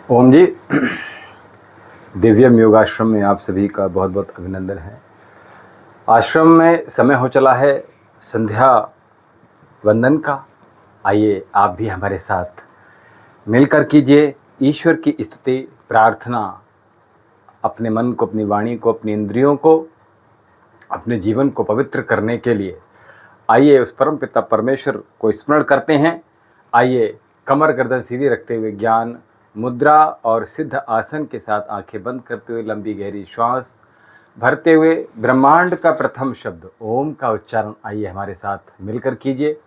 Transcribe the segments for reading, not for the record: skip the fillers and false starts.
ओम जी। दिव्यम योगाश्रम में आप सभी का बहुत बहुत अभिनंदन है। आश्रम में समय हो चला है संध्या वंदन का। आइए आप भी हमारे साथ मिलकर कीजिए ईश्वर की स्तुति प्रार्थना। अपने मन को, अपनी वाणी को, अपनी इंद्रियों को, अपने जीवन को पवित्र करने के लिए आइए उस परम पिता परमेश्वर को स्मरण करते हैं। आइए कमर गर्दन सीधी रखते हुए ज्ञान मुद्रा और सिद्ध आसन के साथ आंखें बंद करते हुए लंबी गहरी श्वास भरते हुए ब्रह्मांड का प्रथम शब्द ओम का उच्चारण आइए हमारे साथ मिलकर कीजिए।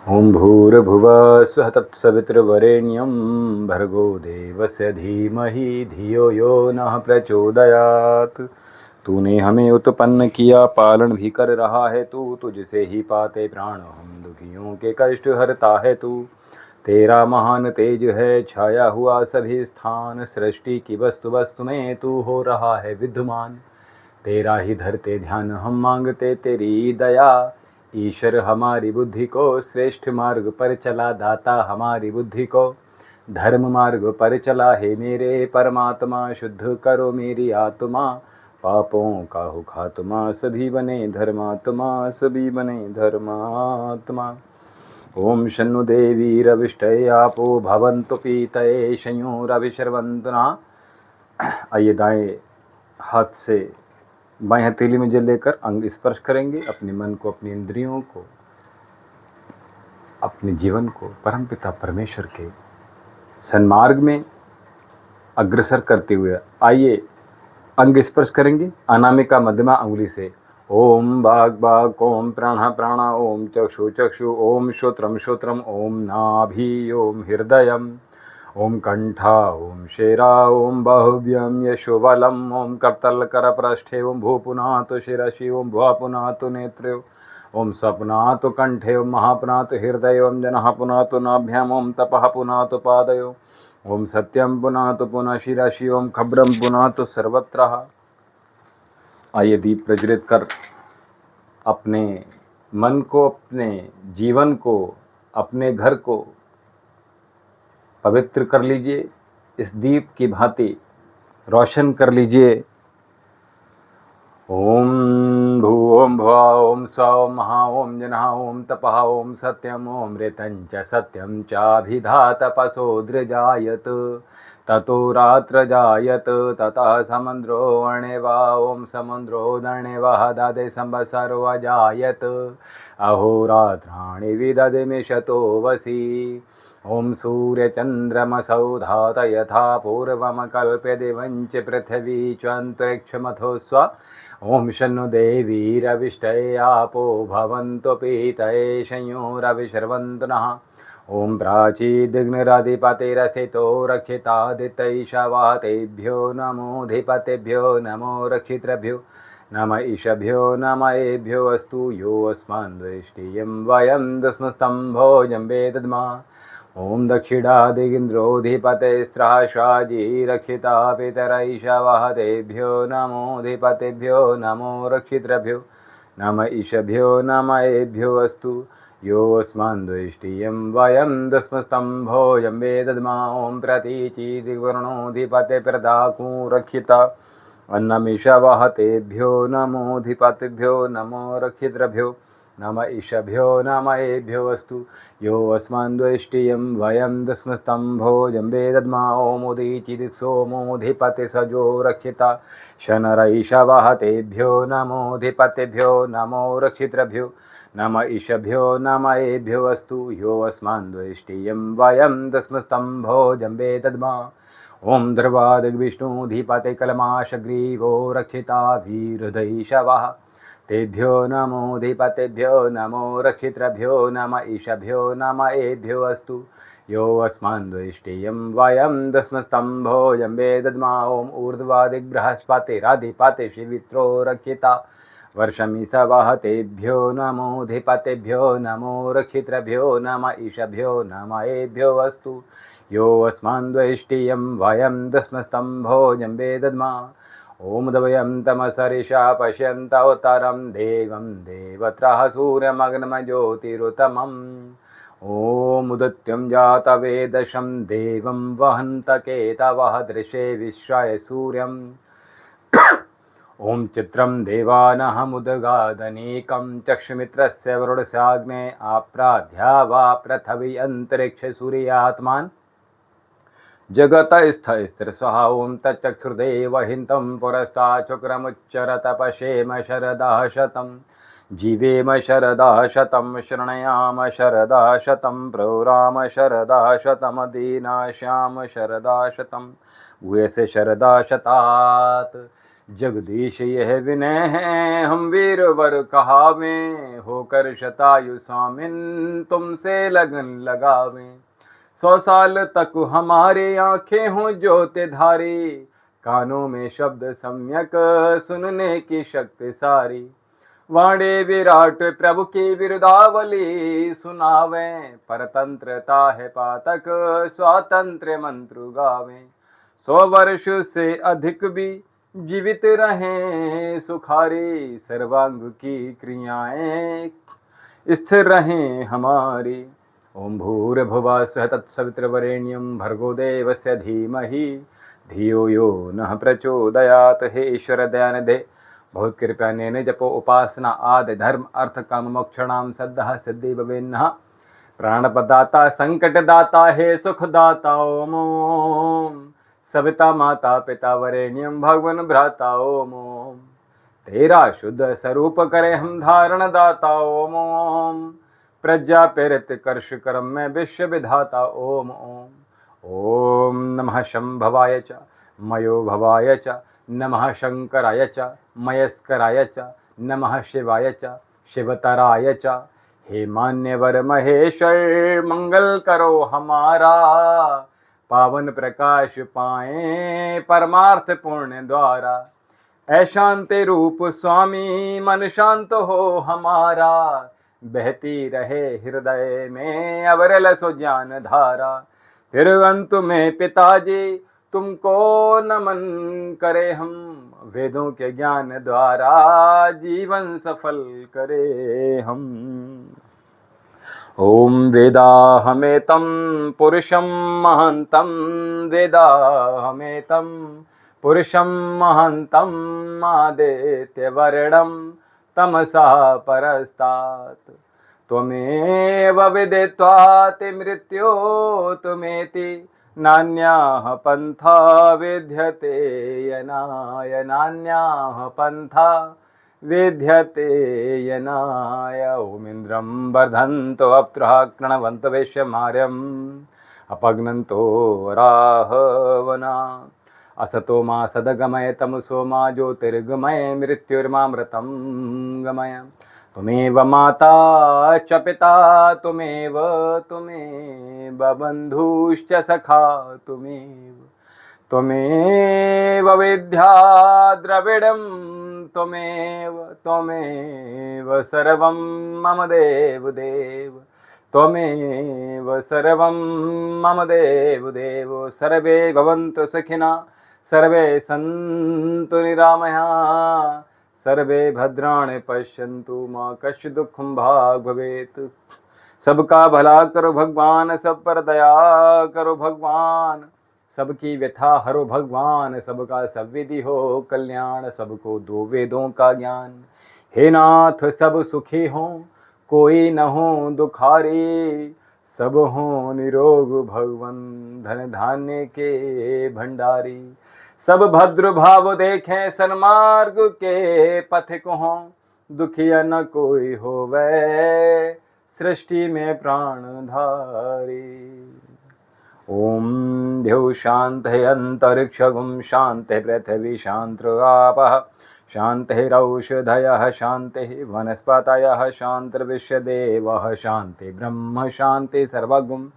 ओम भूर्भुवः स्वः तत्सवितुर्वरेण्यं भर्गो देवस्य धीमहि धियो यो नः प्रचोदयात्। तूने हमें उत्पन्न किया, पालन भी कर रहा है तू, तुझसे ही पाते प्राण हम दुखियों के कष्ट हरता है तू। तेरा महान तेज है छाया हुआ सभी स्थान, सृष्टि की वस्तु वस्तु में तू हो रहा है विद्यमान। तेरा ही धरते ध्यान हम मांगते तेरी दया। ईश्वर हमारी बुद्धि को श्रेष्ठ मार्ग पर चला, दाता हमारी बुद्धि को धर्म मार्ग पर चला है मेरे परमात्मा। शुद्ध करो मेरी आत्मा, पापों का हो खात्मा, सभी बने धर्मात्मा, सभी बने धर्मात्मा। ओम शन्नु देवी रविष्टये आपो भवन्तु पीतये शयोरविशर्वन्तु नः। आइए दाएं हाथ से बाएं हथेली में जल लेकर अंग स्पर्श करेंगे। अपने मन को, अपनी इंद्रियों को, अपने जीवन को परमपिता परमेश्वर के सन्मार्ग में अग्रसर करते हुए आइए अंग स्पर्श करेंगे। अनामिका मध्यमा अंगुली से ओम बाग बाग, ओम प्राण प्राण, ओम चक्षु चक्षु, ओम श्रोत्रम श्रोत्रम, ओम नाभि, ओम हृदयम, ओम कंठा, ओम शेरा, ओम बाहुव्यम यशोबलम, ओम करतल कर पृष्ठे, ओम भूपुनातु शिरसि, ओम भुवपुनातु नेत्रे, ओम स्वपुनातु कंठे, ओम महापुनातु हृदय, ओम जनः पुनातु नाभ्याम, ओम तपः पुनातु पादयो, ओम सत्यम पुनातु पुनः शिरसि, ओम खब्रम पुनातु सर्वत्र। आइए दीप प्रज्वलित कर अपने मन को, अपने जीवन को, अपने घर को पवित्र कर लीजिए। इस दीप की भांति रोशन कर लीजिए। ओम भू ओम भुवा ओम स्वा ओम महा ओम जनः ओम तपः ओम सत्यम ओम ऋतं च सत्यम चाभिधातपसो दृजायत। ततो रात्र जायत ततः समुद्रो वर्णेवा, ओम समुद्रो दर्णेवा दादे संवत्सरो अजायत। अहोरात्राणि विदधे मिषतो वसि। ओम सूर्यचन्द्रमसौ धात यथा पूर्वं कल्प्यते वञ्च पृथिवी चान्तरिक्षमथो स्व। ओम शन्नु देवी रविष्टये आपो भवन्तु पीतये शयोरविशर्वन्तु नः। ओम प्राचीदिग्निरधिपतिरसितो रक्षितादितैषवा, तेभ्यो नमोऽधिपतिभ्यो नमो रक्षितृभ्यो नम ईशभ्यो नम एभ्यो अस्तु। यो अस्मान् द्वेष्टियं वयं दस्मस्तम्भोऽयं वेदद्मा। ओम दक्षिणादिगिन्द्रोऽधिपतेस्त्राशाजी रक्षिता पितरैषवः, तेभ्यो नमोऽधिपतिभ्यो नमो रक्षितृभ्यो नम ईशभ्यो नम एभ्यो अस्तु। यो अस्मान् द्वेष्टियं वयं दस्मस्तम्भोऽयं वेदद्मा। ओम प्रतीचीदिवर्णोऽधिपते प्रदाकू रक्षिता अन्नमीषवः, तेभ्यो नमोऽधिपतिभ्यो नमो रक्षितृभ्यो नम ईशभ्यो नम एभ्यो अस्तु। यो अस्मान् द्वेष्टियं वयं दस्मस्तम्भोऽयं वेदद्मा। ओमुदीचिदिक्सोमोऽधिपति सजो रक्षिता शनरैषवः, तेभ्यो नमोऽधिपतिभ्यो नमो रक्षितृभ्यो नम ईशभ्यो नम एभ्यो अस्तु। यो अस्मान् द्वेष्टियं वयं दस्मस्तम्भोऽयं वेदद्मा। ओम ध्रुवादिग्विष्णुधिपते कलमाशग्रीवो रक्षिता वीरदैषवः, तेभ्यो नमोऽधिपतिभ्यो नमो रक्षितृभ्यो नम ईशभ्यो नम एभ्यो अस्तु। यो अस्मान् द्वेष्टियं वयं दस्मस्तम्भोऽयं वेदद्मा। ओम ऊर्ध्वादिग्बृहस्पतिरधिपति शिवित्रो रक्षिता वर्षमीषवः, तेभ्यो नमोऽधिपतिभ्यो नमो रक्षितृभ्यो नम ईशभ्यो नम एभ्यो अस्तु। यो अस्मान् द्वेष्टियं वयं दस्मस्तम्भोऽयं वेदद्मा। ओम दवयं तमसरिषा पश्यन्तोत्तरं देवं देवत्रः सूर्यमग्नमज्योतिरुतमम् ओम उदित्यं जातवेदशं देवं वहन्तकेतवः दृशे विश्वाय सूर्यम् ओम चित्रं देवानहमुदगादनेकं चक्षुमित्रस्य वरुणस्याग्ने आप्राध्या वा पृथिवी अंतरिक्ष सूर्यात्मान् जगतस्थस्थिरस्वः ओम तच्चक्षुर्देवहितं पुरस्तात् शुक्रमुच्चरत पश्येम शरदः शतं जीवेम शरदः शतं शृणयाम शरदः शतं प्रौराम शरदः शतमदीनाश्याम शरदः शतं भूयसे शरदः शतात् जगदीश यह विनय है हम वीर वर कहावे होकर शतायु स्वामिन तुमसे लगन लगावे 100 साल तक हमारे आंखें हों ज्योति धारी कानों में शब्द सम्यक सुनने की शक्ति सारी वाणे विराट प्रभु की विरुदावली सुनावे परतंत्रता है पातक स्वातंत्र मंत्र गावे 100 वर्ष से अधिक भी जीवित रहें सुखारी सर्वांग की क्रियाएं स्थिर रहें हमारी ओम भूर्भुवः स्वः तत्सवितुर्वरेण्यं भर्गो देवस्य धीमहि धियो यो नः प्रचोदयात्। हे ईश्वर दयानिधे बहुत कृपया ने जपो उपासना आदि धर्म अर्थ काम मोक्षणाम सद्दः सिद्धि भवेन्नः प्राणपदाता संकटदाता हे सुखदाता ओम सविता माता पिता वरेण्यम भगवन भ्राता ओम तेरा शुद्ध स्वरूप करे हम धारण दाता ओम प्रज्ञा प्रेरित कर्ष कर्म में विश्व विधाता ओम ओम नमः शंभवाय च मयो भवाय च नमः शंकराय च मयस्कराय च नमः शिवाय च शिवतराय च। हे मान्यवर महेश्वर मंगल करो हमारा पावन प्रकाश पाए परमार्थ पुण्य द्वारा। ऐशांति रूप स्वामी मन शांत हो हमारा बहती रहे हृदय में अविरल सो ज्ञान धारा। फिर अंत में पिताजी तुमको नमन करे हम वेदों के ज्ञान द्वारा जीवन सफल करे हम। ओम वेदाहमेतं पुरुषं महन्तं वेदाहमेतं पुरुषं महन्तं आदित्यवर्णं तमसा परस्तात् त्वमेव विदित्वाति मृत्योर्तमेति नान्याः पन्था विद्यते यनाय नान्याः पन्था विद्यते यनाय। ओमिन्द्रं वर्धन्तो अप्त्रः कृणवन्तो वैश्यमार्यम् अपग्नन्तो राहवना असतो मा सदगमय तमसो मा ज्योतिर्गमय मृत्युर्मामृतं गमय। तुमेव माता च पिता तुमेव बन्धुश्च सखा त्वमेव विद्या द्रविडं त्वमेव सर्वं मम देव त्वमेव सर्वं मम देव। सर्वे भवन्तु सुखिनः सर्वे सन्तु निरामयाः सर्वे भद्राणि पश्यन्तु मा कश्चित् दुःखं भाग् भवेत्। सबका भला करो भगवान सब पर दया करो भगवान सबकी व्यथा हरो भगवान सबका सब विधि हो कल्याण सबको दो वेदों का ज्ञान। हे नाथ सब सुखी हों कोई न हो दुखारी सब हो निरोग भगवन धन धान्य के भंडारी। सब भद्र भाव देखें सन्मार्ग के पथिक हों दुखिया न कोई होवे सृष्टि में प्राणधारी। ओम द्यौ शांति अंतरिक्षगुं शांति पृथ्वी शांति आपः शांतिरौषधयः शांति वनस्पतयः शांतिर्विश्वदेवः शांति ब्रह्म शांति सर्वगुं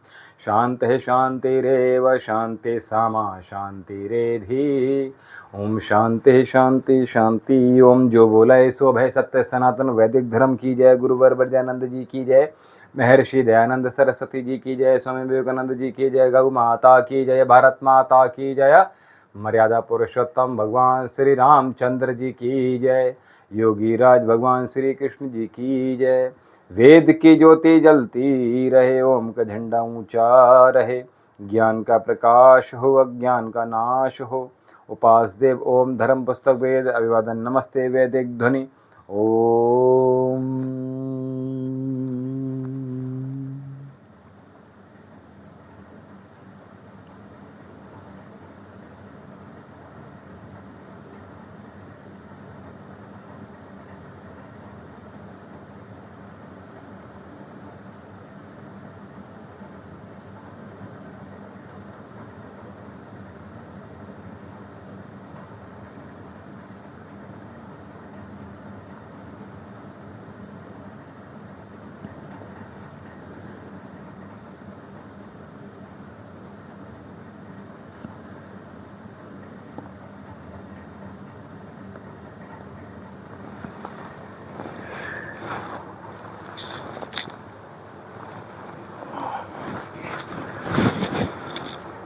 शांति शांतिरेव शांति सामा शांतिरेधि। ओम शांति शांति शांति। ओम जो बोले सो भय सत्य सनातन वैदिक धर्म की जय। गुरुवर वरदानंद जी की जय। महर्षि दयानंद सरस्वती जी की जय। स्वामी विवेकानंद जी की जय। गौ माता की जय। भारत माता की जय। मर्यादा पुरुषोत्तम भगवान श्री रामचंद्र जी की जय। योगी राज भगवान श्री कृष्ण जी की जय। वेद की ज्योति जलती रहे, ओम का झंडा ऊंचा रहे। ज्ञान का प्रकाश हो, अज्ञान का नाश हो। उपास देव ओम, धर्म पुस्तक वेद अभिवादन नमस्ते वैदिक ध्वनि ओम।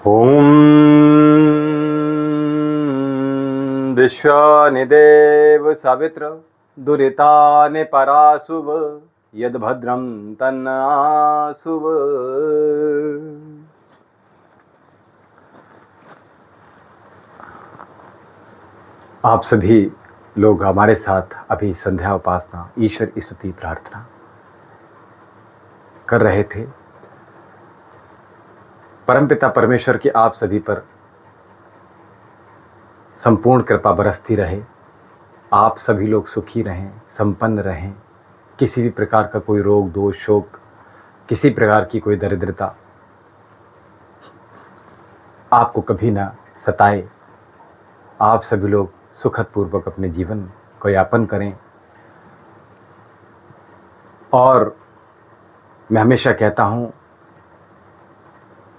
ओम विश्वानिदेव सवित्र दुरितानि परासुव यद भद्रम तन्नासुव। आप सभी लोग हमारे साथ अभी संध्या उपासना ईश्वर स्तुति प्रार्थना कर रहे थे। परमपिता परमेश्वर की आप सभी पर संपूर्ण कृपा बरसती रहे। आप सभी लोग सुखी रहें, संपन्न रहें। किसी भी प्रकार का कोई रोग दोष शोक, किसी प्रकार की कोई दरिद्रता आपको कभी ना सताए। आप सभी लोग सुखद पूर्वक अपने जीवन को यापन करें। और मैं हमेशा कहता हूँ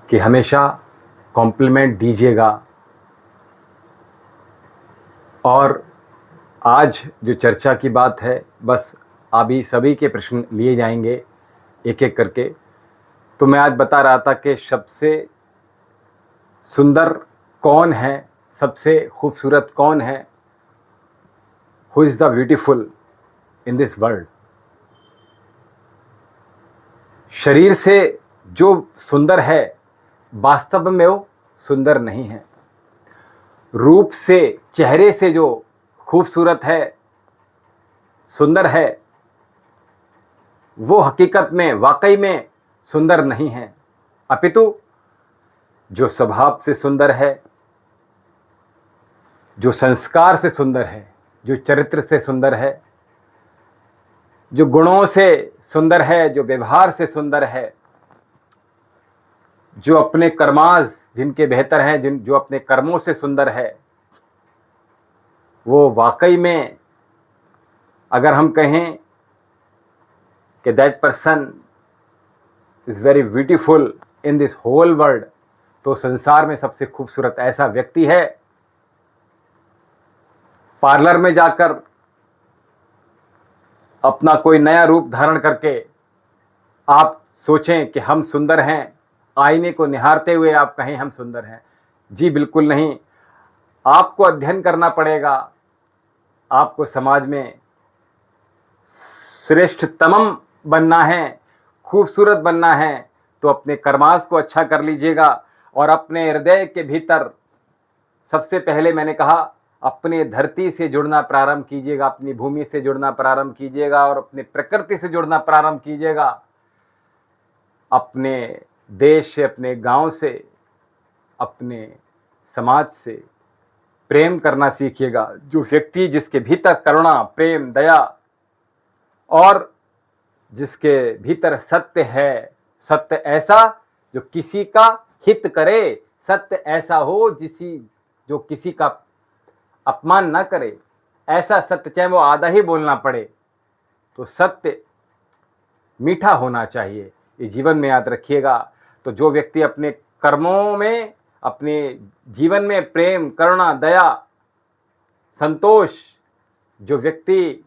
कि हमेशा कॉम्प्लीमेंट दीजिएगा। और आज जो चर्चा की बात है, बस अभी सभी के प्रश्न लिए जाएंगे एक एक करके। तो मैं आज बता रहा था कि सबसे सुंदर कौन है, सबसे खूबसूरत कौन है, who is the beautiful in this world. शरीर से जो सुंदर है वास्तव में वो सुंदर नहीं है। रूप से, चेहरे से जो खूबसूरत है, सुंदर है, वो हकीकत में वाकई में सुंदर नहीं है। अपितु जो स्वभाव से सुंदर है, जो संस्कार से सुंदर है, जो चरित्र से सुंदर है, जो गुणों से सुंदर है, जो व्यवहार से सुंदर है, जो अपने कर्मास जिनके बेहतर हैं, जो अपने कर्मों से सुंदर है, वो वाकई में अगर हम कहें कि that person is very beautiful in this whole world, तो संसार में सबसे खूबसूरत ऐसा व्यक्ति है। पार्लर में जाकर अपना कोई नया रूप धारण करके आप सोचें कि हम सुंदर हैं, आईने को निहारते हुए आप कहें हम सुंदर हैं। जी बिल्कुल नहीं। आपको अध्ययन करना पड़ेगा। आपको समाज में श्रेष्ठतम बनना है, खूबसूरत बनना है, तो अपने कर्मास को अच्छा कर लीजिएगा। और अपने हृदय के भीतर सबसे पहले मैंने कहा अपने धरती से जुड़ना प्रारंभ कीजिएगा, अपनी भूमि से जुड़ना प्रारंभ कीजिएगा और अपने प्रकृति से जुड़ना प्रारंभ कीजिएगा। अपने देश से, अपने गांव से, अपने समाज से प्रेम करना सीखिएगा। जो व्यक्ति जिसके भीतर करुणा, प्रेम, दया और जिसके भीतर सत्य है, सत्य ऐसा जो किसी का हित करे, सत्य ऐसा हो जो किसी का अपमान ना करे, ऐसा सत्य चाहे वो आधा ही बोलना पड़े, तो सत्य मीठा होना चाहिए। ये जीवन में याद रखिएगा। तो जो व्यक्ति अपने कर्मों में, अपने जीवन में प्रेम, करुणा, दया, संतोष जो व्यक्ति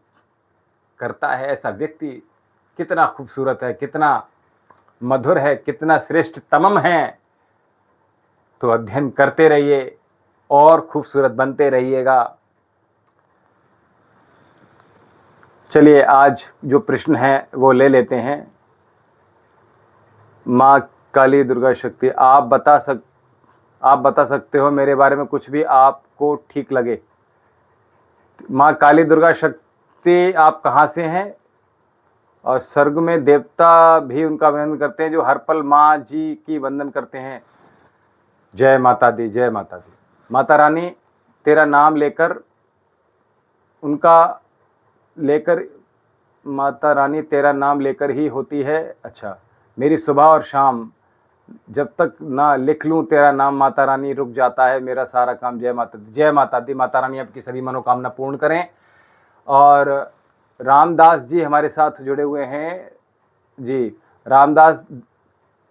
करता है, ऐसा व्यक्ति कितना खूबसूरत है, कितना मधुर है, कितना श्रेष्ठतम है। तो अध्ययन करते रहिए, और खूबसूरत बनते रहिएगा। चलिए आज जो प्रश्न है वो ले लेते हैं। माँ काली दुर्गा शक्ति, आप बता सकते हो मेरे बारे में कुछ भी आपको ठीक लगे। माँ काली दुर्गा शक्ति आप कहाँ से हैं? और स्वर्ग में देवता भी उनका वंदन करते हैं जो हर पल माँ जी की वंदन करते हैं। जय माता दी, जय माता दी। माता रानी तेरा नाम लेकर माता रानी तेरा नाम लेकर ही होती है। अच्छा, मेरी सुबह और शाम जब तक ना लिख लूं तेरा नाम माता रानी, रुक जाता है मेरा सारा काम। जय माता दी, जय माता दी। माता रानी आपकी सभी मनोकामना पूर्ण करें। और रामदास जी हमारे साथ जुड़े हुए हैं जी। रामदास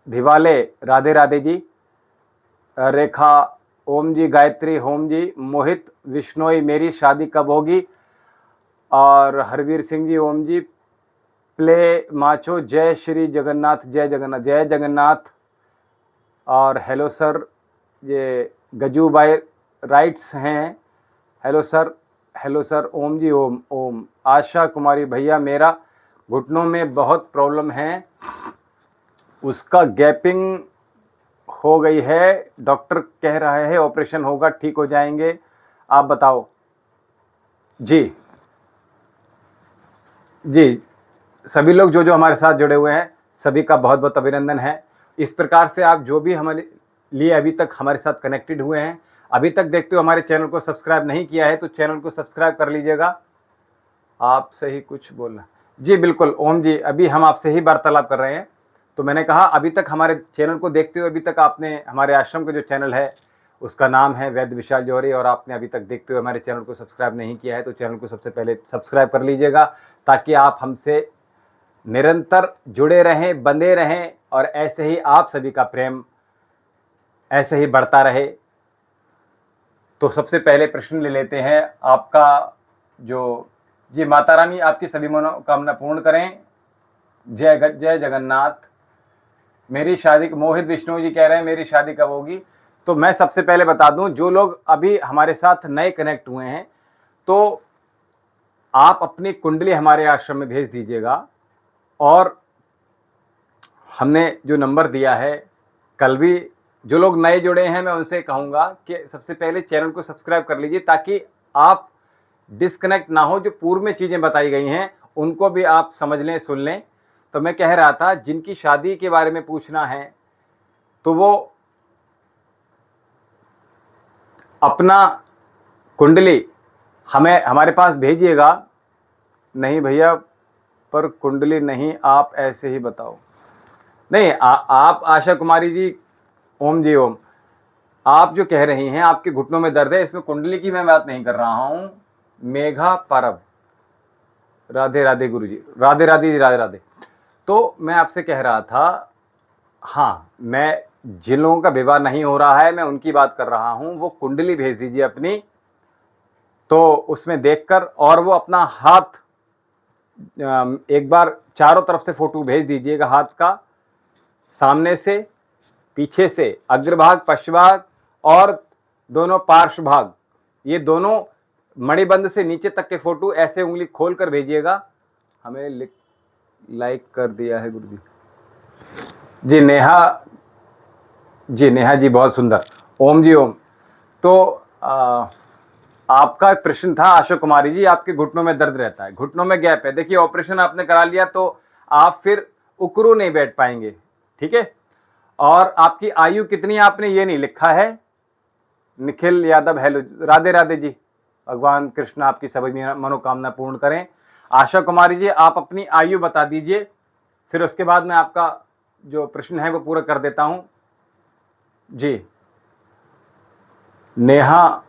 धिवाले, राधे राधे जी। रेखा ओम जी, गायत्री होम जी, मोहित विश्नोई मेरी शादी कब होगी। और हरवीर सिंह जी ओम जी, प्ले माचो, जय श्री जगन्नाथ, जय जगन्नाथ, जय जगन्नाथ। और हेलो सर, ये गजू भाई राइट्स हैं। हेलो सर, ओम जी, ओम ओम। आशा कुमारी, भैया मेरा घुटनों में बहुत प्रॉब्लम है, उसका गैपिंग हो गई है, डॉक्टर कह रहा है ऑपरेशन होगा, ठीक हो जाएंगे, आप बताओ। जी जी, सभी लोग जो हमारे साथ जुड़े हुए हैं सभी का बहुत बहुत अभिनंदन है। इस प्रकार से आप जो भी हमारे लिए अभी तक हमारे साथ कनेक्टेड हुए हैं, अभी तक देखते हो हमारे चैनल को सब्सक्राइब नहीं किया है तो चैनल को सब्सक्राइब कर लीजिएगा। आप सही कुछ बोलना जी, बिल्कुल ओम जी, अभी हम आपसे ही वार्तालाप कर रहे हैं। तो मैंने कहा अभी तक हमारे चैनल को देखते हुए, अभी तक आपने हमारे आश्रम का जो चैनल है उसका नाम है वैद्य विशाल जौहरी, और आपने अभी तक देखते हुए हमारे चैनल को सब्सक्राइब नहीं किया है तो चैनल को सबसे पहले सब्सक्राइब कर लीजिएगा, ताकि आप हमसे निरंतर जुड़े रहें, बंधे रहें, और ऐसे ही आप सभी का प्रेम ऐसे ही बढ़ता रहे। तो सबसे पहले प्रश्न ले लेते हैं आपका जो जी। माता रानी आपकी सभी मनोकामना पूर्ण करें। जय जगन्नाथ। मेरी शादी, मोहित विष्णु जी कह रहे हैं मेरी शादी कब होगी। तो मैं सबसे पहले बता दूं, जो लोग अभी हमारे साथ नए कनेक्ट हुए हैं तो आप अपनी कुंडली हमारे आश्रम में भेज दीजिएगा, और हमने जो नंबर दिया है, कल भी जो लोग नए जुड़े हैं मैं उनसे कहूँगा कि सबसे पहले चैनल को सब्सक्राइब कर लीजिए, ताकि आप डिस्कनेक्ट ना हो। जो पूर्व में चीज़ें बताई गई हैं उनको भी आप समझ लें, सुन लें। तो मैं कह रहा था, जिनकी शादी के बारे में पूछना है तो वो अपना कुंडली हमारे पास भेजिएगा। नहीं भैया, पर कुंडली नहीं, आप ऐसे ही बताओ। नहीं, आप आशा कुमारी जी, ओम जी ओम, आप जो कह रही हैं आपके घुटनों में दर्द है, इसमें कुंडली की मैं बात नहीं कर रहा हूं। मेघा परब, राधे राधे गुरु जी, राधे राधे जी, राधे राधे। तो मैं आपसे कह रहा था, हाँ, मैं जिन लोगों का विवाह नहीं हो रहा है मैं उनकी बात कर रहा हूं, वो कुंडली भेज दीजिए अपनी, तो उसमें देखकर, और वो अपना हाथ एक बार चारों तरफ से फोटो भेज दीजिएगा, हाथ का, सामने से, पीछे से, अग्रभाग, पश्चभाग और दोनों पार्श्व भाग, ये दोनों मणिबंध से नीचे तक के फोटो ऐसे उंगली खोल कर भेजिएगा। हमें लाइक कर दिया है गुरु जी। जी नेहा जी, बहुत सुंदर, ओम जी ओम। तो आपका प्रश्न था आशा कुमारी जी, आपके घुटनों में दर्द रहता है, घुटनों में गैप है। देखिए, ऑपरेशन आपने करा लिया तो आप फिर उकरू नहीं बैठ पाएंगे, ठीक है। और आपकी आयु कितनी आपने ये नहीं लिखा है। निखिल यादव, हेलो, राधे राधे जी, भगवान कृष्ण आपकी सभी मनोकामना पूर्ण करें। आशा कुमारी जी, आप अपनी आयु बता दीजिए, फिर उसके बाद मैं आपका जो प्रश्न है वो पूरा कर देता हूं जी। नेहा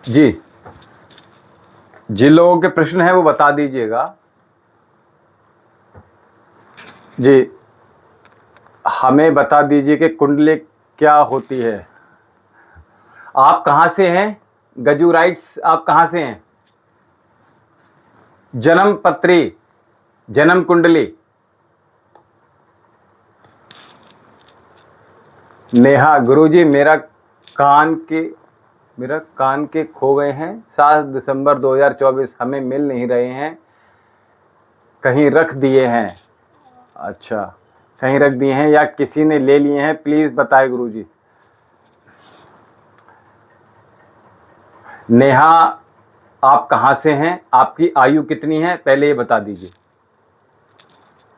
जी, जिन लोगों के प्रश्न है वो बता दीजिएगा जी। हमें बता दीजिए कि कुंडली क्या होती है। आप कहां से हैं? गजू राइट्स, आप कहां से हैं? जन्म पत्री, जन्म कुंडली, नेहा, गुरुजी मेरा कान के खो गए हैं 7 दिसंबर 2024, हमें मिल नहीं रहे हैं, कहीं रख दिए हैं। अच्छा, कहीं रख दिए हैं या किसी ने ले लिए हैं, प्लीज बताएं गुरुजी। नेहा, आप कहाँ से हैं, आपकी आयु कितनी है, पहले ये बता दीजिए।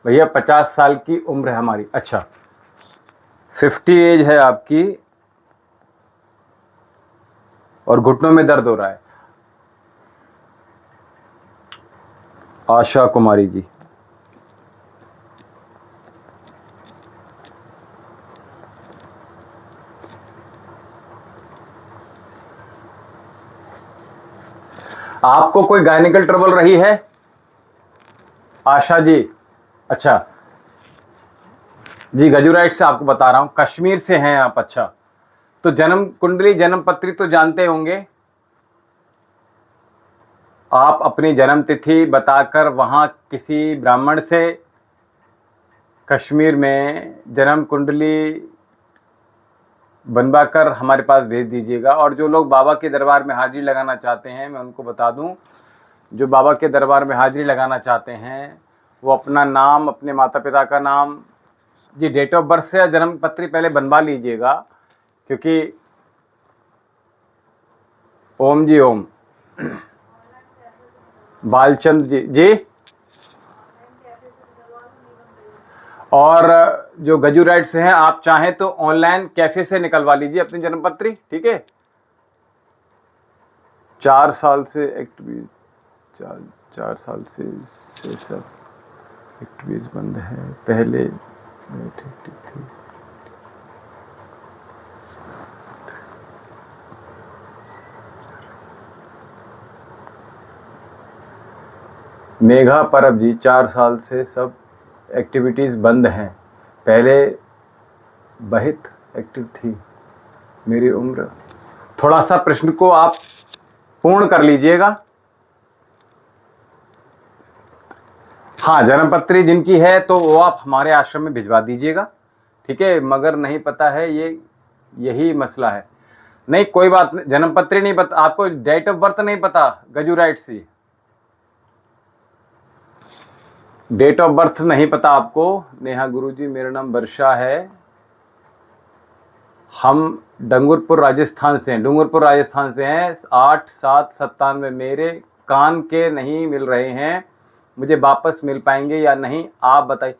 भैया 50 साल की उम्र है हमारी। अच्छा, 50 एज है आपकी और घुटनों में दर्द हो रहा है। आशा कुमारी जी, आपको कोई गायनिकल ट्रबल रही है? आशा जी, अच्छा जी, गजुराइट से आपको बता रहा हूं, कश्मीर से हैं आप। अच्छा, तो जन्म कुंडली जन्म पत्री तो जानते होंगे आप, अपनी जन्म तिथि बताकर वहां किसी ब्राह्मण से कश्मीर में जन्म कुंडली बनवाकर हमारे पास भेज दीजिएगा। और जो लोग बाबा के दरबार में हाजिरी लगाना चाहते हैं, मैं उनको बता दूं, जो बाबा के दरबार में हाजिरी लगाना चाहते हैं वो अपना नाम, अपने माता पिता का नाम जी, डेट ऑफ बर्थ से या जन्म पत्री पहले बनवा लीजिएगा, क्योंकि ओम जी ओम। बालचंद जी जी, और जो गजुराइट से हैं, आप चाहें तो ऑनलाइन कैफे से निकलवा लीजिए अपनी जन्मपत्री, ठीक है। 4 साल से एक्टिविटीज, 4 साल से सब एक्टिविटीज बंद है, पहले ठीक थी। मेघा परब जी, 4 साल से सब एक्टिविटीज़ बंद हैं, पहले बहुत एक्टिव थी। मेरी उम्र, थोड़ा सा प्रश्न को आप पूर्ण कर लीजिएगा। हाँ, जन्मपत्री जिनकी है तो वो आप हमारे आश्रम में भिजवा दीजिएगा, ठीक है। मगर नहीं पता है, ये यही मसला है। नहीं, कोई बात नहीं, जन्मपत्री नहीं पता आपको, डेट ऑफ बर्थ नहीं पता, गजुराइट सी डेट ऑफ बर्थ नहीं पता आपको। नेहा, गुरुजी मेरा नाम वर्षा है, हम डूंगरपुर राजस्थान से हैं, 8/7/97। मेरे कान के नहीं मिल रहे हैं, मुझे वापस मिल पाएंगे या नहीं, आप बताइए।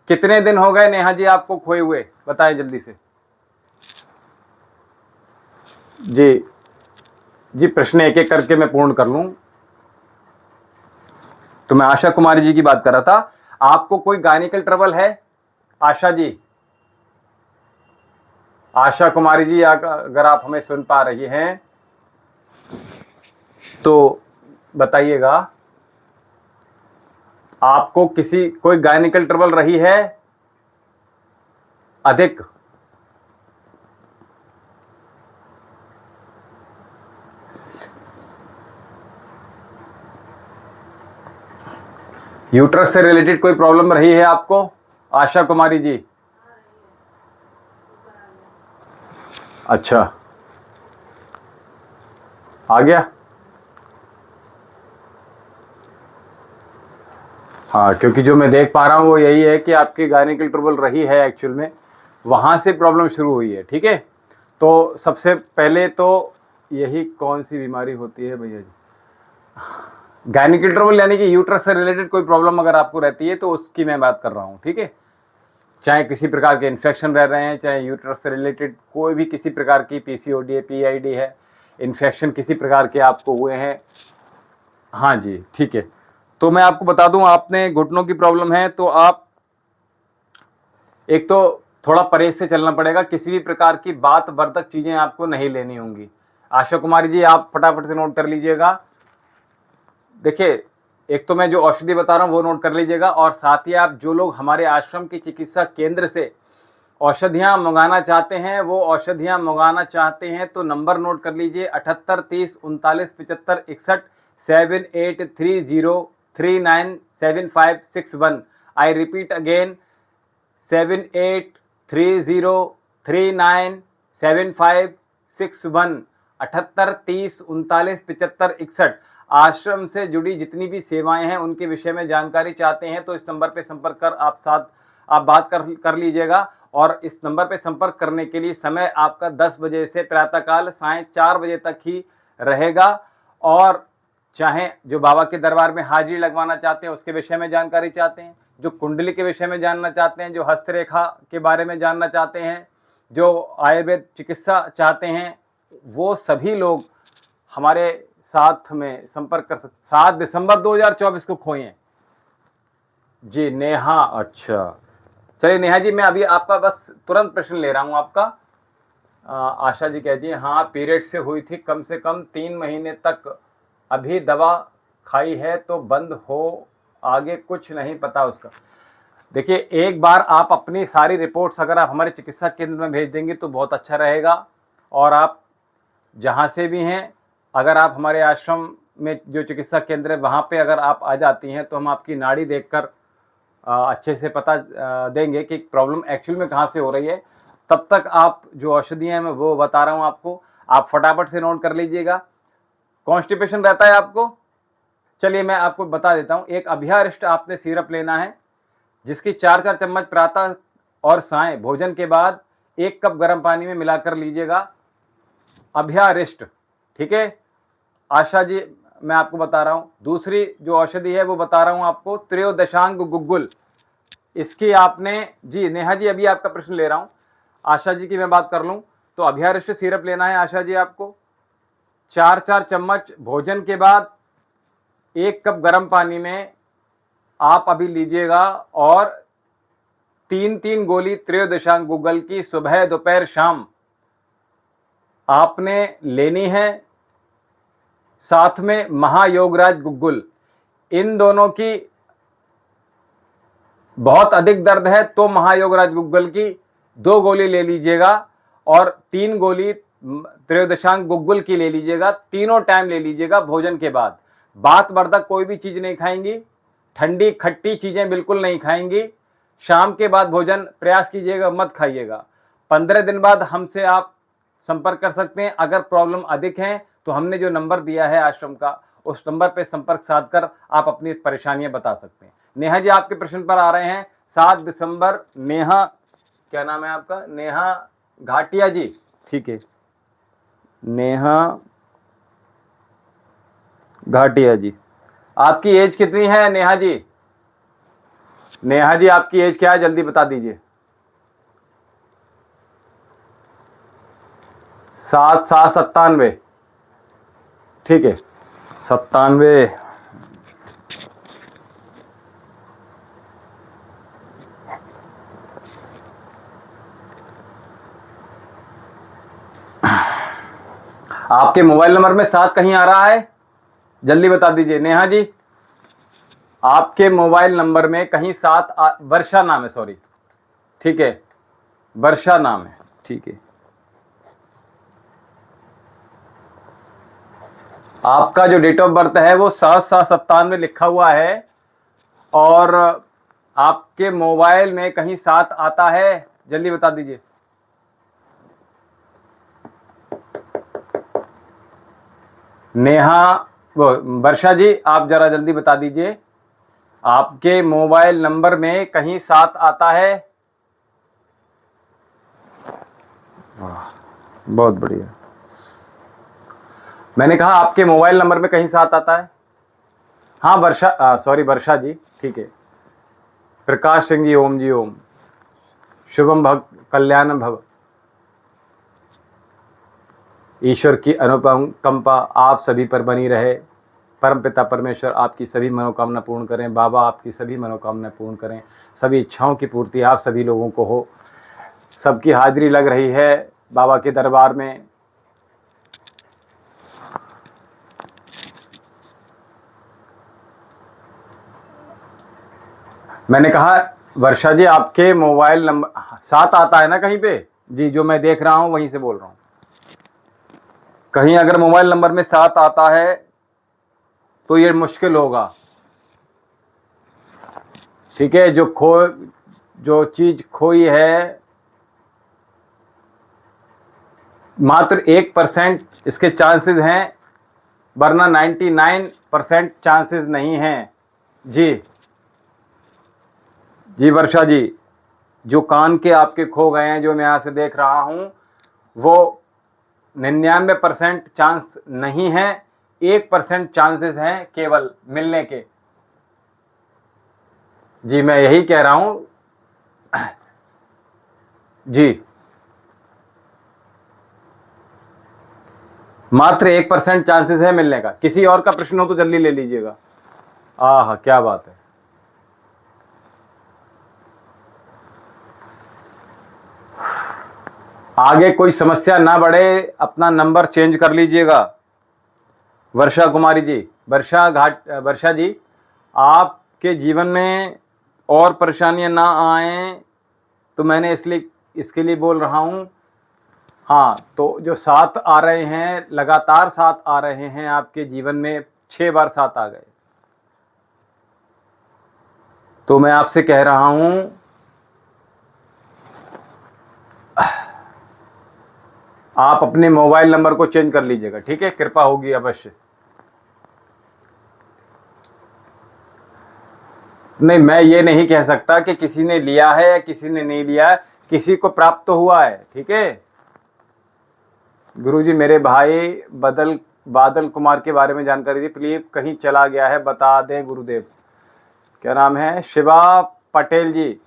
कितने दिन हो गए नेहा जी आपको खोए हुए, बताएं जल्दी से। जी जी, प्रश्न एक एक करके मैं पूर्ण कर लूं। तो मैं आशा कुमारी जी की बात कर रहा था, आपको कोई गायनिकल ट्रबल है? आशा जी, आशा कुमारी जी, अगर आप हमें सुन पा रही हैं तो बताइएगा, आपको कोई गायनिकल ट्रबल रही है अधिक? यूट्रस से रिलेटेड कोई प्रॉब्लम रही है आपको, आशा कुमारी जी? अच्छा, आ गया। हाँ, क्योंकि जो मैं देख पा रहा हूँ वो यही है कि आपकी गायनिकल ट्रबल रही है, एक्चुअल में वहाँ से प्रॉब्लम शुरू हुई है, ठीक है। तो सबसे पहले तो यही कौन सी बीमारी होती है भैया जी? गायनिकल ट्रबल यानी कि यूट्रस से रिलेटेड कोई प्रॉब्लम अगर आपको रहती है तो उसकी मैं बात कर रहा हूँ, ठीक है। चाहे किसी प्रकार के इन्फेक्शन रह रहे हैं, चाहे यूट्रस से रिलेटेड कोई भी किसी प्रकार की पीसीओडी है, पीआईडी है, इन्फेक्शन किसी प्रकार के आपको हुए हैं, हाँ जी, ठीक है। तो मैं आपको बता दूं, आपने घुटनों की प्रॉब्लम है तो आप एक तो थोड़ा परहेज से चलना पड़ेगा, किसी भी प्रकार की बात वर्धक चीजें आपको नहीं लेनी होंगी। आशा कुमारी जी, आप फटाफट से नोट कर लीजिएगा। देखिए, एक तो मैं जो औषधि बता रहा हूं वो नोट कर लीजिएगा, और साथ ही आप जो लोग हमारे आश्रम की चिकित्सा केंद्र से औषधियां मंगाना चाहते हैं, वो औषधियां मंगाना चाहते हैं तो नंबर नोट कर लीजिए, 78 30 39 75 61 7830397561। I repeat again, 7830 397561 7830397561। आश्रम से जुड़ी जितनी भी सेवाएं हैं उनके विषय में जानकारी चाहते हैं तो इस नंबर पे संपर्क कर आप बात कर लीजिएगा। और इस नंबर पे संपर्क करने के लिए समय आपका 10 बजे से प्रातःकाल साय 4 बजे तक ही रहेगा। और चाहे जो बाबा के दरबार में हाजिरी लगवाना चाहते हैं उसके विषय में जानकारी चाहते हैं, जो कुंडली के विषय में जानना चाहते हैं, जो हस्तरेखा के बारे में जानना चाहते हैं, जो आयुर्वेद चिकित्सा चाहते हैं, वो सभी लोग हमारे साथ में संपर्क कर सकते। 7 दिसंबर 2024 को खोए जी नेहा। अच्छा चलिए नेहा जी, मैं अभी आपका बस तुरंत प्रश्न ले रहा हूं आपका। आशा जी कह जी, हाँ पीरियड से हुई थी कम से कम 3 महीने तक, अभी दवा खाई है तो बंद हो, आगे कुछ नहीं पता उसका। देखिए एक बार आप अपनी सारी रिपोर्ट्स अगर आप हमारे चिकित्सा केंद्र में भेज देंगे तो बहुत अच्छा रहेगा। और आप जहाँ से भी हैं, अगर आप हमारे आश्रम में जो चिकित्सा केंद्र है वहाँ पे अगर आप आ जाती हैं तो हम आपकी नाड़ी देखकर अच्छे से पता देंगे कि प्रॉब्लम एक्चुअल में कहाँ से हो रही है। तब तक आप जो औषधियाँ हैं मैं वो बता रहा हूँ आपको, आप फटाफट से नोट कर लीजिएगा। कॉन्स्टिपेशन रहता है आपको, चलिए मैं आपको बता देता हूँ। एक अभ्यारिष्ट आपने सिरप लेना है जिसकी 4-4 चम्मच प्रातः और साय भोजन के बाद 1 कप गर्म पानी में मिलाकर लीजिएगा। अभ्यारिष्ट, ठीक है आशा जी, मैं आपको बता रहा हूं। दूसरी जो औषधि है वो बता रहा हूं आपको, त्रयोदशांग गुग्गुल। इसकी आपने जी नेहा जी, अभी आपका प्रश्न ले रहा हूं, आशा जी की मैं बात कर लूं तो अभ्यारिष्ट सिरप लेना है आशा जी आपको। 4-4 चम्मच भोजन के बाद 1 कप गर्म पानी में आप अभी लीजिएगा। और 3-3 गोली त्रयोदशांग गुग्गल की सुबह दोपहर शाम आपने लेनी है। साथ में महायोगराज गुग्गुल, इन दोनों की बहुत अधिक दर्द है तो महायोगराज गुग्गुल की 2 गोली ले लीजिएगा और 3 गोली त्रयोदशांग गुग्गुल की ले लीजिएगा। तीनों टाइम ले लीजिएगा भोजन के बाद। बात वर्धक कोई भी चीज नहीं खाएंगी, ठंडी खट्टी चीजें बिल्कुल नहीं खाएंगी। शाम के बाद भोजन प्रयास कीजिएगा मत खाइएगा। 15 दिन बाद हमसे आप संपर्क कर सकते हैं। अगर प्रॉब्लम अधिक है तो हमने जो नंबर दिया है आश्रम का, उस नंबर पे संपर्क साधकर आप अपनी परेशानियां बता सकते हैं। नेहा जी आपके प्रश्न पर आ रहे हैं। 7 दिसंबर, नेहा, क्या नाम है आपका? नेहा घाटिया जी, ठीक है नेहा घाटिया जी। आपकी एज कितनी है नेहा जी? नेहा जी आपकी एज क्या है, जल्दी बता दीजिए। 97, ठीक है 97। आपके मोबाइल नंबर में 7 कहीं आ रहा है? जल्दी बता दीजिए नेहा जी, आपके मोबाइल नंबर में कहीं 7 वर्षा नाम है, सॉरी, ठीक है वर्षा नाम है, ठीक है। आपका जो डेट ऑफ बर्थ है वो 7/7/97 लिखा हुआ है और आपके मोबाइल में कहीं 7 आता है, जल्दी बता दीजिए। नेहा वो वर्षा जी, आप जरा जल्दी बता दीजिए, आपके मोबाइल नंबर में कहीं 7 आता है? बहुत बढ़िया। मैंने कहा आपके मोबाइल नंबर में कहीं 7 आता है? हाँ वर्षा, सॉरी वर्षा जी, ठीक है। प्रकाश सिंह जी, ओम जी ओम, शुभम भव कल्याण भव। ईश्वर की अनुपम कंपा आप सभी पर बनी रहे। परमपिता परमेश्वर आपकी सभी मनोकामना पूर्ण करें। बाबा आपकी सभी मनोकामना पूर्ण करें। सभी इच्छाओं की पूर्ति आप सभी लोगों को हो। सबकी हाजिरी लग रही है बाबा के दरबार में। मैंने कहा वर्षा जी आपके मोबाइल नंबर 7 आता है ना कहीं पे? जी, जो मैं देख रहा हूं वहीं से बोल रहा हूं। कहीं अगर मोबाइल नंबर में 7 आता है तो ये मुश्किल होगा, ठीक है। जो चीज खोई है मात्र 1% इसके चांसेस हैं, वरना 99% चांसेस नहीं हैं। जी जी वर्षा जी, जो कान के आपके खो गए हैं, जो मैं यहाँ से देख रहा हूँ, वो 99% चांस नहीं है, 1% चांसेस हैं केवल मिलने के। जी मैं यही कह रहा हूँ। जी मात्र 1% चांसेस है मिलने का। किसी और का प्रश्न हो तो जल्दी ले लीजिएगा। आह क्या बात है। आगे कोई समस्या ना बढ़े, अपना नंबर चेंज कर लीजिएगा। वर्षा कुमारी जी, वर्षा जी, आपके जीवन में और परेशानियां ना आए तो मैंने इसके लिए बोल रहा हूं। हाँ, तो जो 7 आ रहे हैं, लगातार 7 आ रहे हैं आपके जीवन में, 6 बार 7 आ गए, तो मैं आपसे कह रहा हूं आप अपने मोबाइल नंबर को चेंज कर लीजिएगा। ठीक है, कृपा होगी अवश्य। नहीं, मैं ये नहीं कह सकता कि किसी ने लिया है या किसी ने नहीं लिया है, किसी को प्राप्त तो हुआ है। ठीक है गुरुजी, मेरे भाई बादल कुमार के बारे में जानकारी दी प्लीज, कहीं चला गया है बता दें गुरुदेव। क्या नाम है? शिवा पटेल जी।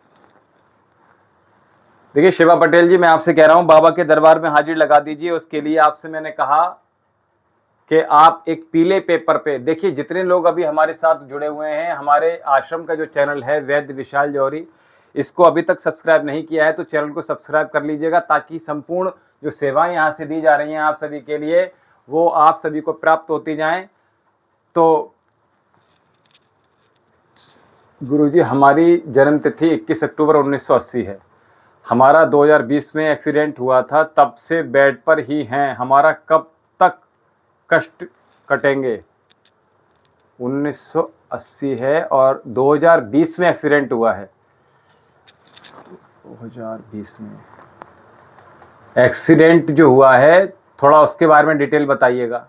देखिए शिवा पटेल जी, मैं आपसे कह रहा हूं बाबा के दरबार में हाजिर लगा दीजिए। उसके लिए आपसे मैंने कहा कि आप एक पीले पेपर पे देखिए, जितने लोग अभी हमारे साथ जुड़े हुए हैं, हमारे आश्रम का जो चैनल है वैद्य विशाल जौहरी, इसको अभी तक सब्सक्राइब नहीं किया है तो चैनल को सब्सक्राइब कर लीजिएगा, ताकि संपूर्ण जो सेवाएं यहाँ से दी जा रही हैं आप सभी के लिए, वो आप सभी को प्राप्त होती जाएं। तो गुरुजी, हमारी जन्म तिथि 21 अक्टूबर 1980 है। हमारा 2020 में एक्सीडेंट हुआ था, तब से बेड पर ही हैं। हमारा कब तक कष्ट कटेंगे? 1980 है और 2020 में एक्सीडेंट हुआ है। 2020 में एक्सीडेंट जो हुआ है, थोड़ा उसके बारे में डिटेल बताइएगा।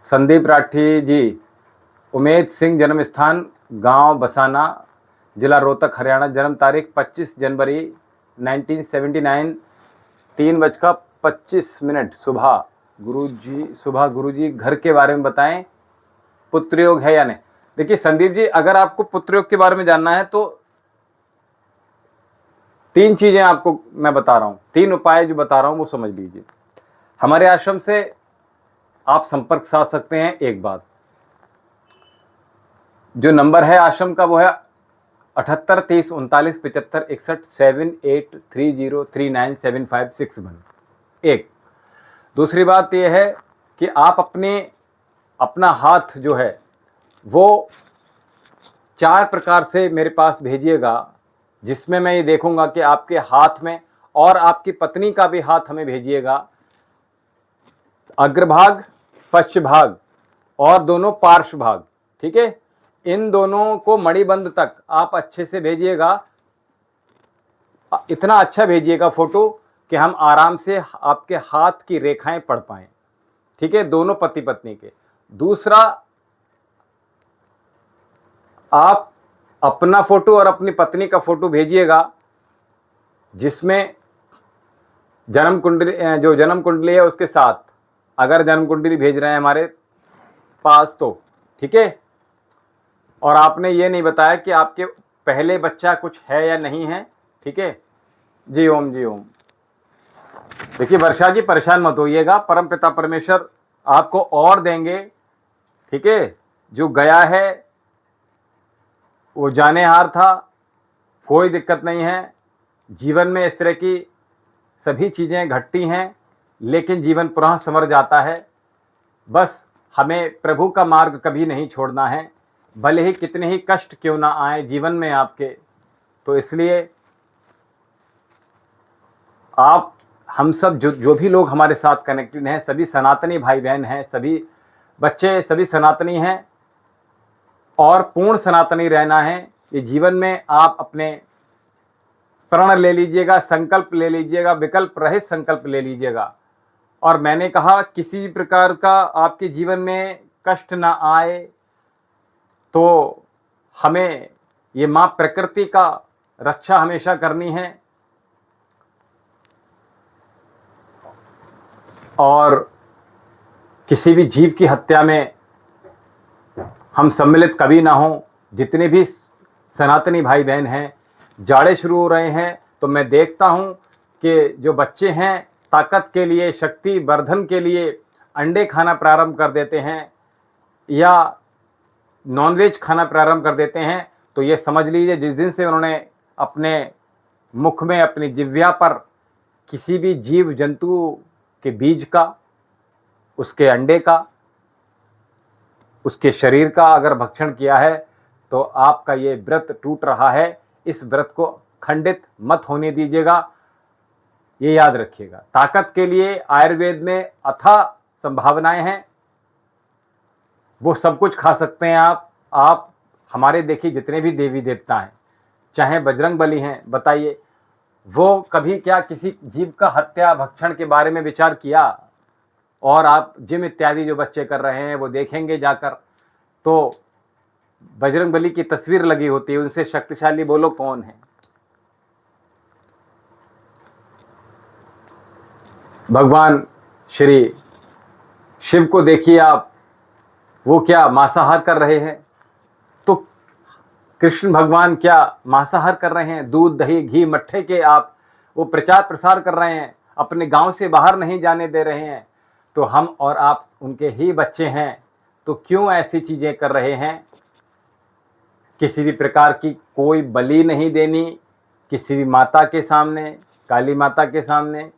संदीप राठी जी, उमेद सिंह, जन्म स्थान गांव बसाना, जिला रोहतक, हरियाणा, जन्म तारीख 25 जनवरी 1979, 3:25 सुबह। गुरुजी घर के बारे में बताएं, पुत्र योग है या नहीं। देखिए संदीप जी, अगर आपको पुत्र योग के बारे में जानना है तो 3 चीजें आपको मैं बता रहा हूं, 3 उपाय जो बता रहा हूं वो समझ लीजिए। हमारे आश्रम से आप संपर्क साध सकते हैं। एक बात, जो नंबर है आश्रम का वो है 78 30 39 75 61 7830397561। एक दूसरी बात यह है कि आप अपना हाथ जो है वो 4 प्रकार से मेरे पास भेजिएगा, जिसमें मैं ये देखूंगा कि आपके हाथ में, और आपकी पत्नी का भी हाथ हमें भेजिएगा, अग्रभाग, पश्च भाग और दोनों पार्श्व भाग। ठीक है, इन दोनों को मणिबंध तक आप अच्छे से भेजिएगा। इतना अच्छा भेजिएगा फोटो कि हम आराम से आपके हाथ की रेखाएं पढ़ पाएं। ठीक है, दोनों पति पत्नी के। दूसरा, आप अपना फोटो और अपनी पत्नी का फोटो भेजिएगा, जिसमें जन्म कुंडली है उसके साथ, अगर जन्म कुंडली भेज रहे हैं हमारे पास तो। ठीक है, और आपने ये नहीं बताया कि आपके पहले बच्चा कुछ है या नहीं है। ठीक है, जी ओम जी ओम। देखिए वर्षा जी, परेशान मत होइएगा, परम पिता परमेश्वर आपको और देंगे। ठीक है, जो गया है वो जाने हार था, कोई दिक्कत नहीं है। जीवन में इस तरह की सभी चीज़ें घटती हैं, लेकिन जीवन पुनः संवर जाता है। बस हमें प्रभु का मार्ग कभी नहीं छोड़ना है, भले ही कितने ही कष्ट क्यों ना आए जीवन में आपके। तो इसलिए आप, हम सब जो भी लोग हमारे साथ कनेक्टेड हैं, सभी सनातनी भाई बहन हैं, सभी बच्चे सभी सनातनी हैं, और पूर्ण सनातनी रहना है। ये जीवन में आप अपने प्रण ले लीजिएगा, संकल्प ले लीजिएगा, विकल्प रहित संकल्प ले लीजिएगा। और मैंने कहा किसी भी प्रकार का आपके जीवन में कष्ट ना आए, तो हमें ये माँ प्रकृति का रक्षा हमेशा करनी है। और किसी भी जीव की हत्या में हम सम्मिलित कभी ना हो। जितने भी सनातनी भाई बहन हैं, जाड़े शुरू हो रहे हैं तो मैं देखता हूं कि जो बच्चे हैं ताकत के लिए, शक्ति वर्धन के लिए अंडे खाना प्रारंभ कर देते हैं या नॉनवेज खाना प्रारंभ कर देते हैं, तो ये समझ लीजिए जिस दिन से उन्होंने अपने मुख में, अपनी जिह्वा पर किसी भी जीव जंतु के बीज का, उसके अंडे का, उसके शरीर का अगर भक्षण किया है, तो आपका ये व्रत टूट रहा है। इस व्रत को खंडित मत होने दीजिएगा, ये याद रखिएगा। ताकत के लिए आयुर्वेद में अथाह संभावनाएं हैं, वो सब कुछ खा सकते हैं आप हमारे देखिए जितने भी देवी देवता हैं, चाहे बजरंग बली हैं, बताइए वो कभी क्या किसी जीव का हत्या भक्षण के बारे में विचार किया? और आप जिम इत्यादि जो बच्चे कर रहे हैं वो देखेंगे जाकर, तो बजरंग बली की तस्वीर लगी होती है, उनसे शक्तिशाली बोलो कौन है? भगवान श्री शिव को देखिए आप, वो क्या मांसाहार कर रहे हैं? तो कृष्ण भगवान क्या मांसाहार कर रहे हैं? दूध दही घी मट्ठे के आप वो प्रचार प्रसार कर रहे हैं, अपने गांव से बाहर नहीं जाने दे रहे हैं। तो हम और आप उनके ही बच्चे हैं, तो क्यों ऐसी चीजें कर रहे हैं? किसी भी प्रकार की कोई बलि नहीं देनी, किसी भी माता के सामने, काली माता के सामने,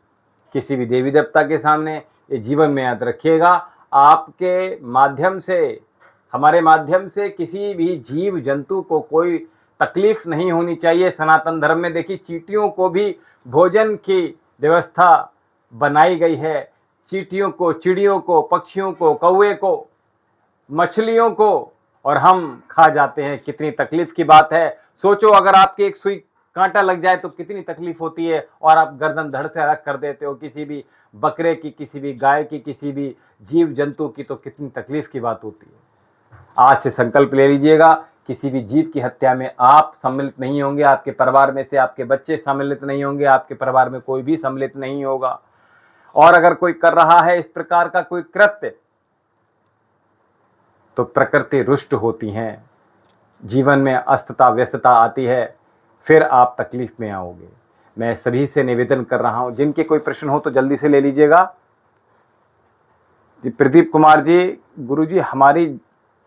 किसी भी देवी देवता के सामने। ये जीवन में याद रखिएगा। आपके माध्यम से, हमारे माध्यम से किसी भी जीव जंतु को कोई तकलीफ नहीं होनी चाहिए। सनातन धर्म में देखिए चींटियों को भी भोजन की व्यवस्था बनाई गई है। चींटियों को, चिड़ियों को, पक्षियों को, कौवे को, मछलियों को, और हम खा जाते हैं। कितनी तकलीफ की बात है। सोचो अगर आपकी एक सुई कांटा लग जाए तो कितनी तकलीफ होती है, और आप गर्दन धड़ से अलग कर देते हो किसी भी बकरे की, किसी भी गाय की, किसी भी जीव जंतु की, तो कितनी तकलीफ की बात होती है। आज से संकल्प ले लीजिएगा, किसी भी जीव की हत्या में आप सम्मिलित नहीं होंगे, आपके परिवार में से आपके बच्चे सम्मिलित नहीं होंगे, आपके परिवार में कोई भी सम्मिलित नहीं होगा। और अगर कोई कर रहा है इस प्रकार का कोई कृत्य, तो प्रकृति रुष्ट होती हैं, जीवन में अस्तता व्यस्तता आती है, फिर आप तकलीफ में आओगे। मैं सभी से निवेदन कर रहा हूं, जिनके कोई प्रश्न हो तो जल्दी से ले लीजिएगा। जी प्रदीप कुमार जी, गुरुजी हमारी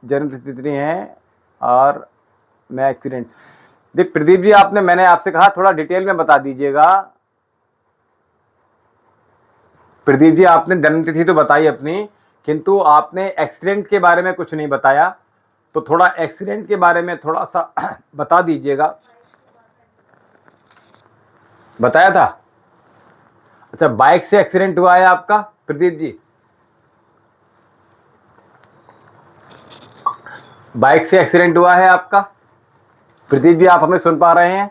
जन्मतिथि है और मैं एक्सीडेंट। जी प्रदीप जी, मैंने आपसे कहा थोड़ा डिटेल में बता दीजिएगा। प्रदीप जी आपने जन्मतिथि तो बताई अपनी, किंतु आपने एक्सीडेंट के बारे में कुछ नहीं बताया, तो थोड़ा एक्सीडेंट के बारे में थोड़ा सा बता दीजिएगा। बताया था? अच्छा, बाइक से एक्सीडेंट हुआ है आपका प्रदीप जी? बाइक से एक्सीडेंट हुआ है आपका? प्रदीप जी आप हमें सुन पा रहे हैं?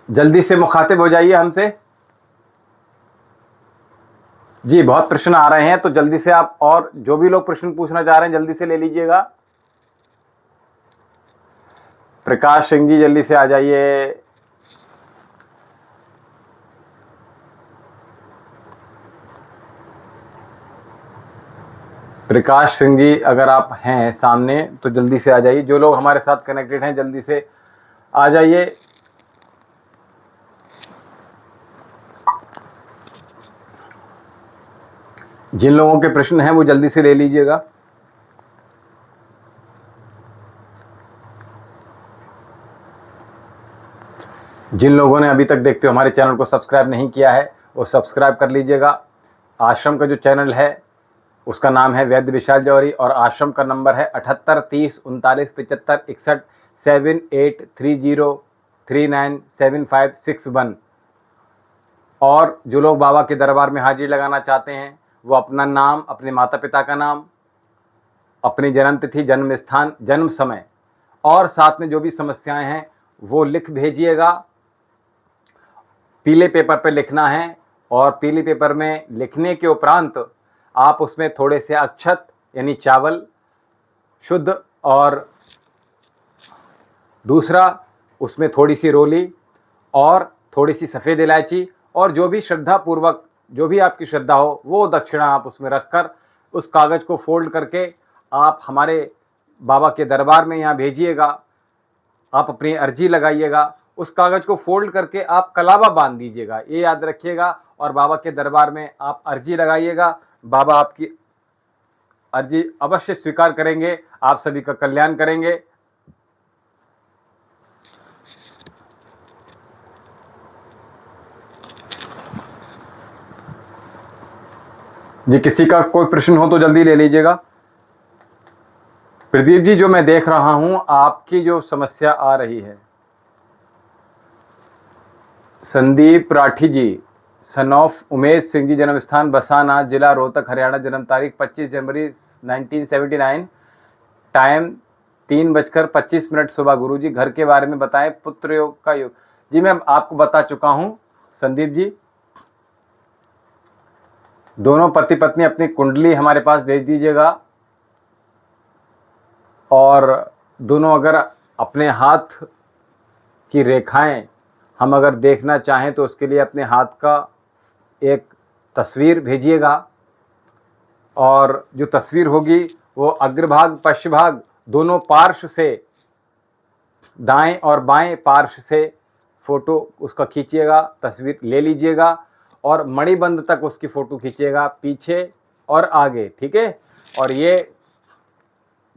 जल्दी से मुखातिब हो जाइए हमसे। जी बहुत प्रश्न आ रहे हैं, तो जल्दी से आप, और जो भी लोग प्रश्न पूछना चाह रहे हैं जल्दी से ले लीजिएगा। प्रकाश सिंह जी जल्दी से आ जाइए। प्रकाश सिंह जी अगर आप हैं सामने तो जल्दी से आ जाइए। जो लोग हमारे साथ कनेक्टेड हैं जल्दी से आ जाइए। जिन लोगों के प्रश्न हैं वो जल्दी से ले लीजिएगा। जिन लोगों ने अभी तक देखते हो हमारे चैनल को सब्सक्राइब नहीं किया है वो सब्सक्राइब कर लीजिएगा। आश्रम का जो चैनल है उसका नाम है वैद्य विशाल जौहरी, और आश्रम का नंबर है 78 30 39 75 61 7830397561। और जो लोग बाबा के दरबार में हाजिरी लगाना चाहते हैं वो अपना नाम, अपने माता पिता का नाम, अपनी जन्म तिथि, जन्म स्थान, जन्म समय और साथ में जो भी समस्याएं हैं वो लिख भेजिएगा। पीले पेपर पे लिखना है और पीले पेपर में लिखने के उपरांत आप उसमें थोड़े से अक्षत यानी चावल शुद्ध, और दूसरा उसमें थोड़ी सी रोली और थोड़ी सी सफ़ेद इलायची और जो भी श्रद्धा पूर्वक जो भी आपकी श्रद्धा हो वो दक्षिणा आप उसमें रखकर उस कागज़ को फोल्ड करके आप हमारे बाबा के दरबार में यहाँ भेजिएगा। आप अपनी अर्जी लगाइएगा, उस कागज़ को फोल्ड करके आप कलावा बांध दीजिएगा, ये याद रखिएगा। और बाबा के दरबार में आप अर्जी लगाइएगा, बाबा आपकी अर्जी अवश्य स्वीकार करेंगे, आप सभी का कल्याण करेंगे। जी, किसी का कोई प्रश्न हो तो जल्दी ले लीजिएगा। प्रदीप जी, जो मैं देख रहा हूं आपकी जो समस्या आ रही है, संदीप राठी जी, सन ऑफ उमेश सिंह जी, जन्म स्थान बसाना, जिला रोहतक, हरियाणा, जन्म तारीख 25 जनवरी 1979, टाइम 3:25 सुबह। गुरुजी घर के बारे में बताएं, पुत्र योग का योग। जी मैं आपको बता चुका हूं संदीप जी, दोनों पति पत्नी अपनी कुंडली हमारे पास भेज दीजिएगा और दोनों अगर अपने हाथ की रेखाएं हम अगर देखना चाहें तो उसके लिए अपने हाथ का एक तस्वीर भेजिएगा और जो तस्वीर होगी वो अग्रभाग पश्चभाग दोनों पार्श्व से, दाएं और बाएं पार्श्व से फोटो उसका खींचिएगा, तस्वीर ले लीजिएगा और मणिबंध तक उसकी फोटो खींचिएगा, पीछे और आगे, ठीक है। और ये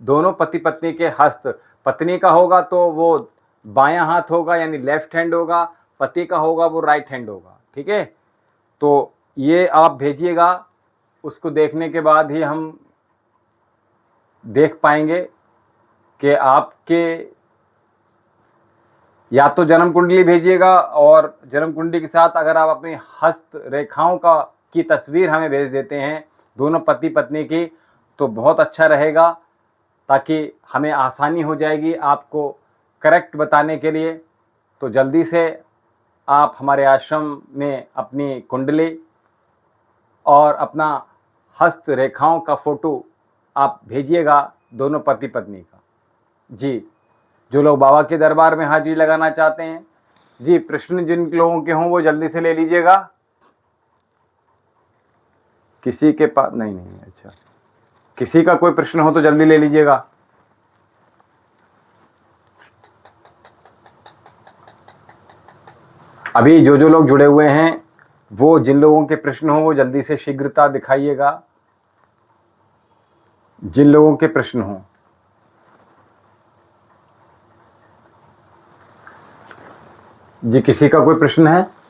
दोनों पति पत्नी के हस्त, पत्नी का होगा तो वो बायां हाथ होगा यानी लेफ्ट हैंड होगा, पति का होगा वो राइट हैंड होगा, ठीक है। तो ये आप भेजिएगा, उसको देखने के बाद ही हम देख पाएंगे कि आपके या तो जन्म कुंडली भेजिएगा और जन्म कुंडली के साथ अगर आप अपनी हस्त रेखाओं की तस्वीर हमें भेज देते हैं दोनों पति पत्नी की तो बहुत अच्छा रहेगा, ताकि हमें आसानी हो जाएगी आपको करेक्ट बताने के लिए। तो जल्दी से आप हमारे आश्रम में अपनी कुंडली और अपना हस्त रेखाओं का फोटो आप भेजिएगा दोनों पति पत्नी का। जी, जो लोग बाबा के दरबार में हाजिरी लगाना चाहते हैं, जी प्रश्न जिन लोगों के हों वो जल्दी से ले लीजिएगा। किसी के पास नहीं, अच्छा, किसी का कोई प्रश्न हो तो जल्दी ले लीजिएगा। अभी जो लोग जुड़े हुए हैं वो जिन लोगों के प्रश्न हो वो जल्दी से शीघ्रता दिखाइएगा, जिन लोगों के प्रश्न हो। जी, किसी का कोई प्रश्न है?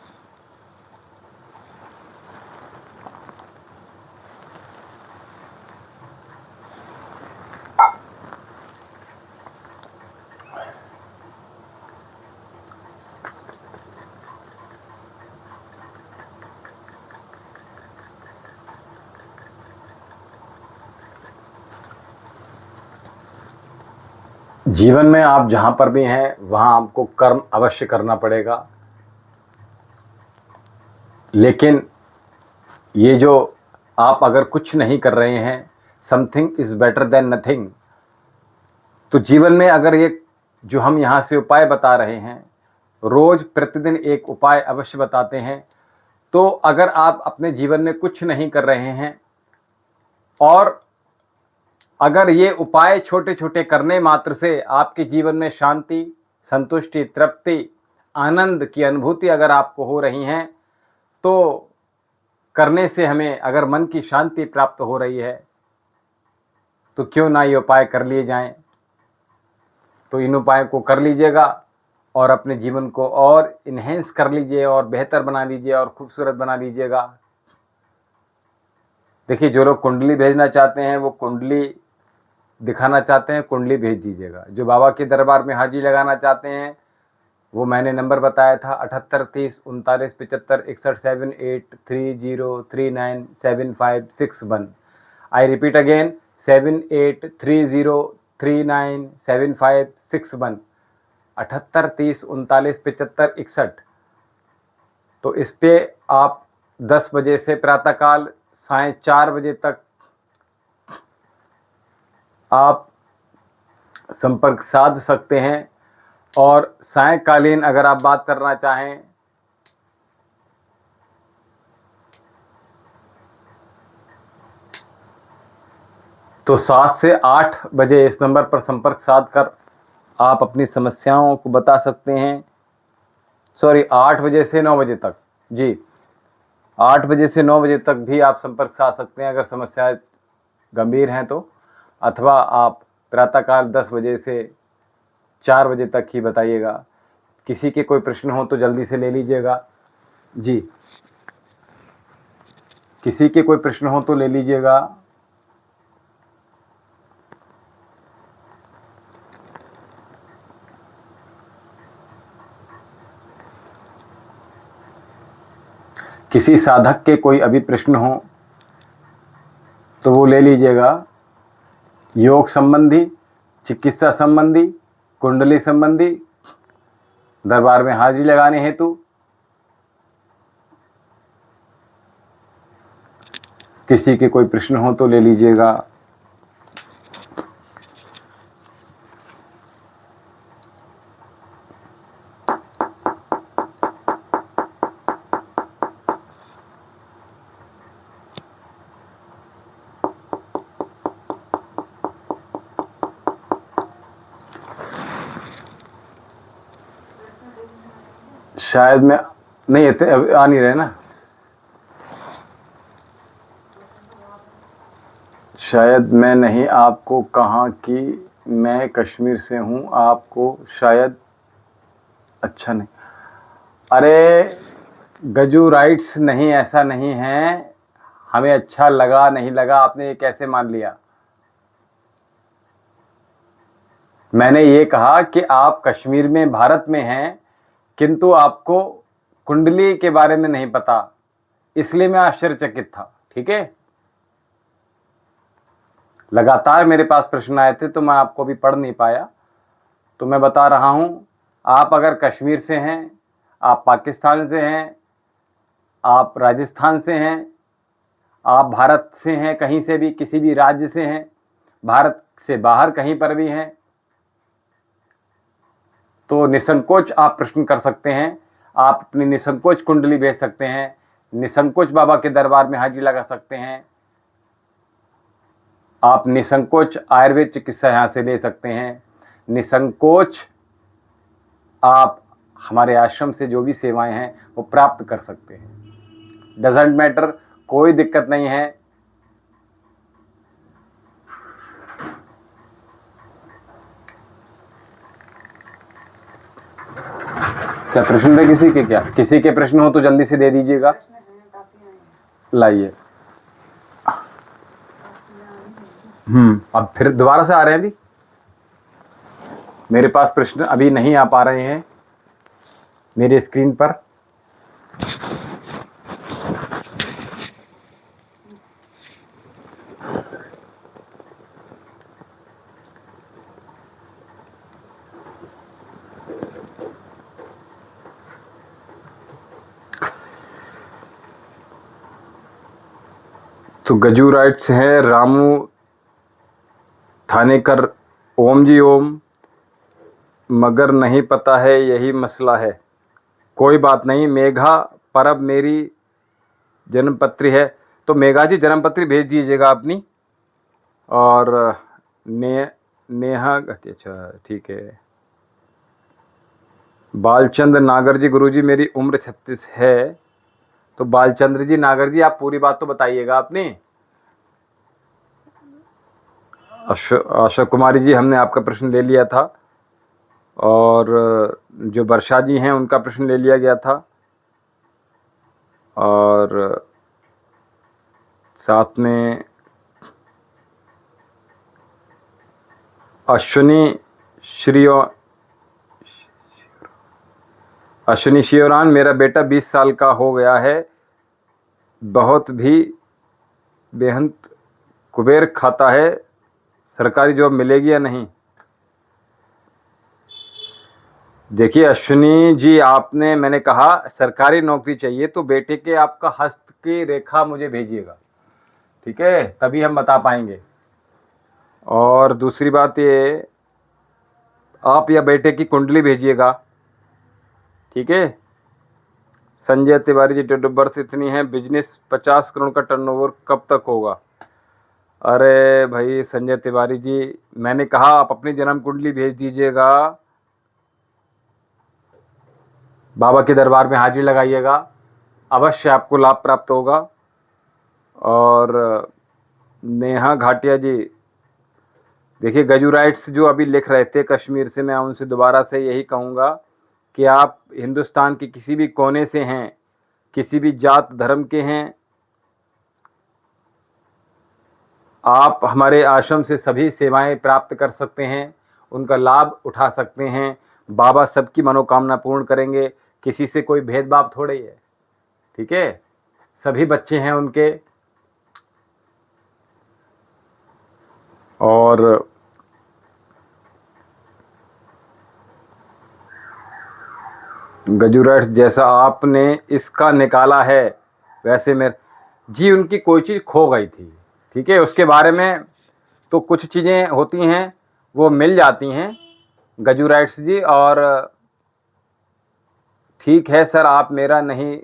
जीवन में आप जहां पर भी हैं वहां आपको कर्म अवश्य करना पड़ेगा, लेकिन ये जो आप अगर कुछ नहीं कर रहे हैं, something is better than nothing. तो जीवन में अगर ये जो हम यहाँ से उपाय बता रहे हैं, रोज प्रतिदिन एक उपाय अवश्य बताते हैं, तो अगर आप अपने जीवन में कुछ नहीं कर रहे हैं और अगर ये उपाय छोटे छोटे करने मात्र से आपके जीवन में शांति, संतुष्टि, तृप्ति, आनंद की अनुभूति अगर आपको हो रही हैं, तो करने से हमें अगर मन की शांति प्राप्त हो रही है तो क्यों ना ये उपाय कर लिए जाएं। तो इन उपायों को कर लीजिएगा और अपने जीवन को और इन्हेंस कर लीजिए और बेहतर बना लीजिए और खूबसूरत बना लीजिएगा। देखिए, जो लोग कुंडली भेजना चाहते हैं वो कुंडली दिखाना चाहते हैं, कुंडली भेज दीजिएगा। जो बाबा के दरबार में हाजिरी लगाना चाहते हैं वो मैंने नंबर बताया था 78 30 39 75 61 7830397561। I repeat again 7830397561। 78 30 39 75 61। तो इस पे आप 10 बजे से प्रातःकाल साय 4 बजे तक आप संपर्क साध सकते हैं। और सायंकालीन अगर आप बात करना चाहें तो 7 से 8 बजे इस नंबर पर संपर्क साध कर आप अपनी समस्याओं को बता सकते हैं। सॉरी, 8 बजे से 9 बजे तक, जी 8 बजे से 9 बजे तक भी आप संपर्क साध सकते हैं अगर समस्याएं गंभीर हैं तो। अथवा आप प्रातःकाल 10 बजे से 4 बजे तक ही बताइएगा। किसी के कोई प्रश्न हो तो जल्दी से ले लीजिएगा। जी, किसी के कोई प्रश्न हो तो ले लीजिएगा। किसी साधक के कोई अभी प्रश्न हो तो वो ले लीजिएगा। योग संबंधी, चिकित्सा संबंधी, कुंडली संबंधी, दरबार में हाजिरी लगाने हेतु, किसी के कोई प्रश्न हो तो ले लीजिएगा। शायद मैं नहीं आ नहीं रहे ना, शायद मैं नहीं आपको कहा कि मैं कश्मीर से हूं, आपको शायद अच्छा नहीं। अरे गजू राइट्स नहीं, ऐसा नहीं है। हमें अच्छा लगा नहीं लगा आपने ये कैसे मान लिया? मैंने ये कहा कि आप कश्मीर में भारत में हैं किंतु आपको कुंडली के बारे में नहीं पता, इसलिए मैं आश्चर्यचकित था। ठीक है, लगातार मेरे पास प्रश्न आए थे तो मैं आपको भी पढ़ नहीं पाया, तो मैं बता रहा हूं। आप अगर कश्मीर से हैं, आप पाकिस्तान से हैं, आप राजस्थान से हैं, आप भारत से हैं, कहीं से भी किसी भी राज्य से हैं, भारत से बाहर कहीं पर भी हैं, तो निसंकोच आप प्रश्न कर सकते हैं। आप अपनी निसंकोच कुंडली भेज सकते हैं, निसंकोच बाबा के दरबार में हाजिरी लगा सकते हैं, आप निसंकोच आयुर्वेद चिकित्सा यहाँ से ले सकते हैं, निसंकोच आप हमारे आश्रम से जो भी सेवाएं हैं वो प्राप्त कर सकते हैं। डजेंट मैटर, कोई दिक्कत नहीं है। क्या प्रश्न है किसी के? क्या किसी के प्रश्न हो तो जल्दी से दे दीजिएगा। लाइए। अब फिर दोबारा से आ रहे हैं। अभी मेरे पास प्रश्न अभी नहीं आ पा रहे हैं मेरे स्क्रीन पर। तो गजू राइट्स है, रामू थानेकर, ओम जी ओम, मगर नहीं पता है यही मसला है। कोई बात नहीं, मेघा परब मेरी जन्मपत्री है, तो मेघा जी जन्मपत्री भेज दीजिएगा अपनी। और नेहा, अच्छा ठीक है। बालचंद्र नागर जी, गुरुजी मेरी उम्र 36 है। तो बालचंद्र जी, नागर जी, आप पूरी बात तो बताइएगा अपनी। आशा कुमारी जी, हमने आपका प्रश्न ले लिया था, और जो वर्षा जी हैं उनका प्रश्न ले लिया गया था, और साथ में अश्विनी शिवरान, मेरा बेटा 20 साल का हो गया है, बहुत भी बेहद कुबेर खाता है, सरकारी जॉब मिलेगी या नहीं? देखिए अश्विनी जी, आपने, मैंने कहा सरकारी नौकरी चाहिए तो बेटे के आपका हस्त की रेखा मुझे भेजिएगा, ठीक है, तभी हम बता पाएंगे। और दूसरी बात ये, आप या बेटे की कुंडली भेजिएगा, ठीक है। Sanjay Tiwari ji, date of birth इतनी है, बिजनेस 50 करोड़ का टर्नओवर कब तक होगा? अरे भाई संजय तिवारी जी, मैंने कहा आप अपनी जन्म कुंडली भेज दीजिएगा, बाबा के दरबार में हाजिरी लगाइएगा, अवश्य आपको लाभ प्राप्त होगा। और नेहा घाटिया जी, देखिए गजुराइट्स जो अभी लिख रहे थे कश्मीर से, मैं उनसे दोबारा से यही कहूँगा कि आप हिंदुस्तान के किसी भी कोने से हैं, किसी भी जात धर्म के हैं, आप हमारे आश्रम से सभी सेवाएं प्राप्त कर सकते हैं, उनका लाभ उठा सकते हैं। बाबा सबकी मनोकामना पूर्ण करेंगे, किसी से कोई भेदभाव थोड़े ही है, ठीक है। सभी बच्चे हैं उनके। और गजुराइट्स, जैसा आपने इसका निकाला है वैसे मेरे जी, उनकी कोई चीज़ खो गई थी, ठीक है, उसके बारे में तो कुछ चीज़ें होती हैं वो मिल जाती हैं गजुराइट्स जी। और ठीक है सर, आप मेरा नहीं,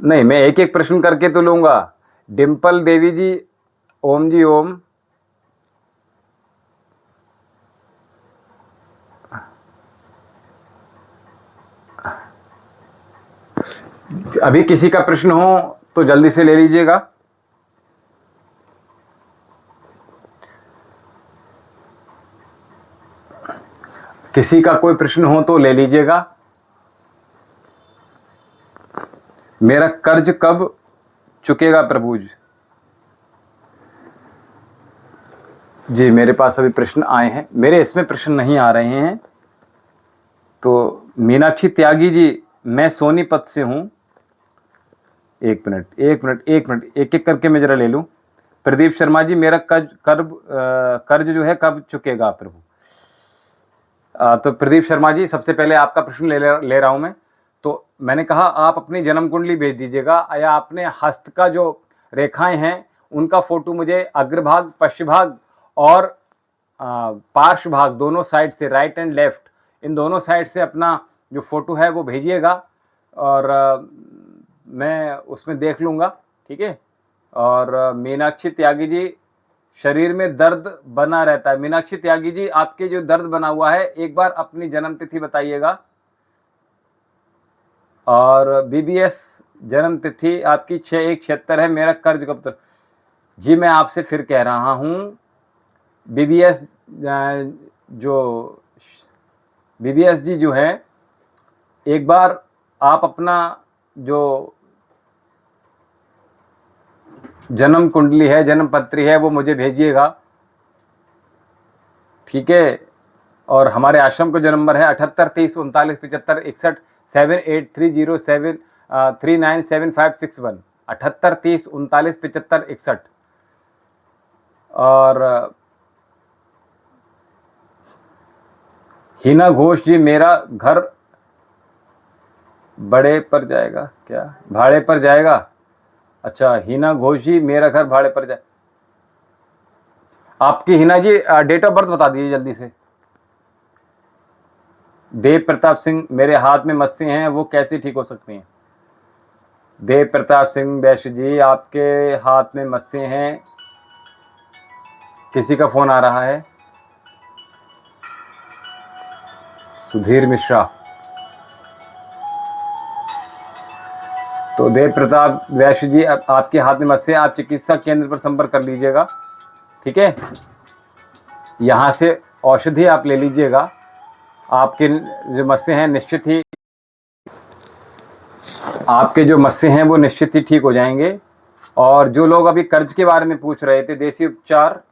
नहीं मैं एक एक प्रश्न करके तो लूँगा। डिम्पल देवी जी, ओम जी ओम। अभी किसी का प्रश्न हो तो जल्दी से ले लीजिएगा। किसी का कोई प्रश्न हो तो ले लीजिएगा। मेरा कर्ज कब चुकेगा प्रभु जी? मेरे पास अभी प्रश्न आए हैं, मेरे इसमें प्रश्न नहीं आ रहे हैं। तो मीनाक्षी त्यागी जी, मैं सोनीपत से हूं। एक मिनट एक मिनट एक मिनट, एक एक करके मैं जरा ले लूं। प्रदीप शर्मा जी, मेरा कर्ज जो है कब चुकेगा प्रभु? तो प्रदीप शर्मा जी, सबसे पहले आपका प्रश्न ले रहा हूं मैं। तो मैंने कहा आप अपनी जन्म कुंडली भेज दीजिएगा, या अपने हस्त का जो रेखाएं हैं उनका फोटो मुझे अग्रभाग, पश्चिभाग और पार्श्व भाग, दोनों साइड से, राइट एंड लेफ्ट, इन दोनों साइड से अपना जो फोटो है वो भेजिएगा, और मैं उसमें देख लूँगा, ठीक है। और मीनाक्षी त्यागी जी, शरीर में दर्द बना रहता है। मीनाक्षी त्यागी जी, आपके जो दर्द बना हुआ है, एक बार अपनी जन्म तिथि बताइएगा। और बीबीएस जन्म तिथि आपकी 6176 है। मेरा कर्ज कब तक? जी मैं आपसे फिर कह रहा हूँ, बीबीएस जी जो है, एक बार आप अपना जो जन्म कुंडली है, जन्म पत्री है, वो मुझे भेजिएगा, ठीक है। और हमारे आश्रम का जो नंबर है 7830397561, 78307397397561, 7830397561। और हिना घोष जी, मेरा घर बड़े पर जाएगा क्या, भाड़े पर जाएगा? अच्छा हिना घोष जी, मेरा घर भाड़े पर जाए। आपकी हिना जी डेट ऑफ बर्थ बता दीजिए जल्दी से। देव प्रताप सिंह, मेरे हाथ में मस्से हैं, वो कैसे ठीक हो सकती हैं? देव प्रताप सिंह वैश्य जी, आपके हाथ में मस्से हैं। किसी का फोन आ रहा है, सुधीर मिश्रा। तो देव प्रताप वैश्य जी, आपके हाथ में मस्से, आप चिकित्सा केंद्र पर संपर्क कर लीजिएगा, ठीक है। यहाँ से औषधि आप ले लीजिएगा, आपके जो मस्से हैं निश्चित ही, आपके जो मस्से हैं वो निश्चित ही ठीक हो जाएंगे। और जो लोग अभी कर्ज के बारे में पूछ रहे थे, देसी उपचार,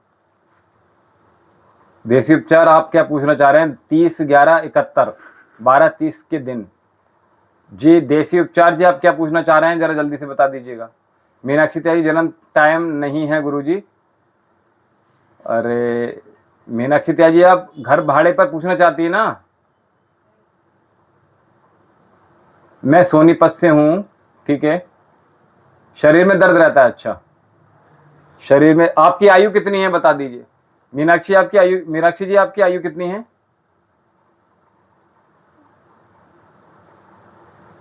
देसी उपचार आप क्या पूछना चाह रहे हैं? 30/11/71, 12:30 के दिन जी। देसी उपचार जी, आप क्या पूछना चाह रहे हैं, जरा जल्दी से बता दीजिएगा। मीनाक्षी त्यागी, जन्म टाइम नहीं है गुरुजी। अरे मीनाक्षी त्यागी, आप घर भाड़े पर पूछना चाहती है ना? मैं सोनीपत से हूं, ठीक है। शरीर में दर्द रहता है, अच्छा। शरीर में, आपकी आयु कितनी है बता दीजिए। मीनाक्षी आपकी आयु, मीनाक्षी जी आपकी आयु कितनी है?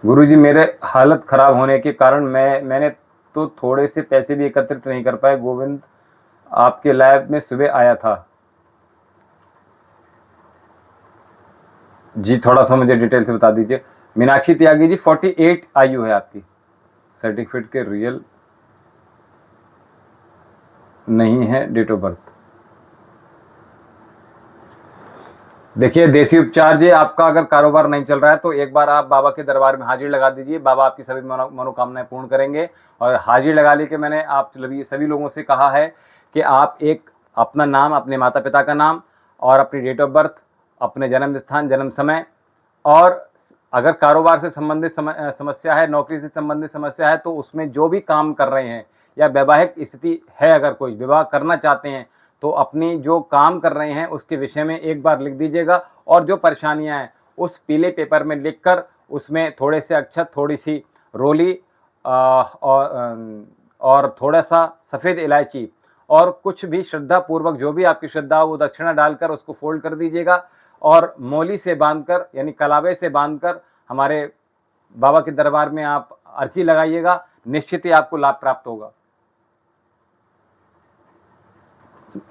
गुरुजी, मेरे हालत खराब होने के कारण मैंने तो थोड़े से पैसे भी एकत्रित नहीं कर पाए। गोविंद आपके लैब में सुबह आया था जी, थोड़ा सा मुझे डिटेल से बता दीजिए। मीनाक्षी त्यागी जी, 48 आयु है आपकी। सर्टिफिकेट के रियल नहीं है डेट ऑफ बर्थ। देखिए, देसी उपचार जी, आपका अगर कारोबार नहीं चल रहा है तो एक बार आप बाबा के दरबार में हाजिरी लगा दीजिए। बाबा आपकी सभी मनोकामनाएं पूर्ण करेंगे। और हाजिरी लगा ली कि मैंने आप सभी लोगों से कहा है कि आप एक अपना नाम, अपने माता पिता का नाम और अपनी डेट ऑफ बर्थ, अपने जन्म स्थान, जन्म समय, और अगर कारोबार से संबंधित समस्या है, नौकरी से संबंधित समस्या है, तो उसमें जो भी काम कर रहे हैं या वैवाहिक स्थिति है, अगर कोई विवाह करना चाहते हैं तो अपनी जो काम कर रहे हैं उसके विषय में एक बार लिख दीजिएगा। और जो परेशानियां हैं उस पीले पेपर में लिखकर उसमें थोड़े से अक्षत, थोड़ी सी रोली और थोड़ा सा सफ़ेद इलायची और कुछ भी श्रद्धा पूर्वक, जो भी आपकी श्रद्धा हो, वो दक्षिणा डालकर उसको फोल्ड कर दीजिएगा। और मौली से बांधकर, यानी कलावे से बांधकर हमारे बाबा के दरबार में आप अर्जी लगाइएगा। निश्चित ही आपको लाभ प्राप्त होगा।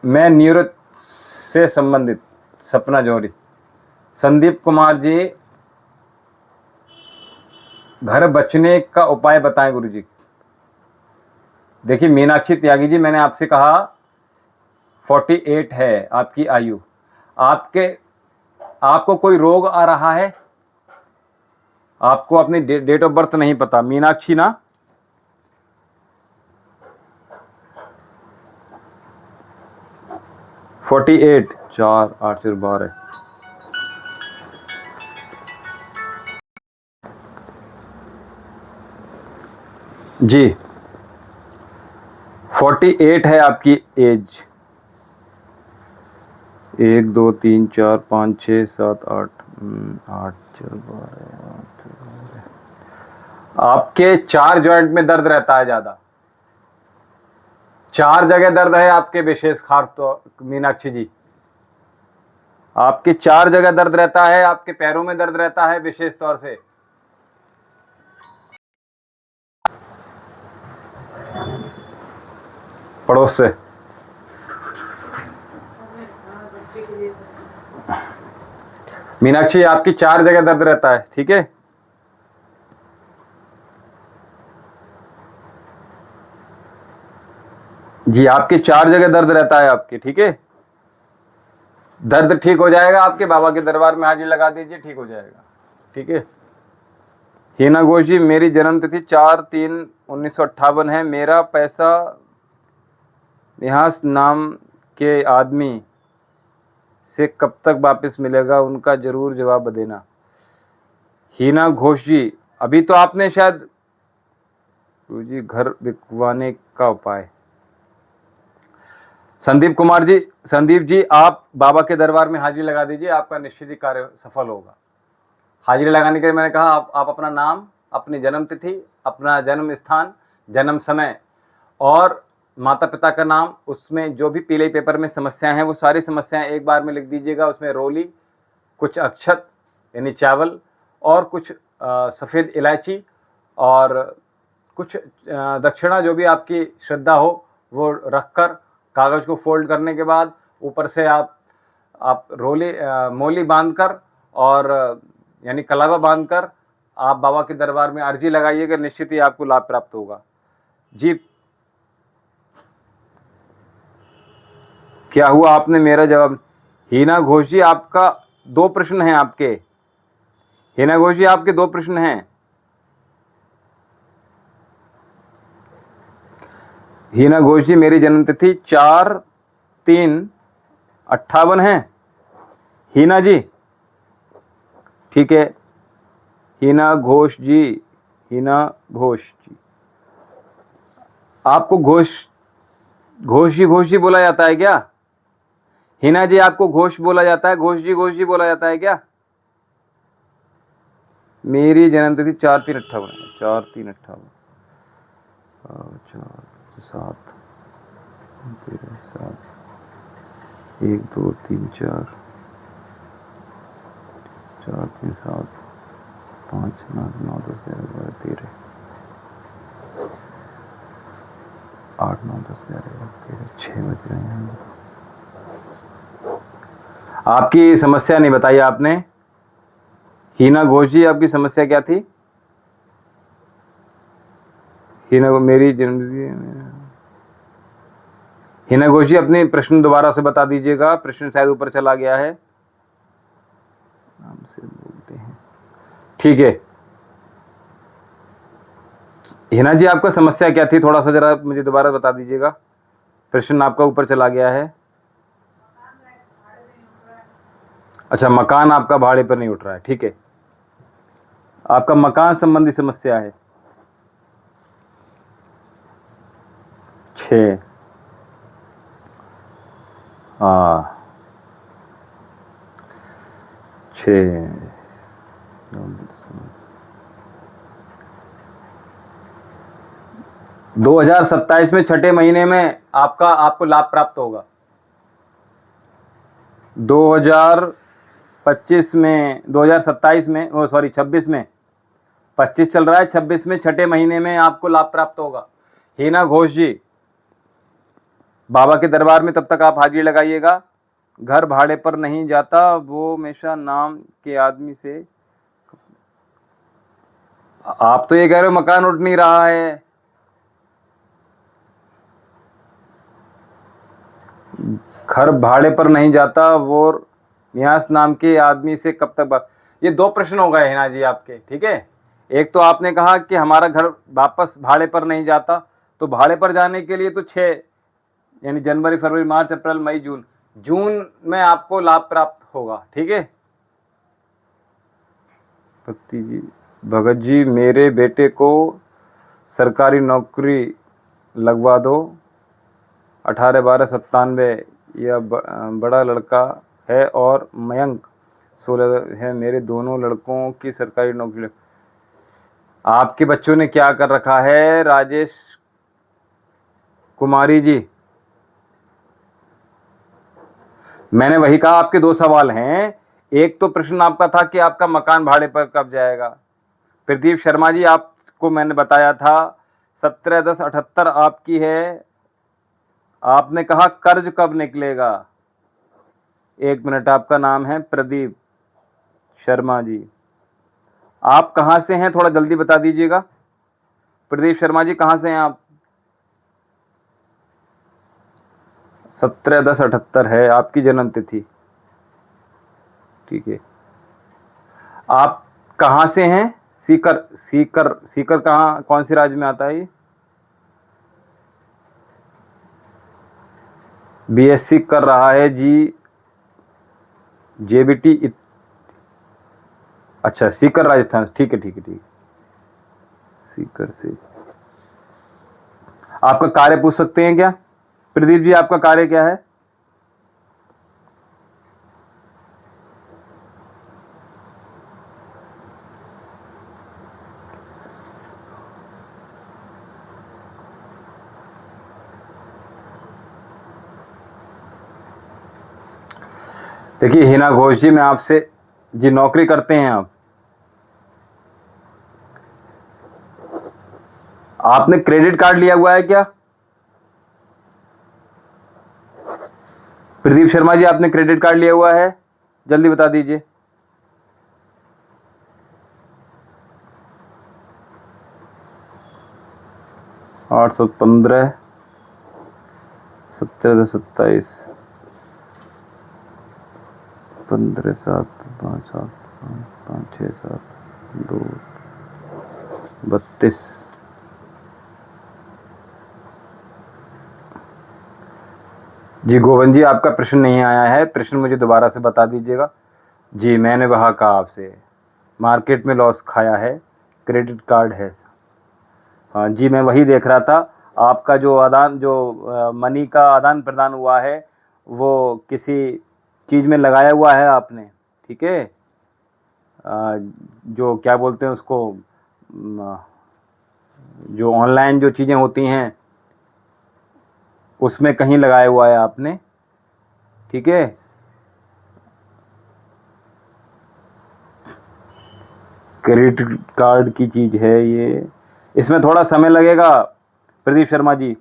मैं न्यूरो से संबंधित सपना जौहरी। संदीप कुमार जी, घर बचने का उपाय बताएं गुरुजी। देखिए मीनाक्षी त्यागी जी, मैंने आपसे कहा 48 है आपकी आयु। आपको कोई रोग आ रहा है? आपको अपनी डेट ऑफ बर्थ नहीं पता मीनाक्षी ना? फोर्टी एट, 4/8/12 जी। 48 है आपकी एज। 1 2 3 4 5 6 7 8 8 4 12। आपके 4 जॉइंट में दर्द रहता है ज्यादा। 4 जगह दर्द है आपके, विशेष खास तो मीनाक्षी जी, आपके 4 जगह दर्द रहता है। आपके पैरों में दर्द रहता है विशेष तौर से। पड़ोस से मीनाक्षी, आपकी 4 जगह दर्द रहता है, ठीक है। जी, आपके 4 जगह दर्द रहता है आपके, ठीक है। दर्द ठीक हो जाएगा, आपके बाबा के दरबार में हाजिरी लगा दीजिए, ठीक हो जाएगा, ठीक है। हीना घोष जी, मेरी जन्म तिथि 4/3/1958 है। मेरा पैसा निहास नाम के आदमी से कब तक वापस मिलेगा, उनका जरूर जवाब देना। हीना घोष जी, अभी तो आपने शायद जी घर बिकवाने का उपाय। संदीप कुमार जी, संदीप जी, आप बाबा के दरबार में हाजिरी लगा दीजिए, आपका निश्चित ही कार्य सफल होगा। हाजिरी लगाने के लिए मैंने कहा आप अपना नाम, अपनी जन्म तिथि, अपना जन्म स्थान, जन्म समय और माता पिता का नाम, उसमें जो भी पीले पेपर में समस्याएं हैं वो सारी समस्याएं एक बार में लिख दीजिएगा। उसमें रोली, कुछ अक्षत यानी चावल और कुछ सफ़ेद इलायची और कुछ दक्षिणा, जो भी आपकी श्रद्धा हो वो रखकर कागज़ को फोल्ड करने के बाद ऊपर से आप रोली मोली बांधकर और यानी कलावा बांधकर आप बाबा के दरबार में अर्जी लगाइएगा। निश्चित ही आपको लाभ प्राप्त होगा जी। क्या हुआ, आपने मेरा जवाब। हीना घोष जी, आपका 2 प्रश्न हैं आपके। हीना घोष जी, आपके 2 प्रश्न हैं। हीना घोष जी, मेरी जन्म तिथि 4/3/58 है। हीना जी, ठीक है। हीना घोष जी, हीना घोष जी, आपको घोष जी बोला जाता है क्या? हिना जी आपको घोष बोला जाता है? घोष जी बोला जाता है क्या? मेरी जन्मतिथि 4/3/58 है। 4/3/58 4 7 7 1 2 3 4 4 3 7 5 9 9 10 11 12 13 8 9 10 11 13 6 बज रहे हैं। आपकी समस्या नहीं बताई आपने। हीना घोष जी, आपकी समस्या क्या थी? हीना को मेरी जन्मतिथि। हीना घोष जी, अपने प्रश्न दोबारा से बता दीजिएगा, प्रश्न शायद ऊपर चला गया है। नाम से बोलते हैं, ठीक है। हिना जी, आपका समस्या क्या थी? थोड़ा सा जरा मुझे दोबारा बता दीजिएगा, प्रश्न आपका ऊपर चला गया है। अच्छा, मकान आपका भाड़े पर नहीं उठ रहा है, ठीक है। आपका मकान संबंधी समस्या है। 6 6 2027 में छठे महीने में आपको लाभ प्राप्त होगा। 2025 में, 2027 में, ओ सॉरी 26 में, 25 चल रहा है, 26 में छठे महीने में आपको लाभ प्राप्त होगा। हीना घोष जी, बाबा के दरबार में तब तक आप हाजिरी लगाइएगा। घर भाड़े पर नहीं जाता, वो हमेशा नाम के आदमी से। आप तो ये कह रहे हो मकान उठ नहीं रहा है। घर भाड़े पर नहीं जाता, वो मियास नाम के आदमी से कब तक बात। ये 2 प्रश्न हो गए हिना जी आपके, ठीक है। एक तो आपने कहा कि हमारा घर वापस भाड़े पर नहीं जाता, तो भाड़े पर जाने के लिए तो 6 यानी जनवरी फरवरी मार्च अप्रैल मई जून, जून में आपको लाभ प्राप्त होगा, ठीक है। भक्ति जी, भगत जी, मेरे बेटे को सरकारी नौकरी लगवा दो। 18/12/97, यह बड़ा लड़का है और मयंक 16 है। मेरे दोनों लड़कों की सरकारी नौकरी। आपके बच्चों ने क्या कर रखा है राजेश कुमारी जी? मैंने वही कहा, आपके 2 सवाल हैं। एक तो प्रश्न आपका था कि आपका मकान भाड़े पर कब जाएगा। प्रदीप शर्मा जी, आपको मैंने बताया था 17/10/78 आपकी है। आपने कहा कर्ज कब निकलेगा। 1 मिनट, आपका नाम है प्रदीप शर्मा जी। आप कहां से हैं, थोड़ा जल्दी बता दीजिएगा। प्रदीप शर्मा जी, कहां से हैं आप? 17/10/78 है आपकी जन्म तिथि, ठीक है। आप कहां से हैं? सीकर। सीकर, सीकर कहां, कौन से राज्य में आता है ये? बीएससी कर रहा है जी, जेबीटी। अच्छा, सीकर राजस्थान, ठीक है ठीक है ठीक है। सीकर से। आपका कार्य पूछ सकते हैं क्या प्रदीप जी? आपका कार्य क्या है? देखिए हिना घोष जी, मैं आपसे जी, नौकरी करते हैं आप? आपने क्रेडिट कार्ड लिया हुआ है क्या प्रदीप शर्मा जी? आपने क्रेडिट कार्ड लिया हुआ है? जल्दी बता दीजिए। 815 17/27 15/7 5/7 5 6 7 2 32। जी गोविंद जी, आपका प्रश्न नहीं आया है, प्रश्न मुझे दोबारा से बता दीजिएगा। जी, मैंने वहाँ कहा आपसे मार्केट में लॉस खाया है, क्रेडिट कार्ड है। हाँ जी, मैं वही देख रहा था। आपका जो मनी का आदान प्रदान हुआ है वो किसी चीज़ में लगाया हुआ है आपने, ठीक है, जो क्या बोलते हैं उसको, जो ऑनलाइन जो चीज़ें होती हैं उसमें कहीं लगाया हुआ है आपने, ठीक है। क्रेडिट कार्ड की चीज़ है ये, इसमें थोड़ा समय लगेगा प्रदीप शर्मा जी।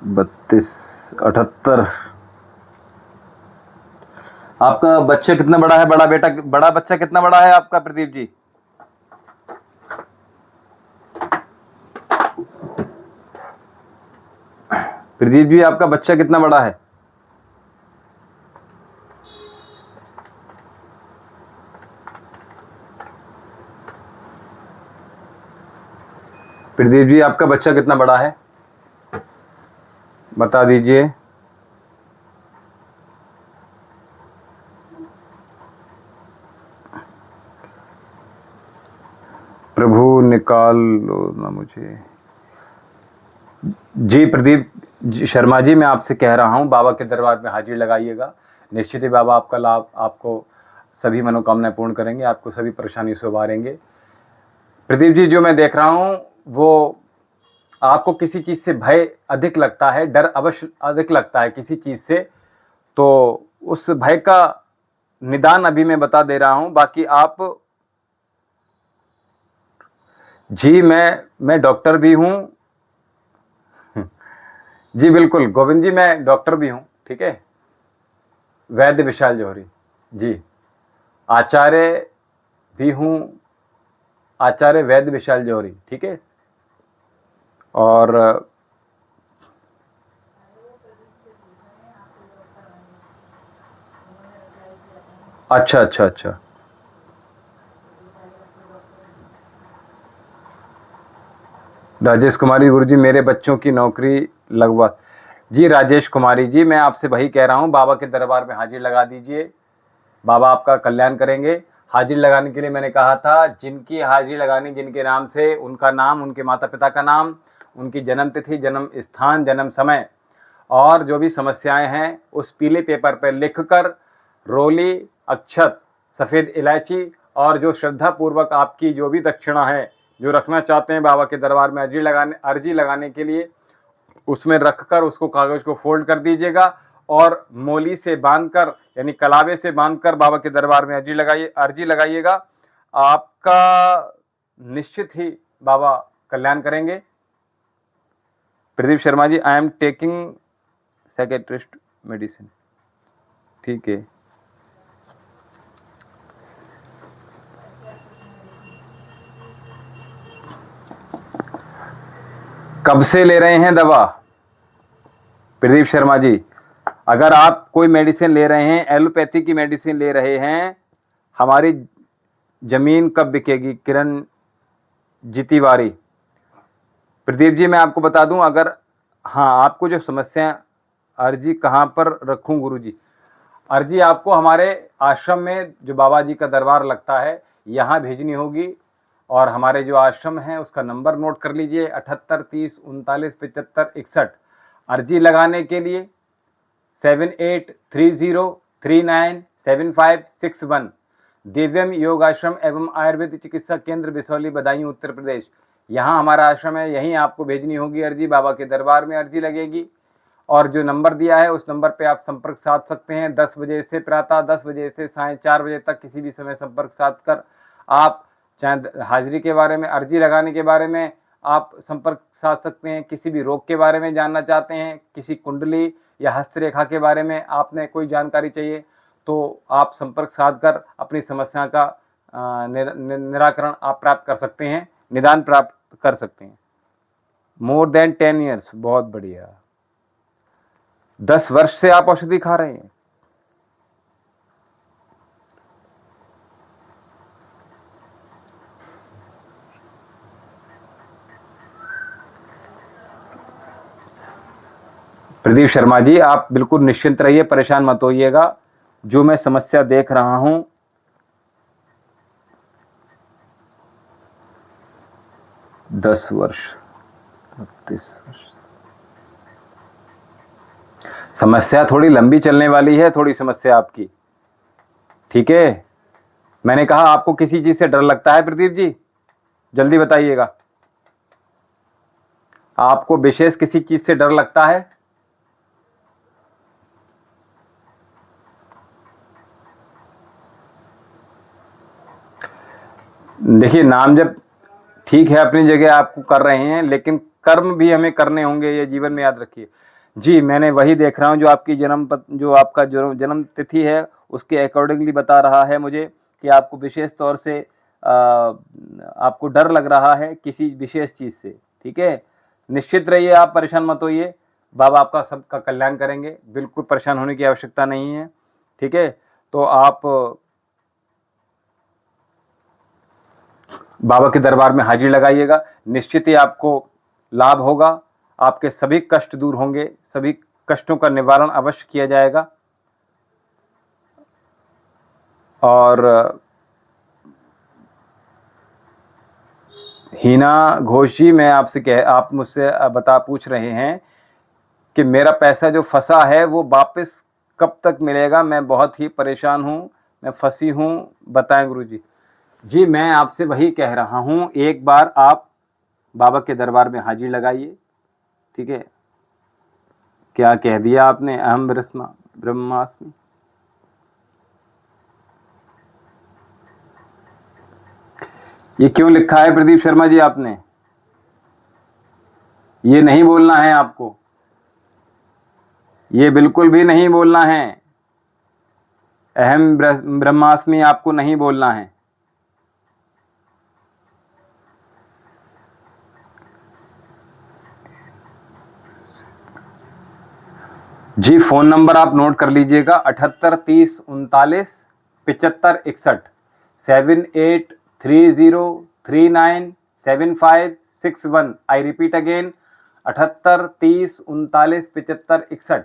बत्तीस 78। आपका बच्चा कितना बड़ा है, बड़ा बेटा, बड़ा बच्चा कितना बड़ा है आपका प्रदीप जी? प्रदीप जी आपका बच्चा कितना बड़ा है? प्रदीप जी आपका बच्चा कितना बड़ा है, बता दीजिए। प्रभु निकाल लो ना मुझे। जी प्रदीप शर्मा जी, मैं आपसे कह रहा हूँ बाबा के दरबार में हाजिर लगाइएगा, निश्चित ही बाबा आपका लाभ, आपको सभी मनोकामनाएं पूर्ण करेंगे, आपको सभी परेशानी से उबारेंगे। प्रदीप जी जो मैं देख रहा हूँ वो आपको किसी चीज़ से भय अधिक लगता है, डर अवश्य अधिक लगता है किसी चीज़ से, तो उस भय का निदान अभी मैं बता दे रहा हूँ। बाकी आप, जी मैं डॉक्टर भी हूँ। जी बिल्कुल गोविंद जी, मैं डॉक्टर भी हूँ, ठीक है, वैद्य विशाल जौहरी जी, आचार्य भी हूँ, आचार्य वैद्य विशाल जौहरी, ठीक है। और अच्छा अच्छा अच्छा, राजेश कुमारी गुरुजी मेरे बच्चों की नौकरी लगवा। जी राजेश कुमारी जी, मैं आपसे वही कह रहा हूँ, बाबा के दरबार में हाजिर लगा दीजिए, बाबा आपका कल्याण करेंगे। हाजिर लगाने के लिए मैंने कहा था, जिनकी हाजिर लगानी, जिनके नाम से, उनका नाम, उनके माता पिता का नाम, उनकी जन्म तिथि, जन्म स्थान, जन्म समय और जो भी समस्याएं हैं उस पीले पेपर पर लिखकर रोली, अक्षत, सफ़ेद इलायची और जो श्रद्धा पूर्वक आपकी जो भी दक्षिणा है, जो रखना चाहते हैं बाबा के दरबार में अर्जी लगाने के लिए, उसमें रखकर उसको कागज को फोल्ड कर दीजिएगा और मोली से बांधकर, यानी कलावे से बांधकर बाबा के दरबार में अर्जी लगाइएगा। आपका निश्चित ही बाबा कल्याण करेंगे। Pradeep Sharma ji, I am taking psychiatrist medicine, ठीक है। कब से ले रहे हैं दवा प्रदीप शर्मा जी? अगर आप कोई मेडिसिन ले रहे हैं, एलोपैथी की मेडिसिन ले रहे हैं, हमारी जमीन कब बिकेगी? किरण जी तिवारी। प्रदीप जी मैं आपको बता दूं, अगर, हाँ, आपको जो समस्या, अर्जी कहाँ पर रखूं गुरुजी? अर्जी आपको हमारे आश्रम में, जो बाबा जी का दरबार लगता है, यहाँ भेजनी होगी। और हमारे जो आश्रम है उसका नंबर नोट कर लीजिए, 78 30 39 75 61। अर्जी लगाने के लिए 7830397561। दिव्यम योग आश्रम एवं आयुर्वेद चिकित्सा केंद्र, बिसौली, बदायूं, उत्तर प्रदेश। यहाँ हमारा आश्रम है, यहीं आपको भेजनी होगी अर्जी, बाबा के दरबार में अर्जी लगेगी। और जो नंबर दिया है उस नंबर पे आप संपर्क साध सकते हैं। 10 बजे से, प्रातः 10 बजे से साढ़े 4 बजे तक किसी भी समय संपर्क साध कर आप चाहे हाजिरी के बारे में, अर्जी लगाने के बारे में आप संपर्क साध सकते हैं। किसी भी रोग के बारे में जानना चाहते हैं, किसी कुंडली या हस्तरेखा के बारे में आपने कोई जानकारी चाहिए, तो आप संपर्क साध कर अपनी समस्या का निराकरण आप प्राप्त कर सकते हैं, निदान प्राप्त कर सकते हैं। मोर देन 10 ईयर्स, बहुत बढ़िया। 10 वर्ष से आप औषधि खा रहे हैं? प्रदीप शर्मा जी आप बिल्कुल निश्चिंत रहिए, परेशान मत होइएगा। जो मैं समस्या देख रहा हूं, दस वर्ष, समस्या थोड़ी लंबी चलने वाली है, थोड़ी समस्या आपकी, ठीक है। मैंने कहा आपको किसी चीज से डर लगता है प्रदीप जी, जल्दी बताइएगा। आपको विशेष किसी चीज से डर लगता है? देखिए, नाम जब ठीक है अपनी जगह आपको कर रहे हैं, लेकिन कर्म भी हमें करने होंगे, ये जीवन में याद रखिए। जी, मैंने वही देख रहा हूँ जो आपकी जो आपका जन्म तिथि है उसके अकॉर्डिंगली बता रहा है मुझे कि आपको विशेष तौर से आपको डर लग रहा है किसी विशेष चीज से, ठीक है। निश्चित रहिए, आप परेशान मत होइए, बाबा आपका सबका कल्याण करेंगे, बिल्कुल परेशान होने की आवश्यकता नहीं है, ठीक है। तो आप बाबा के दरबार में हाजिरी लगाइएगा, निश्चित ही आपको लाभ होगा, आपके सभी कष्ट दूर होंगे, सभी कष्टों का निवारण अवश्य किया जाएगा। और हीना घोष जी, मैं आपसे आप मुझसे पूछ रहे हैं कि मेरा पैसा जो फंसा है वो वापस कब तक मिलेगा, मैं बहुत ही परेशान हूँ, मैं फंसी हूँ, बताएं गुरुजी। जी, मैं आपसे वही कह रहा हूँ, एक बार आप बाबा के दरबार में हाजिरी लगाइए, ठीक है। क्या कह दिया आपने? अहम ब्रह्मास्मि। ये क्यों लिखा है प्रदीप शर्मा जी आपने? ये नहीं बोलना है आपको, ये बिल्कुल भी नहीं बोलना है। अहम ब्रह्मास्मि आपको नहीं बोलना है। जी, फोन नंबर आप नोट कर लीजिएगा, 7830397561, 7830397561। I repeat again, 7830397561,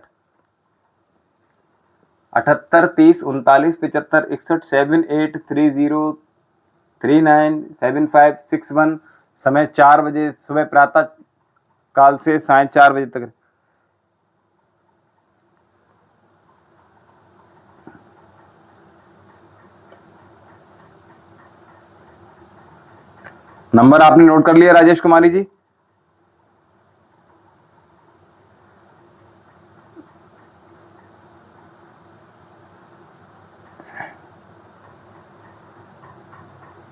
7830397561, 7830397561। समय 4 बजे सुबह प्रातः काल से साय 4 बजे तक। नंबर आपने नोट कर लिया राजेश कुमारी जी?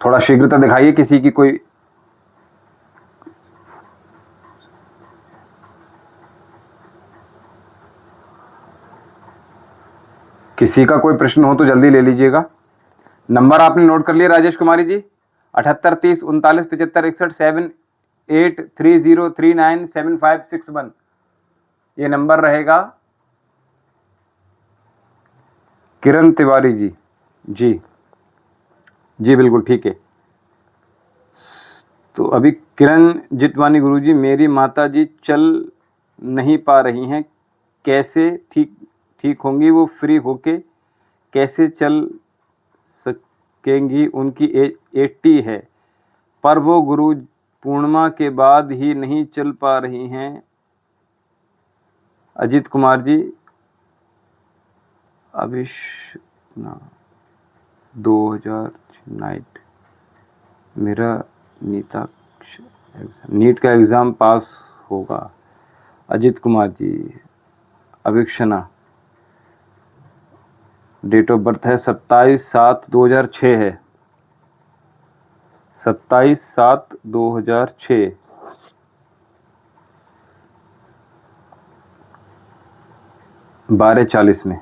थोड़ा शीघ्रता दिखाइए, किसी की कोई कोई प्रश्न हो तो जल्दी ले लीजिएगा। नंबर आपने नोट कर लिया राजेश कुमारी जी? 7830397561, 7830397561, ये नंबर रहेगा। किरण तिवारी जी, जी जी बिल्कुल ठीक है। तो अभी किरण जितवानी गुरुजी, मेरी माता जी चल नहीं पा रही हैं, कैसे ठीक होंगी वो? फ्री होके कैसे चल सकेंगी? उनकी एज 80 है, पर वो गुरु पूर्णिमा के बाद ही नहीं चल पा रही हैं। अजीत कुमार जी, अभिषना 2000 नाइट, मेरा नीट का एग्ज़ाम पास होगा। Ajit Kumar ji, अभिक्षना, date of birth है 27/7/2006 है, 27/7/2006। बारह 40 में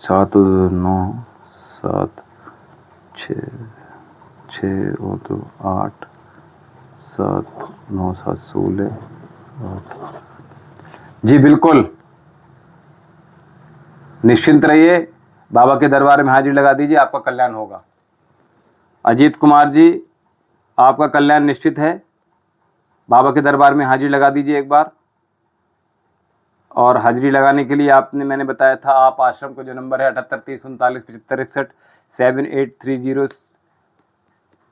7/9/7/6 और 2 8 7/9/7/16। जी बिल्कुल, निश्चिंत रहिए, बाबा के दरबार में हाजिरी लगा दीजिए, आपका कल्याण होगा। अजीत कुमार जी, आपका कल्याण निश्चित है, बाबा के दरबार में हाजिरी लगा दीजिए एक बार। और हाजिरी लगाने के लिए मैंने बताया था, आप आश्रम का जो नंबर है 7830397561, 7830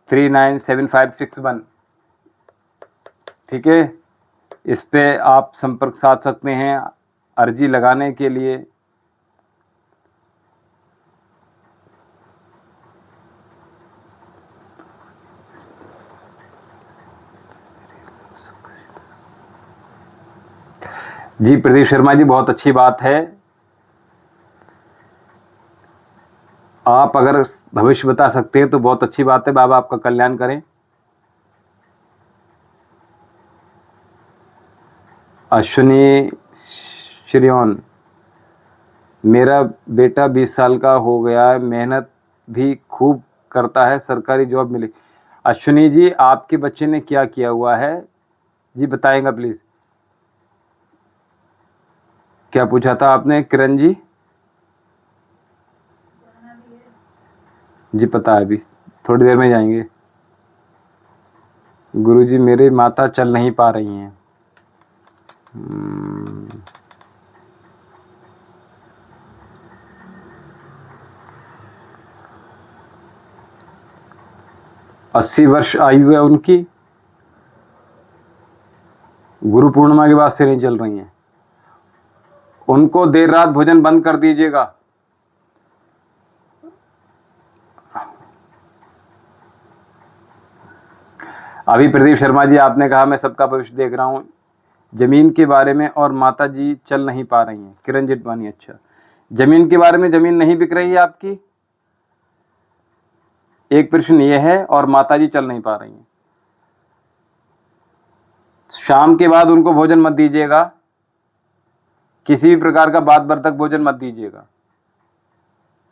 397561। ठीक है, इस पे आप संपर्क साध सकते हैं अर्जी लगाने के लिए। जी प्रदीप शर्मा जी, बहुत अच्छी बात है। आप अगर भविष्य बता सकते हैं तो बहुत अच्छी बात है, बाबा आपका कल्याण करें। अश्विनी श्रियोन, मेरा बेटा 20 साल का हो गया है, मेहनत भी खूब करता है, सरकारी जॉब मिली। अश्विनी जी, आपके बच्चे ने क्या किया हुआ है जी, बताएंगा प्लीज। क्या पूछा था आपने किरण जी? जी पता है, अभी थोड़ी देर में जाएंगे। गुरुजी, मेरी माता चल नहीं पा रही हैं। 80 वर्ष आयु है उनकी, गुरु पूर्णिमा के बाद से नहीं चल रही हैं। उनको देर रात भोजन बंद कर दीजिएगा। अभी प्रदीप शर्मा जी, आपने कहा मैं सबका भविष्य देख रहा हूं जमीन के बारे में, और माता जी चल नहीं पा रही हैं। किरण जेठवानी, अच्छा, जमीन के बारे में, जमीन नहीं बिक रही है आपकी? एक प्रश्न ये है, और माता जी चल नहीं पा रही हैं। शाम के बाद उनको भोजन मत दीजिएगा, किसी भी प्रकार का बात बर्तक भोजन मत दीजिएगा।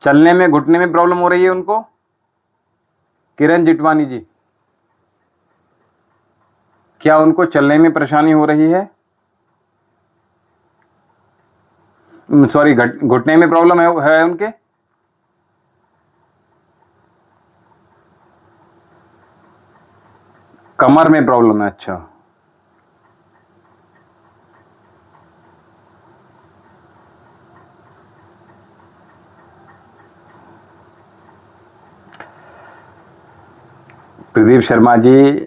चलने में, घुटने में प्रॉब्लम हो रही है उनको? किरण जिटवानी जी, क्या उनको चलने में परेशानी हो रही है? सॉरी, घुटने में प्रॉब्लम है उनके? कमर में प्रॉब्लम है, अच्छा। प्रदीप शर्मा जी,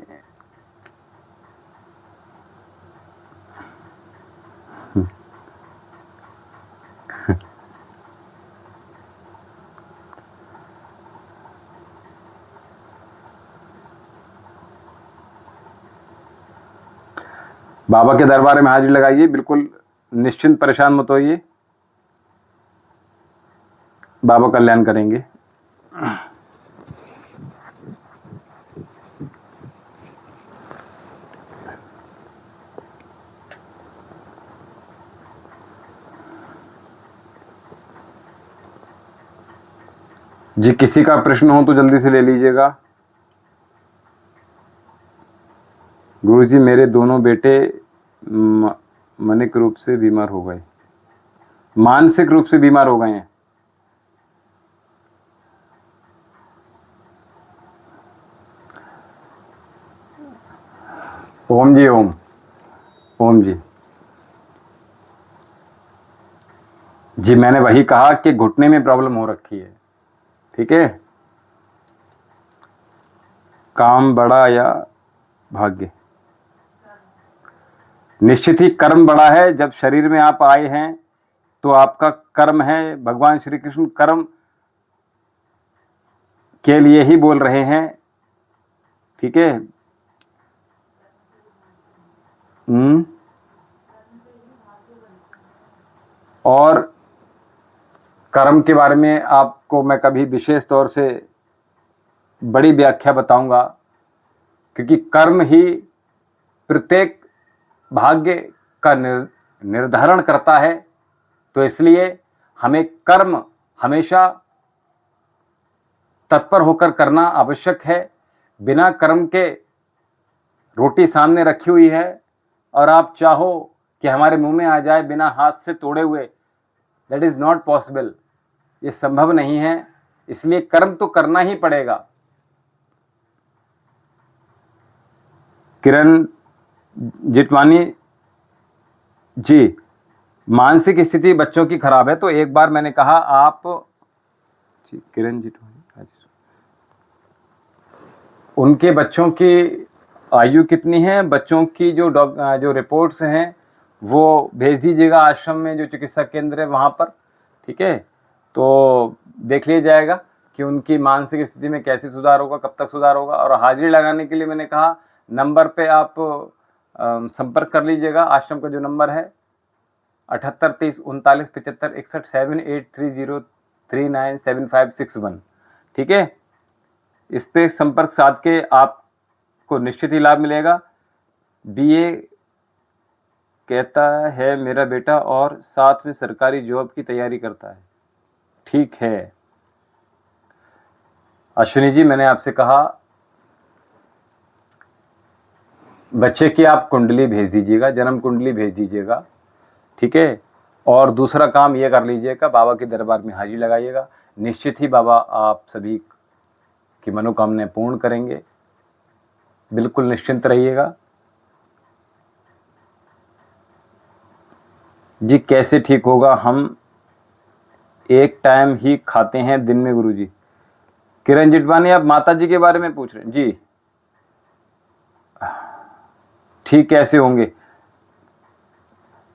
बाबा के दरबार में हाजिरी लगाइए, बिल्कुल निश्चिंत, परेशान मत होइए, बाबा कल्याण करेंगे। जी, किसी का प्रश्न हो तो जल्दी से ले लीजिएगा। गुरुजी, मेरे दोनों बेटे मानसिक रूप से बीमार हो गए, मानसिक रूप से बीमार हो गए हैं। ओम जी, ओम ओम जी। जी, मैंने वही कहा कि घुटने में प्रॉब्लम हो रखी है। ठीक है, काम बड़ा या भाग्य? निश्चित ही कर्म बड़ा है। जब शरीर में आप आए हैं तो आपका कर्म है, भगवान श्री कृष्ण कर्म के लिए ही बोल रहे हैं। ठीक है, और कर्म के बारे में आपको मैं कभी विशेष तौर से बड़ी व्याख्या बताऊंगा, क्योंकि कर्म ही प्रत्येक भाग्य का निर्धारण करता है। तो इसलिए हमें कर्म हमेशा तत्पर होकर करना आवश्यक है। बिना कर्म के रोटी सामने रखी हुई है और आप चाहो कि हमारे मुंह में आ जाए बिना हाथ से तोड़े हुए, दैट इज नॉट पॉसिबल, ये संभव नहीं है। इसलिए कर्म तो करना ही पड़ेगा। किरण जितवानी जी, मानसिक स्थिति बच्चों की खराब है, तो एक बार मैंने कहा आप, किरण जितवानी, उनके बच्चों की आयु कितनी है, बच्चों की जो रिपोर्ट्स हैं वो भेज दीजिएगा आश्रम में, जो चिकित्सा केंद्र है वहाँ पर, ठीक है। तो देख लिया जाएगा कि उनकी मानसिक स्थिति में कैसे सुधार होगा, कब तक सुधार होगा। और हाजिरी लगाने के लिए मैंने कहा नंबर पे आप संपर्क कर लीजिएगा। आश्रम का जो नंबर है 78 30 39 75 61 7830397561, ठीक है। इस पे संपर्क साध के आपको निश्चित ही लाभ मिलेगा। बीए कहता है मेरा बेटा और साथ में सरकारी जॉब की तैयारी करता है, ठीक है। अश्विनी जी, मैंने आपसे कहा बच्चे की आप कुंडली भेज दीजिएगा, जन्म कुंडली भेज दीजिएगा, ठीक है। और दूसरा काम ये कर लीजिएगा, बाबा के दरबार में हाजिरी लगाइएगा। निश्चित ही बाबा आप सभी की मनोकामनाएं पूर्ण करेंगे, बिल्कुल निश्चिंत रहिएगा जी। कैसे ठीक होगा, हम एक टाइम ही खाते हैं दिन में गुरुजी। किरण जिटवानी, आप माता जी के बारे में पूछ रहे हैं जी। ठीक कैसे होंगे,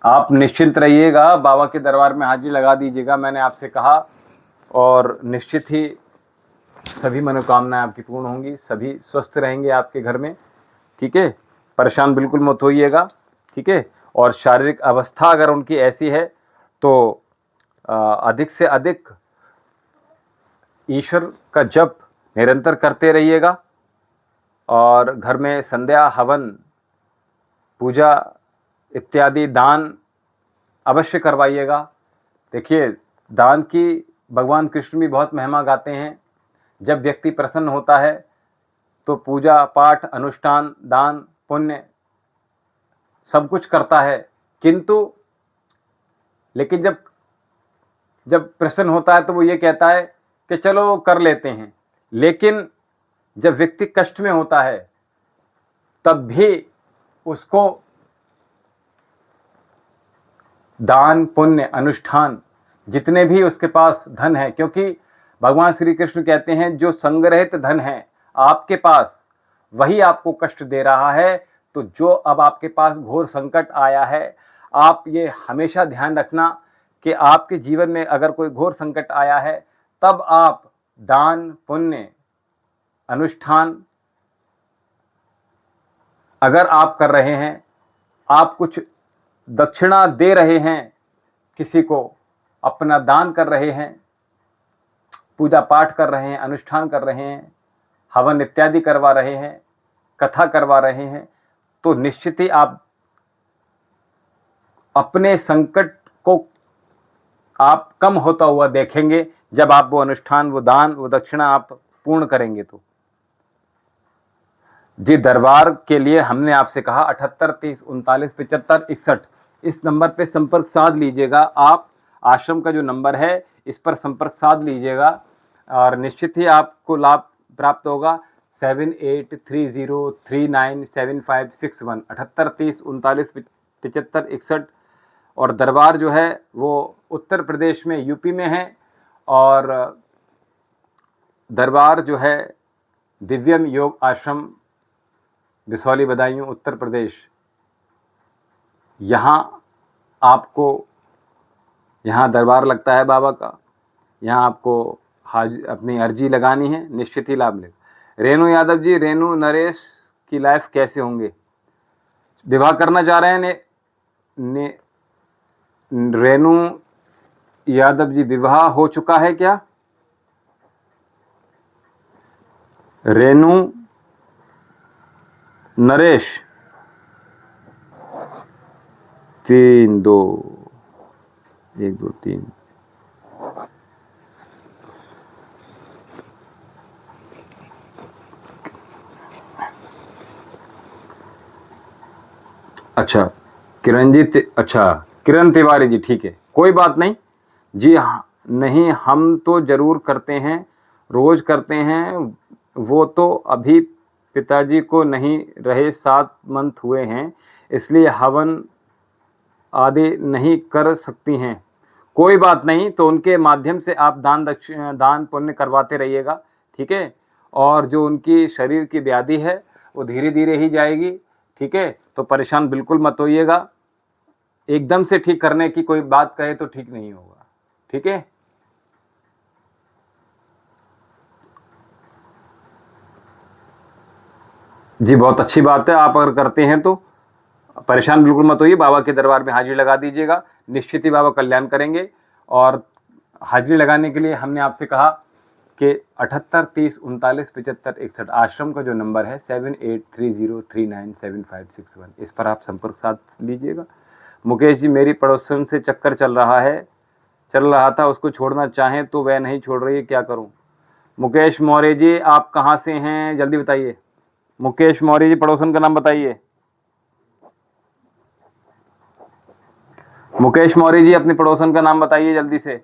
आप निश्चिंत रहिएगा, बाबा के दरबार में हाजिरी लगा दीजिएगा, मैंने आपसे कहा। और निश्चित ही सभी मनोकामनाएं आपकी पूर्ण होंगी, सभी स्वस्थ रहेंगे आपके घर में, ठीक है। परेशान बिल्कुल मत होइएगा, ठीक है। और शारीरिक अवस्था अगर उनकी ऐसी है तो अधिक से अधिक ईश्वर का जप निरंतर करते रहिएगा। और घर में संध्या, हवन, पूजा इत्यादि दान अवश्य करवाइएगा। देखिए, दान की भगवान कृष्ण भी बहुत महिमा गाते हैं। जब व्यक्ति प्रसन्न होता है तो पूजा पाठ, अनुष्ठान, दान, पुण्य सब कुछ करता है, किंतु लेकिन जब प्रसन्न होता है तो वो ये कहता है कि चलो कर लेते हैं। लेकिन जब व्यक्ति कष्ट में होता है तब भी उसको दान, पुण्य, अनुष्ठान जितने भी उसके पास धन है, क्योंकि भगवान श्री कृष्ण कहते हैं जो संग्रहित धन है आपके पास वही आपको कष्ट दे रहा है। तो जो अब आपके पास घोर संकट आया है, आप ये हमेशा ध्यान रखना कि आपके जीवन में अगर कोई घोर संकट आया है तब आप दान, पुण्य, अनुष्ठान अगर आप कर रहे हैं, आप कुछ दक्षिणा दे रहे हैं, किसी को अपना दान कर रहे हैं, पूजा पाठ कर रहे हैं, अनुष्ठान कर रहे हैं, हवन इत्यादि करवा रहे हैं, कथा करवा रहे हैं, तो निश्चित ही आप अपने संकट को आप कम होता हुआ देखेंगे जब आप वो अनुष्ठान, वो दान, वो दक्षिणा आप पूर्ण करेंगे। तो जी, दरबार के लिए हमने आपसे कहा 78 30 39 75 61, इस नंबर पे संपर्क साध लीजिएगा। आप आश्रम का जो नंबर है इस पर संपर्क साध लीजिएगा और निश्चित ही आपको लाभ प्राप्त होगा। 7830397561, 78 30 39 75 61। और दरबार जो है वो उत्तर प्रदेश में, यूपी में है। और दरबार जो है दिव्यम योग आश्रम, बिसौली, बदायूं, उत्तर प्रदेश। यहाँ आपको, यहाँ दरबार लगता है बाबा का, यहाँ आपको अपनी अर्जी लगानी है, निश्चित ही लाभ मिलेगा। रेणु यादव जी, रेणु नरेश की लाइफ कैसे होंगे, विवाह करना चाह रहे हैं रेणु यादव जी, विवाह हो चुका है क्या? रेणु नरेश 3 2 1 2 3। अच्छा, किरण जी, अच्छा किरण तिवारी जी, ठीक है, कोई बात नहीं जी। नहीं, हम तो जरूर करते हैं, रोज करते हैं। वो तो अभी पिताजी को नहीं रहे, 7 मंथ हुए हैं, इसलिए हवन आदि नहीं कर सकती हैं। कोई बात नहीं, तो उनके माध्यम से आप दान पुण्य करवाते रहिएगा, ठीक है। और जो उनकी शरीर की व्याधि है वो धीरे धीरे ही जाएगी। ठीक है, तो परेशान बिल्कुल मत होइएगा। एकदम से ठीक करने की कोई बात कहे तो ठीक नहीं होगा। ठीक है, जी बहुत अच्छी बात है, आप अगर करते हैं तो परेशान बिल्कुल मत होइए, बाबा के दरबार में हाजिरी लगा दीजिएगा, निश्चित ही बाबा कल्याण करेंगे। और हाजिरी लगाने के लिए हमने आपसे कहा कि 78 30 39 75 61 आश्रम का जो नंबर है 7830397561, इस पर आप संपर्क साध लीजिएगा। मुकेश जी, मेरी पड़ोसन से चक्कर चल रहा था, उसको छोड़ना चाहें तो वह नहीं छोड़ रही है, क्या करूं? मुकेश मौर्य जी, आप कहाँ से हैं, जल्दी बताइए। मुकेश मौर्य जी, पड़ोसन का नाम बताइए। मुकेश मौर्य जी, अपने पड़ोसन का नाम बताइए जल्दी से।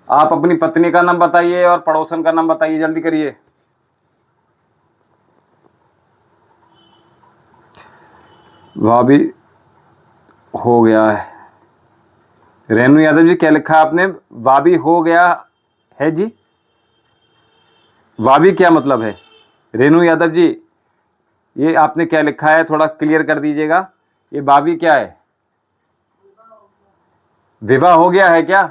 आप अपनी पत्नी का नाम बताइए और पड़ोसन का नाम बताइए, जल्दी करिए। वह भी हो गया है। रेणु यादव जी, क्या लिखा है आपने? वाबी हो गया है जी, वाबी क्या मतलब है? रेणु यादव जी, ये आपने क्या लिखा है, थोड़ा क्लियर कर दीजिएगा। ये वाबी क्या है? विवाह हो गया है क्या?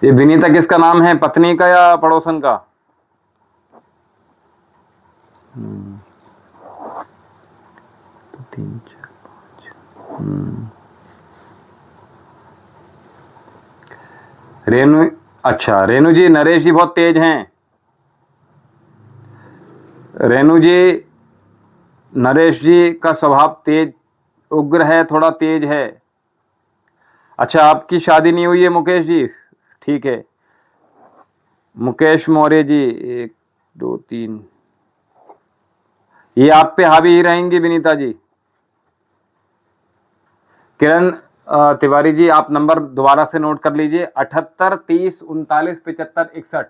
ये विनीता किसका नाम है, पत्नी का या पड़ोसन का? तो 3 4 5। रेणु, अच्छा रेणु जी, नरेश जी बहुत तेज हैं। रेणु जी, नरेश जी का स्वभाव तेज, उग्र है, थोड़ा तेज है। अच्छा, आपकी शादी नहीं हुई है मुकेश जी? ठीक है। मुकेश मौर्य जी, 1 2 3, ये आप पे हावी ही रहेंगी विनीता जी। किरण तिवारी जी, आप नंबर दोबारा से नोट कर लीजिए, 78 30 39 75 61,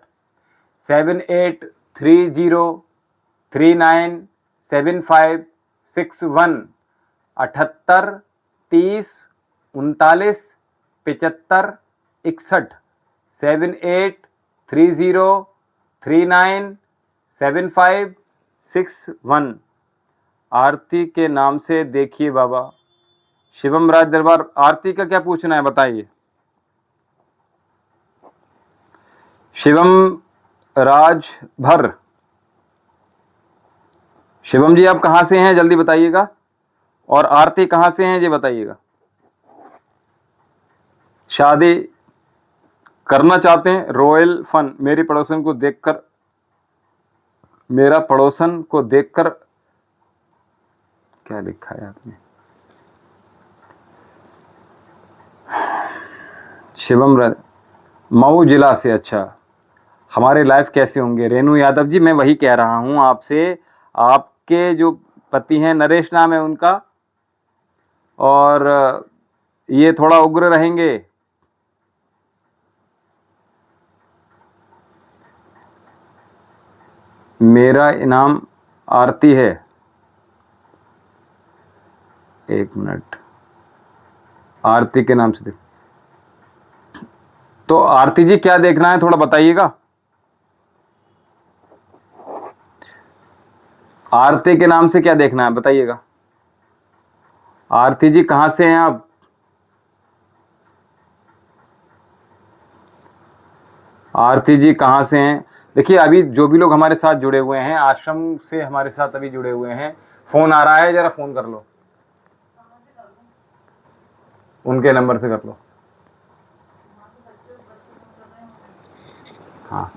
7830397561, 78 30 39 75 61, 7830397561। आरती के नाम से देखिए बाबा। शिवम राज दरबार, आरती का क्या पूछना है बताइए। शिवम राज भर, शिवम जी आप कहाँ से हैं जल्दी बताइएगा, और आरती कहाँ से हैं ये बताइएगा। शादी करना चाहते हैं, रॉयल फन, मेरा पड़ोसन को देखकर क्या लिखा है आपने? शिवम राज, मऊ जिला से, अच्छा। हमारे लाइफ कैसे होंगे? रेणु यादव जी, मैं वही कह रहा हूं आपसे, आपके जो पति हैं, नरेश नाम है उनका, और ये थोड़ा उग्र रहेंगे। मेरा इनाम आरती है, 1 मिनट, आरती के नाम से देख, तो आरती जी क्या देखना है थोड़ा बताइएगा। आरती के नाम से क्या देखना है बताइएगा। आरती जी कहां से हैं आप? आरती जी कहां से हैं? देखिए, अभी जो भी लोग हमारे साथ जुड़े हुए हैं, आश्रम से हमारे साथ अभी जुड़े हुए हैं, फोन आ रहा है, जरा फोन कर लो, उनके नंबर से कर लो। हाँ,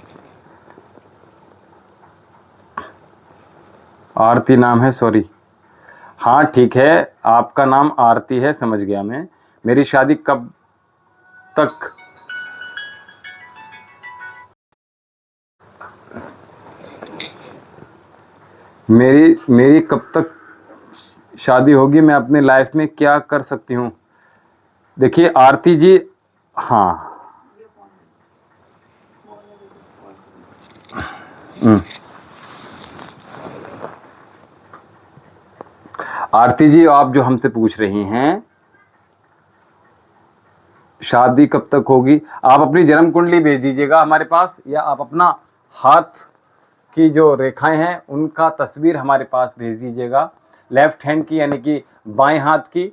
आरती नाम है, सॉरी। हाँ ठीक है, आपका नाम आरती है, समझ गया मैं। मेरी शादी कब तक? मेरी कब तक शादी होगी? मैं अपने लाइफ में क्या कर सकती हूँ? देखिए आरती जी, हाँ, आरती जी, आप जो हमसे पूछ रही हैं शादी कब तक होगी, आप अपनी जन्म कुंडली भेज दीजिएगा हमारे पास, या आप अपना हाथ की जो रेखाएं हैं उनका तस्वीर हमारे पास भेज दीजिएगा। लेफ्ट हैंड की यानी कि बाएं हाथ की,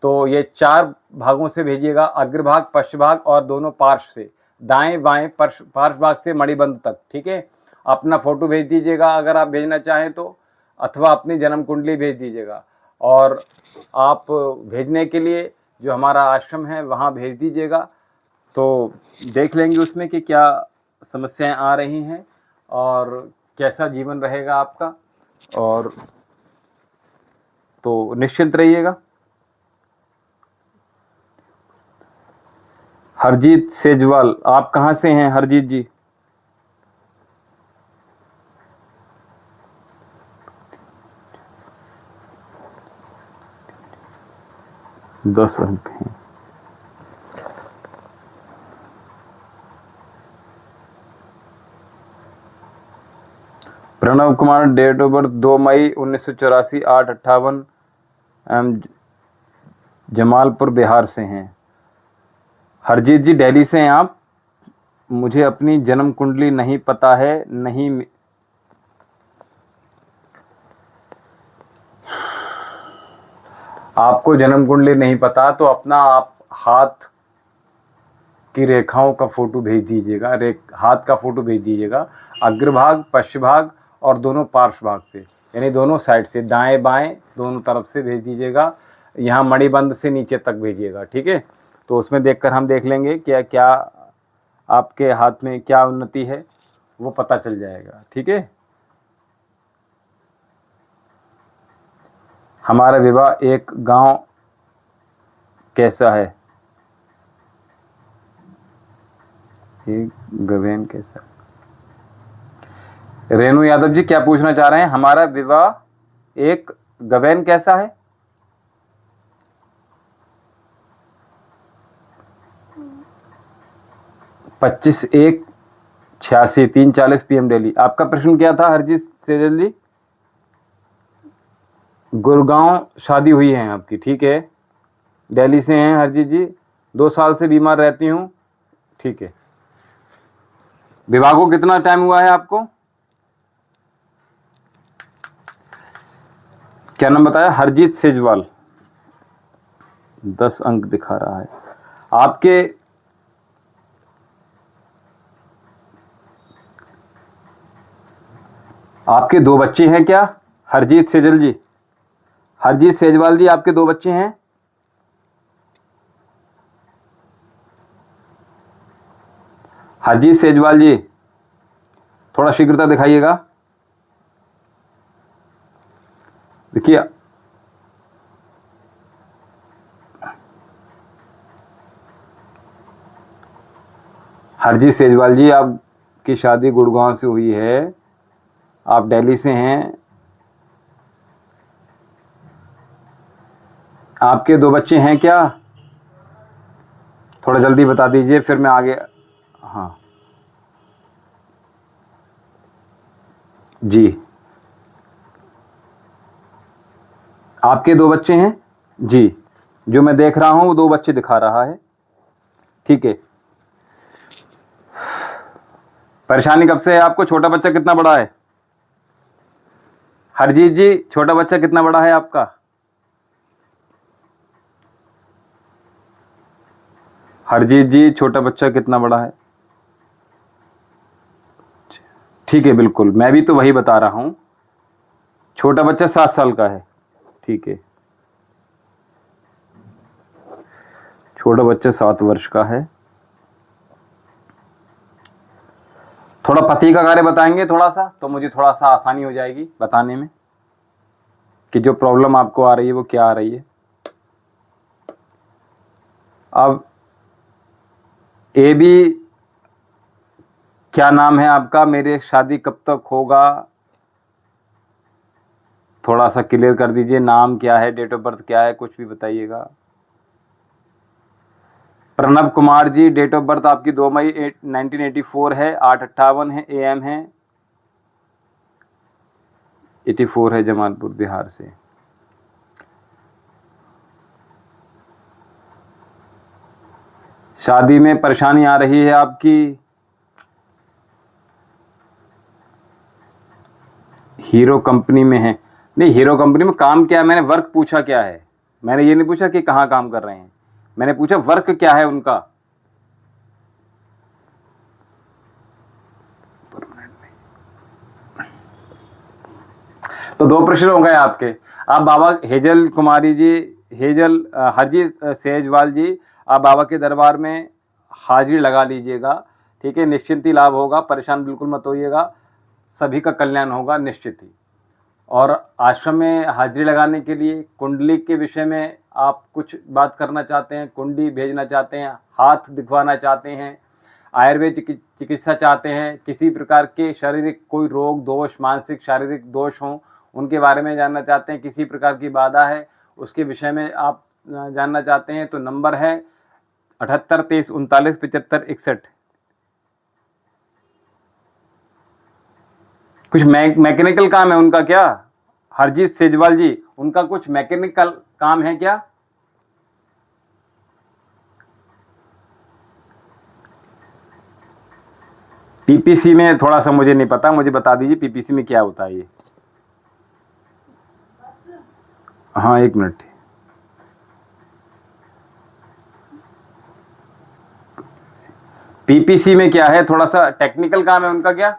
तो ये 4 भागों से भेजिएगा, अग्रभाग, पश्चभाग और दोनों पार्श्व से, दाएं बाएं पार्श्व भाग से मणिबंध तक। ठीक है, अपना फोटो भेज दीजिएगा अगर आप भेजना चाहें तो, अथवा अपनी जन्म कुंडली भेज दीजिएगा। और आप भेजने के लिए जो हमारा आश्रम है वहाँ भेज दीजिएगा, तो देख लेंगे उसमें कि क्या समस्याएं आ रही हैं और कैसा जीवन रहेगा आपका। और तो निश्चिंत रहिएगा। हरजीत सेजवाल, आप कहाँ से हैं हरजीत जी? दस अंक हैं। Pranav Kumar, date of birth 2 मई 1984, 8:58 एम, जमालपुर बिहार से हैं। हरजीत जी, दिल्ली से हैं आप? मुझे अपनी जन्म कुंडली नहीं पता है, नहीं आपको जन्म कुंडली नहीं पता तो अपना आप हाथ की रेखाओं का फोटो भेज दीजिएगा, हाथ का फोटो भेज दीजिएगा, अग्रभाग, पश्चभाग और दोनों पार्श्व भाग से, यानी दोनों साइड से, दाएं बाएं दोनों तरफ से भेज दीजिएगा। यहाँ मणिबंध से नीचे तक भेजिएगा। ठीक है, तो उसमें देखकर हम देख लेंगे क्या क्या आपके हाथ में क्या उन्नति है, वो पता चल जाएगा। ठीक है, हमारा विवाह एक गांव कैसा है, एक गवेन कैसा। रेणु यादव जी, क्या पूछना चाह रहे हैं? हमारा विवाह एक गवेन कैसा है? पच्चीस 1/86 3:40 PM दिल्ली। आपका प्रश्न क्या था हरजीत सेजल जी? गुड़गांव शादी हुई है आपकी। ठीक है, दिल्ली से हैं हरजीत जी, 2 साल से बीमार रहती हूँ। ठीक है, विवाह को कितना टाइम हुआ है आपको? क्या नाम बताया? हरजीत सेजवाल। 10 अंक दिखा रहा है। आपके 2 बच्चे हैं क्या हरजीत सेजल जी? हरजीत सेजवाल जी, आपके 2 बच्चे हैं? हरजीत सेजवाल जी, थोड़ा शीघ्रता दिखाइएगा। देखिए, हरजीत सेजवाल जी, आपकी शादी गुड़गांव से हुई है, आप दिल्ली से हैं, आपके 2 बच्चे हैं क्या? थोड़ा जल्दी बता दीजिए फिर मैं आगे। हाँ जी, आपके 2 बच्चे हैं जी, जो मैं देख रहा हूं वो 2 बच्चे दिखा रहा है। ठीक है, परेशानी कब से है आपको? छोटा बच्चा कितना बड़ा है हरजीत जी? छोटा बच्चा कितना बड़ा है आपका? हरजीत जी, छोटा बच्चा कितना बड़ा है? ठीक है, बिल्कुल, मैं भी तो वही बता रहा हूं, छोटा बच्चा 7 साल का है। ठीक है, छोटा बच्चा 7 वर्ष का है। थोड़ा पति का कार्य बताएंगे थोड़ा सा, तो मुझे थोड़ा सा आसानी हो जाएगी बताने में कि जो प्रॉब्लम आपको आ रही है वो क्या आ रही है। अब ए बी, क्या नाम है आपका? मेरे शादी कब तक होगा, थोड़ा सा क्लियर कर दीजिए। नाम क्या है, डेट ऑफ बर्थ क्या है, कुछ भी बताइएगा। Pranav Kumar ji, date of birth आपकी 2 मई 1984 है, 8:58 है AM है, 84 है, जमालपुर बिहार से। शादी में परेशानी आ रही है आपकी, हीरो कंपनी में है। नहीं, हीरो कंपनी में काम क्या है, मैंने वर्क पूछा क्या है, मैंने ये नहीं पूछा कि कहाँ काम कर रहे हैं, मैंने पूछा वर्क क्या है उनका। तो 2 प्रश्न हो गए आपके। आप बाबा हेजल कुमारी जी, हेजल हरजीत सेजवाल जी, आप बाबा के दरबार में हाजिरी लगा लीजिएगा, ठीक है। निश्चिंत ही लाभ होगा, परेशान बिल्कुल मत होइएगा, सभी का कल्याण होगा निश्चित ही। और आश्रम में हाजिरी लगाने के लिए कुंडली के विषय में आप कुछ बात करना चाहते हैं, कुंडली भेजना चाहते हैं, हाथ दिखवाना चाहते हैं, आयुर्वेद चिकित्सा चाहते हैं, किसी प्रकार के शारीरिक कोई रोग दोष, मानसिक शारीरिक दोष हों उनके बारे में जानना चाहते हैं, किसी प्रकार की बाधा है उसके विषय में आप जानना चाहते हैं, तो नंबर है 78 23 39 75 61। कुछ मैकेनिकल काम है उनका क्या, हरजीत सेजवाल जी, उनका कुछ मैकेनिकल काम है क्या? पीपीसी में थोड़ा सा मुझे नहीं पता, मुझे बता दीजिए पीपीसी में क्या होता है ये। हाँ, 1 मिनट। पीपीसी में क्या है, थोड़ा सा टेक्निकल काम है उनका क्या?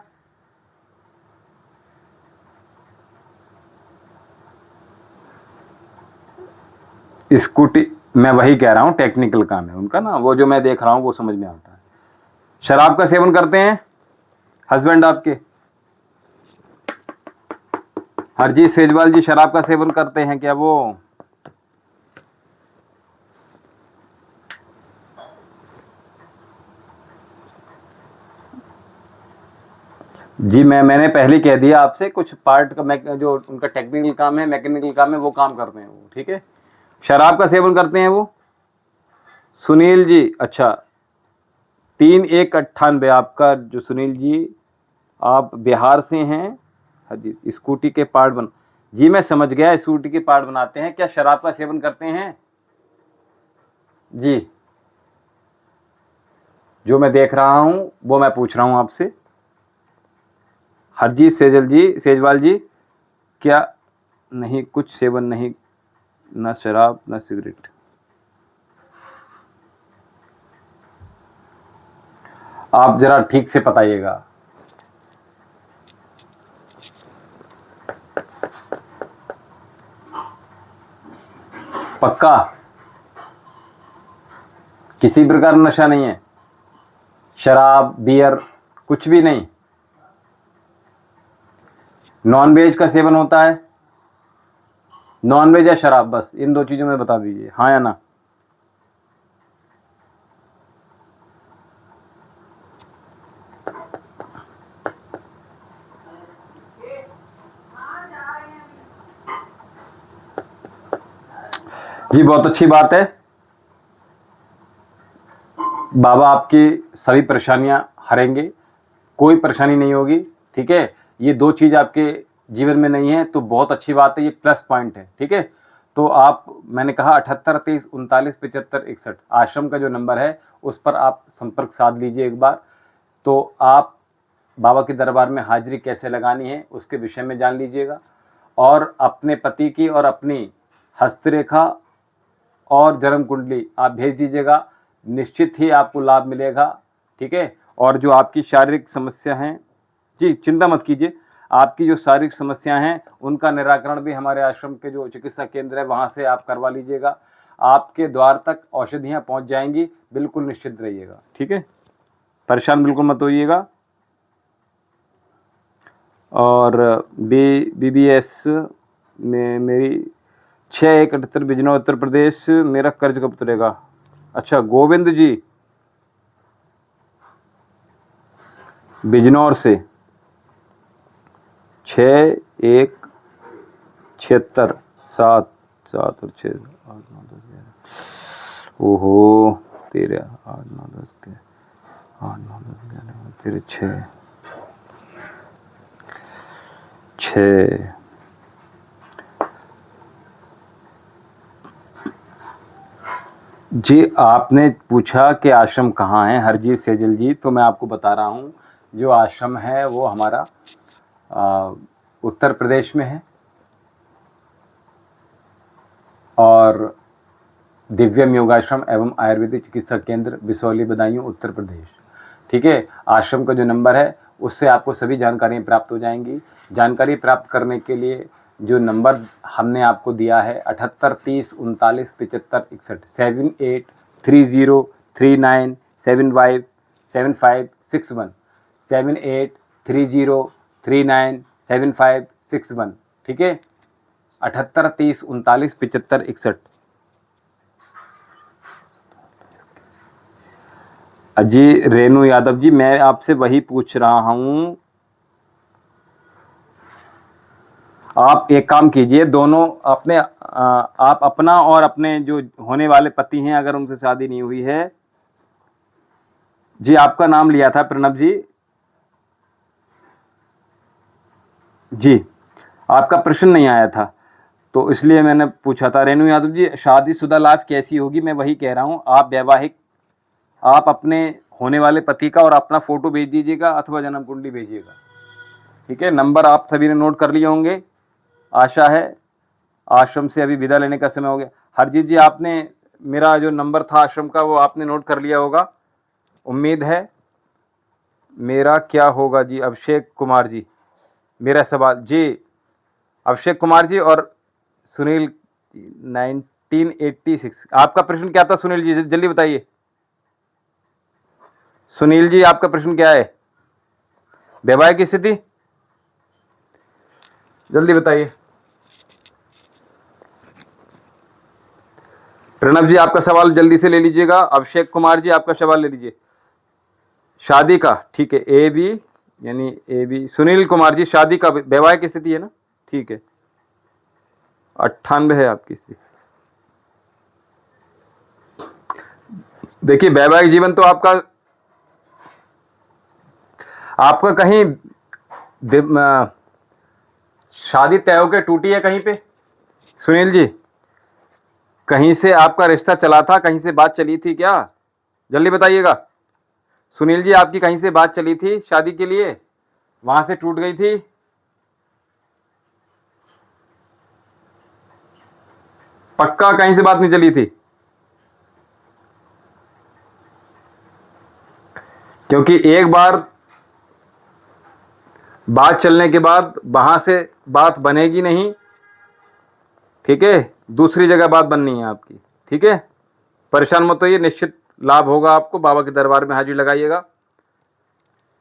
स्कूटी, मैं वही कह रहा हूं, टेक्निकल काम है उनका ना, वो जो मैं देख रहा हूं वो समझ में आता है। शराब का सेवन करते हैं हस्बैंड आपके? हरजीत सेजवाल जी शराब का सेवन करते हैं क्या वो? जी, मैंने पहले कह दिया आपसे, कुछ पार्ट का जो उनका टेक्निकल काम है, मैकेनिकल काम है, वो काम करते हैं वो, ठीक है। शराब का सेवन करते हैं वो? सुनील जी, अच्छा, 3198 आपका जो सुनील जी, आप बिहार से हैं। हाँ जी, स्कूटी के पार्ट बन, जी मैं समझ गया, स्कूटी के पार्ट बनाते हैं, क्या शराब का सेवन करते हैं? जी, जो मैं देख रहा हूं वो मैं पूछ रहा हूं आपसे। हरजीत सेजवाल जी, क्या नहीं, कुछ सेवन नहीं, न शराब न सिगरेट। आप जरा ठीक से बताइएगा। पक्का किसी प्रकार नशा नहीं है, शराब बियर कुछ भी नहीं? नॉनवेज का सेवन होता है? नॉनवेज या शराब, बस इन 2 चीजों में बता दीजिए, हाँ या ना। जी, बहुत अच्छी बात है, बाबा आपकी सभी परेशानियां हरेंगे, कोई परेशानी नहीं होगी, ठीक है। ये 2 चीज आपके जीवन में नहीं है तो बहुत अच्छी बात है, ये प्लस पॉइंट है, ठीक है। तो आप, मैंने कहा 78 23 39 75 61 आश्रम का जो नंबर है उस पर आप संपर्क साध लीजिए एक बार, तो आप बाबा के दरबार में हाजिरी कैसे लगानी है उसके विषय में जान लीजिएगा, और अपने पति की और अपनी हस्तरेखा और जन्म कुंडली आप भेज दीजिएगा, निश्चित ही आपको लाभ मिलेगा, ठीक है। और जो आपकी शारीरिक समस्या हैं, जी चिंता मत कीजिए, आपकी जो शारीरिक समस्या हैं उनका निराकरण भी हमारे आश्रम के जो चिकित्सा केंद्र है वहाँ से आप करवा लीजिएगा, आपके द्वार तक औषधियाँ पहुँच जाएंगी, बिल्कुल निश्चित रहिएगा, ठीक है, परेशान बिल्कुल मत होइएगा। और BBS में मेरी 6178 बिजनौर उत्तर प्रदेश, मेरा कर्ज कब उतरेगा? अच्छा, गोविंद जी बिजनौर से, 6176 7 7 और 6 8 9 10 11, ओहो तेरे 8 9 10 के 8 9 10 11 तेरे 6 जी, आपने पूछा कि आश्रम कहाँ है हरजीत सेजल जी, तो मैं आपको बता रहा हूँ। जो आश्रम है वो हमारा उत्तर प्रदेश में है, और दिव्यम योगाश्रम एवं आयुर्वेदिक चिकित्सा केंद्र बिसौली बदायूं उत्तर प्रदेश। ठीक है। आश्रम का जो नंबर है उससे आपको सभी जानकारियाँ प्राप्त हो जाएंगी। जानकारी प्राप्त करने के लिए जो नंबर हमने आपको दिया है 7830397561 7830397561 7830397561। ठीक है, 7830397561। जी रेणु यादव जी, मैं आपसे वही पूछ रहा हूँ। आप एक काम कीजिए, दोनों अपने आप अपना और अपने जो होने वाले पति हैं, अगर उनसे शादी नहीं हुई है। जी, आपका नाम लिया था प्रणब जी। जी, आपका प्रश्न नहीं आया था तो इसलिए मैंने पूछा था। रेणु यादव जी, शादीशुदा लाश कैसी होगी, मैं वही कह रहा हूँ। आप वैवाहिक, आप अपने होने वाले पति का और अपना फोटो भेज दीजिएगा अथवा जन्म कुंडली भेजिएगा। ठीक है, नंबर आप सभी ने नोट कर लिए होंगे, आशा है। आश्रम से अभी विदा लेने का समय हो गया। हरजीत जी, आपने मेरा जो नंबर था आश्रम का वो आपने नोट कर लिया होगा, उम्मीद है। मेरा क्या होगा जी, अभिषेक कुमार जी, मेरा सवाल जी, अभिषेक कुमार जी और सुनील 1986। आपका प्रश्न क्या था सुनील जी, जल्दी बताइए। सुनील जी, आपका प्रश्न क्या है? वैवाहिक स्थिति जल्दी बताइए। प्रणब जी, आपका सवाल जल्दी से ले लीजिएगा। अभिषेक कुमार जी, आपका सवाल ले लीजिए शादी का। ठीक है, ए बी, यानी ए बी। सुनील कुमार जी, शादी का वैवाहिक स्थिति है ना? ठीक है, 98 है आपकी स्थिति। देखिए, वैवाहिक जीवन तो आपका आपका कहीं शादी तय होकर टूटी है कहीं पे? सुनील जी, कहीं से आपका रिश्ता चला था, कहीं से बात चली थी क्या? जल्दी बताइएगा। सुनील जी, आपकी कहीं से बात चली थी शादी के लिए, वहां से टूट गई थी? पक्का कहीं से बात नहीं चली थी? क्योंकि एक बार बात चलने के बाद वहां से बात बनेगी नहीं। ठीक है, दूसरी जगह बात बननी है आपकी। ठीक है, परेशान मत होइए, निश्चित लाभ होगा आपको। बाबा के दरबार में हाजिरी लगाइएगा।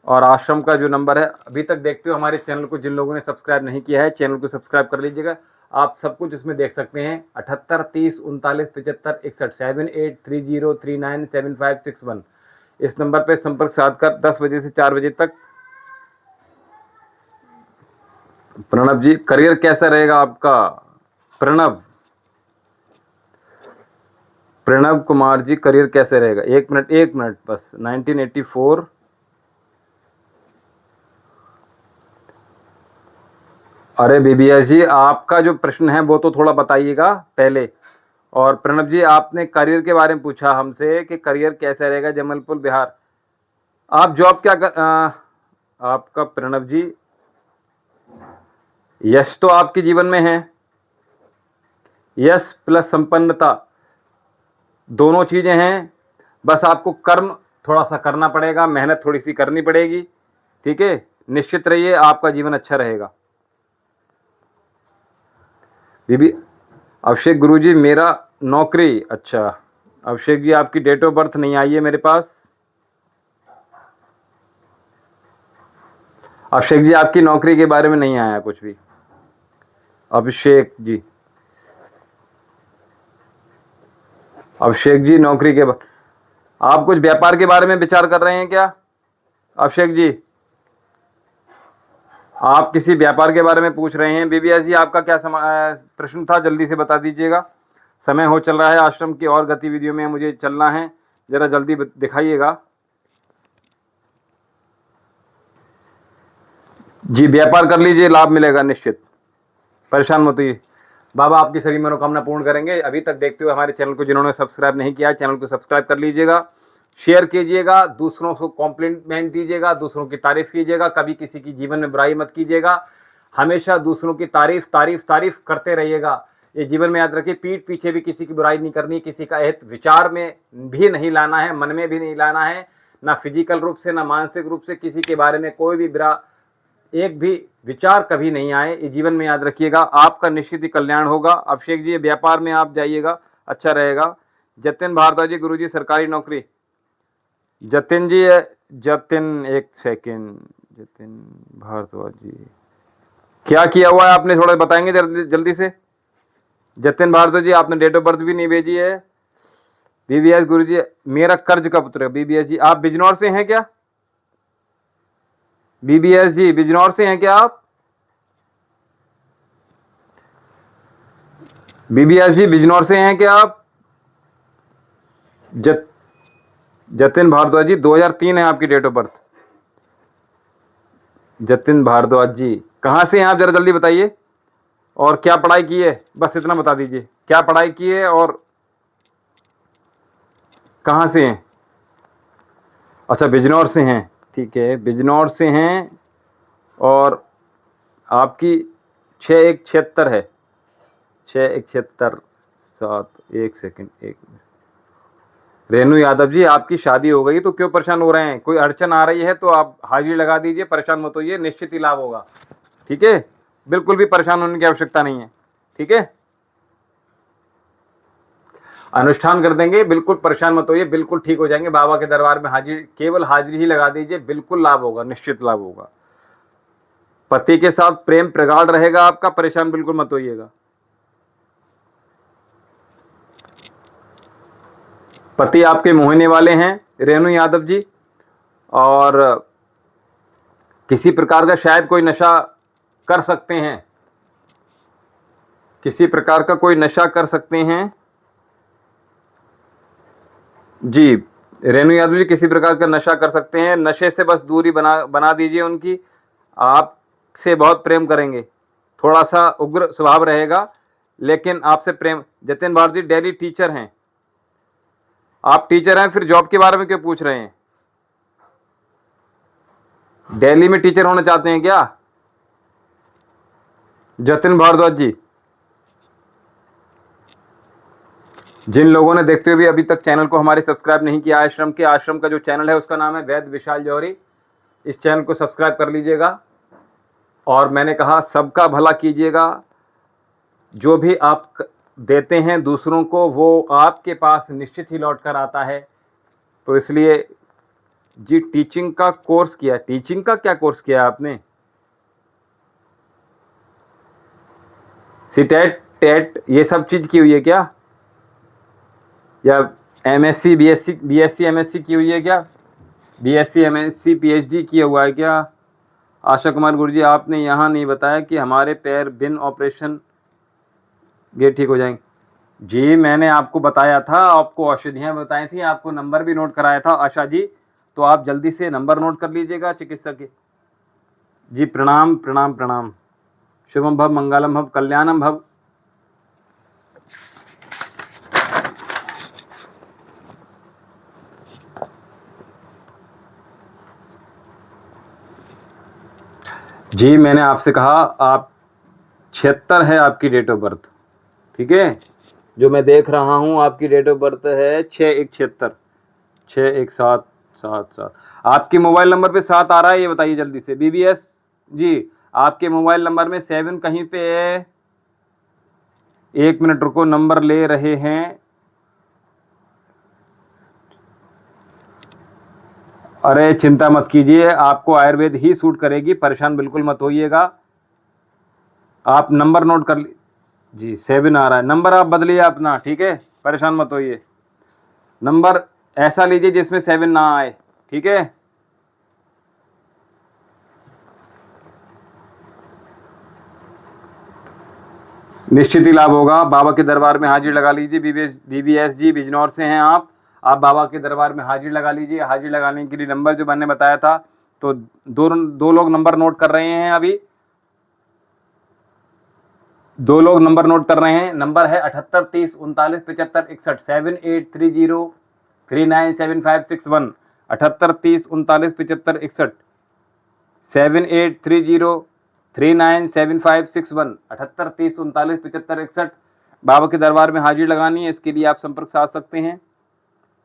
और आश्रम का जो नंबर है, अभी तक देखते हो हमारे चैनल को जिन लोगों ने सब्सक्राइब नहीं किया है, चैनल को सब्सक्राइब कर लीजिएगा। आप सब कुछ इसमें देख सकते हैं। 7830397561 7830397561। इस नंबर पर संपर्क साध कर 10 बजे से 4 बजे तक। प्रणब जी, करियर कैसा रहेगा आपका? प्रणब प्रणब कुमार जी, करियर कैसे रहेगा? एक मिनट बस। 1984। अरे बीबिया जी, आपका जो प्रश्न है वो तो थोड़ा बताइएगा पहले। और प्रणब जी, आपने करियर के बारे में पूछा हमसे कि करियर कैसा रहेगा जमलपुर बिहार। आप जॉब क्या कर आपका प्रणब जी, यश तो आपके जीवन में है। यश प्लस संपन्नता दोनों चीजें हैं। बस आपको कर्म थोड़ा सा करना पड़ेगा, मेहनत थोड़ी सी करनी पड़ेगी। ठीक है, निश्चित रहिए, आपका जीवन अच्छा रहेगा। बीबी अभिषेक गुरुजी, मेरा नौकरी। अच्छा अभिषेक जी, आपकी डेट ऑफ बर्थ नहीं आई है मेरे पास। अभिषेक जी, आपकी नौकरी के बारे में नहीं आया कुछ भी। अभिषेक जी, अभिषेक जी, नौकरी के आप कुछ व्यापार के बारे में विचार कर रहे हैं क्या? अभिषेक जी, आप किसी व्यापार के बारे में पूछ रहे हैं। बीबीएस जी, आपका क्या प्रश्न था, जल्दी से बता दीजिएगा। समय हो चल रहा है, आश्रम की और गतिविधियों में मुझे चलना है, जरा जल्दी दिखाइएगा। जी, व्यापार कर लीजिए, लाभ मिलेगा निश्चित, परेशान मत होइए। बाबा आपकी सभी मनोकामना पूर्ण करेंगे। अभी तक देखते हुए हमारे चैनल को जिन्होंने सब्सक्राइब नहीं किया, चैनल को सब्सक्राइब कर लीजिएगा, शेयर कीजिएगा, दूसरों को कॉम्प्लीमेंट दीजिएगा, दूसरों की तारीफ कीजिएगा, कभी किसी की जीवन में बुराई मत कीजिएगा, हमेशा दूसरों की तारीफ तारीफ तारीफ करते रहिएगा। ये जीवन में याद रखिए, पीठ पीछे भी किसी की बुराई नहीं करनी, किसी का हित विचार में भी नहीं लाना है, मन में भी नहीं लाना है, ना फिजिकल रूप से ना मानसिक रूप से किसी के बारे में कोई भी बुरा एक भी विचार कभी नहीं आए। ये जीवन में याद रखिएगा, आपका निश्चित ही कल्याण होगा। अभिषेक जी व्यापार में आप जाइएगा, अच्छा रहेगा। जतिन भारद्वाज जी, गुरु जी सरकारी नौकरी। जतिन जी, जतिन एक सेकेंड, जतिन भारद्वाज जी क्या किया हुआ है आपने, थोड़ा बताएंगे जल्दी से। जतिन भारद्वाज जी आपने डेट ऑफ बर्थ भी नहीं भेजी है। बीबीएस गुरु जी मेरा कर्ज का पुत्र है। बीबीएस जी आप बिजनौर से हैं क्या? बीबीएस जी बिजनौर से हैं क्या आप? बीबीएस जी बिजनौर से हैं क्या आप? जतिन भारद्वाज जी 2003 है आपकी date of birth. Jatin Bhardwaj ji कहां से हैं आप, जरा जल्दी बताइए। और क्या पढ़ाई की है, बस इतना बता दीजिए, क्या पढ़ाई की है और कहां से हैं? अच्छा बिजनौर से हैं, ठीक है, बिजनौर से हैं। और आपकी 6176 है, 6176 7, एक सेकेंड, एक मिनट। रेणु यादव जी आपकी शादी हो गई तो क्यों परेशान हो रहे हैं? कोई अड़चन आ रही है तो आप हाजिरी लगा दीजिए, परेशान मत होइए, निश्चित ही लाभ होगा। ठीक है, बिल्कुल भी परेशान होने की आवश्यकता नहीं है। ठीक है, अनुष्ठान कर देंगे, बिल्कुल परेशान मत होइए, बिल्कुल ठीक हो जाएंगे। बाबा के दरबार में हाजिर, केवल हाजिरी ही लगा दीजिए, बिल्कुल लाभ होगा, निश्चित लाभ होगा। पति के साथ प्रेम प्रगाढ़ रहेगा आपका, परेशान बिल्कुल मत होइएगा। पति आपके मोहने वाले हैं रेणु यादव जी, और किसी प्रकार का शायद कोई नशा कर सकते हैं, किसी प्रकार का कोई नशा कर सकते हैं जी। रेणु यादव जी किसी प्रकार का नशा कर सकते हैं, नशे से बस दूरी बना दीजिए उनकी। आपसे बहुत प्रेम करेंगे, थोड़ा सा उग्र स्वभाव रहेगा लेकिन आपसे प्रेम। जतिन भारती जी डेली टीचर हैं, आप टीचर हैं, फिर जॉब के बारे में क्यों पूछ रहे हैं? दिल्ली में टीचर होना चाहते हैं क्या जतिन भारद्वाज जी? जिन लोगों ने देखते हुए भी अभी तक चैनल को हमारे सब्सक्राइब नहीं किया, आश्रम का जो चैनल है उसका नाम है वैद्य विशाल जौहरी, इस चैनल को सब्सक्राइब कर लीजिएगा। और मैंने कहा सबका भला कीजिएगा, जो भी आप देते हैं दूसरों को वो आपके पास निश्चित ही लौट कर आता है। तो इसलिए जी टीचिंग का कोर्स किया, टीचिंग का क्या कोर्स किया आपने? सीटेट टेट ये सब चीज की हुई है क्या, या एमएससी बीएससी एमएससी की हुई है क्या? बीएससी एमएससी पीएचडी किया हुआ है क्या? आशा कुमार गुरु जी आपने यहाँ नहीं बताया कि हमारे पैर बिन ऑपरेशन ये ठीक हो जाएंगे। जी मैंने आपको बताया था, आपको औषधियाँ बताई थी, आपको नंबर भी नोट कराया था आशा जी, तो आप जल्दी से नंबर नोट कर लीजिएगा चिकित्सक के। जी प्रणाम प्रणाम प्रणाम, शुभम भव मंगलम भव कल्याणम भव। जी मैंने आपसे कहा आप 76 है आपकी डेट ऑफ बर्थ, ठीक है, जो मैं देख रहा हूँ आपकी डेट ऑफ बर्थ है 6176 61777। आपके मोबाइल नंबर पे 7 आ रहा है, ये बताइए जल्दी से। बीबीएस जी आपके मोबाइल नंबर में 7 कहीं पे है? एक मिनट रुको, नंबर ले रहे हैं। अरे चिंता मत कीजिए, आपको आयुर्वेद ही सूट करेगी, परेशान बिल्कुल मत होइएगा। आप नंबर नोट कर ली जी, 7 आ रहा है, नंबर आप बदलिए अपना, ठीक है, परेशान मत होइए। नंबर ऐसा लीजिए जिसमें 7 ना आए, ठीक है। निश्चित ही लाभ होगा, बाबा के दरबार में हाजिर लगा लीजिए। बीबीएस जी बिजनौर से हैं आप बाबा के दरबार में हाजिर लगा लीजिए। हाजिर लगाने के लिए नंबर जो मैंने बताया था, तो दो लोग नंबर नोट कर रहे हैं अभी। दो लोग नंबर नोट कर रहे हैं। नंबर है 7830397561 7830397561 7830397561 7830397561 7830397561। बाबा के दरबार में हाजिरी लगानी है, इसके लिए आप संपर्क साध सकते हैं।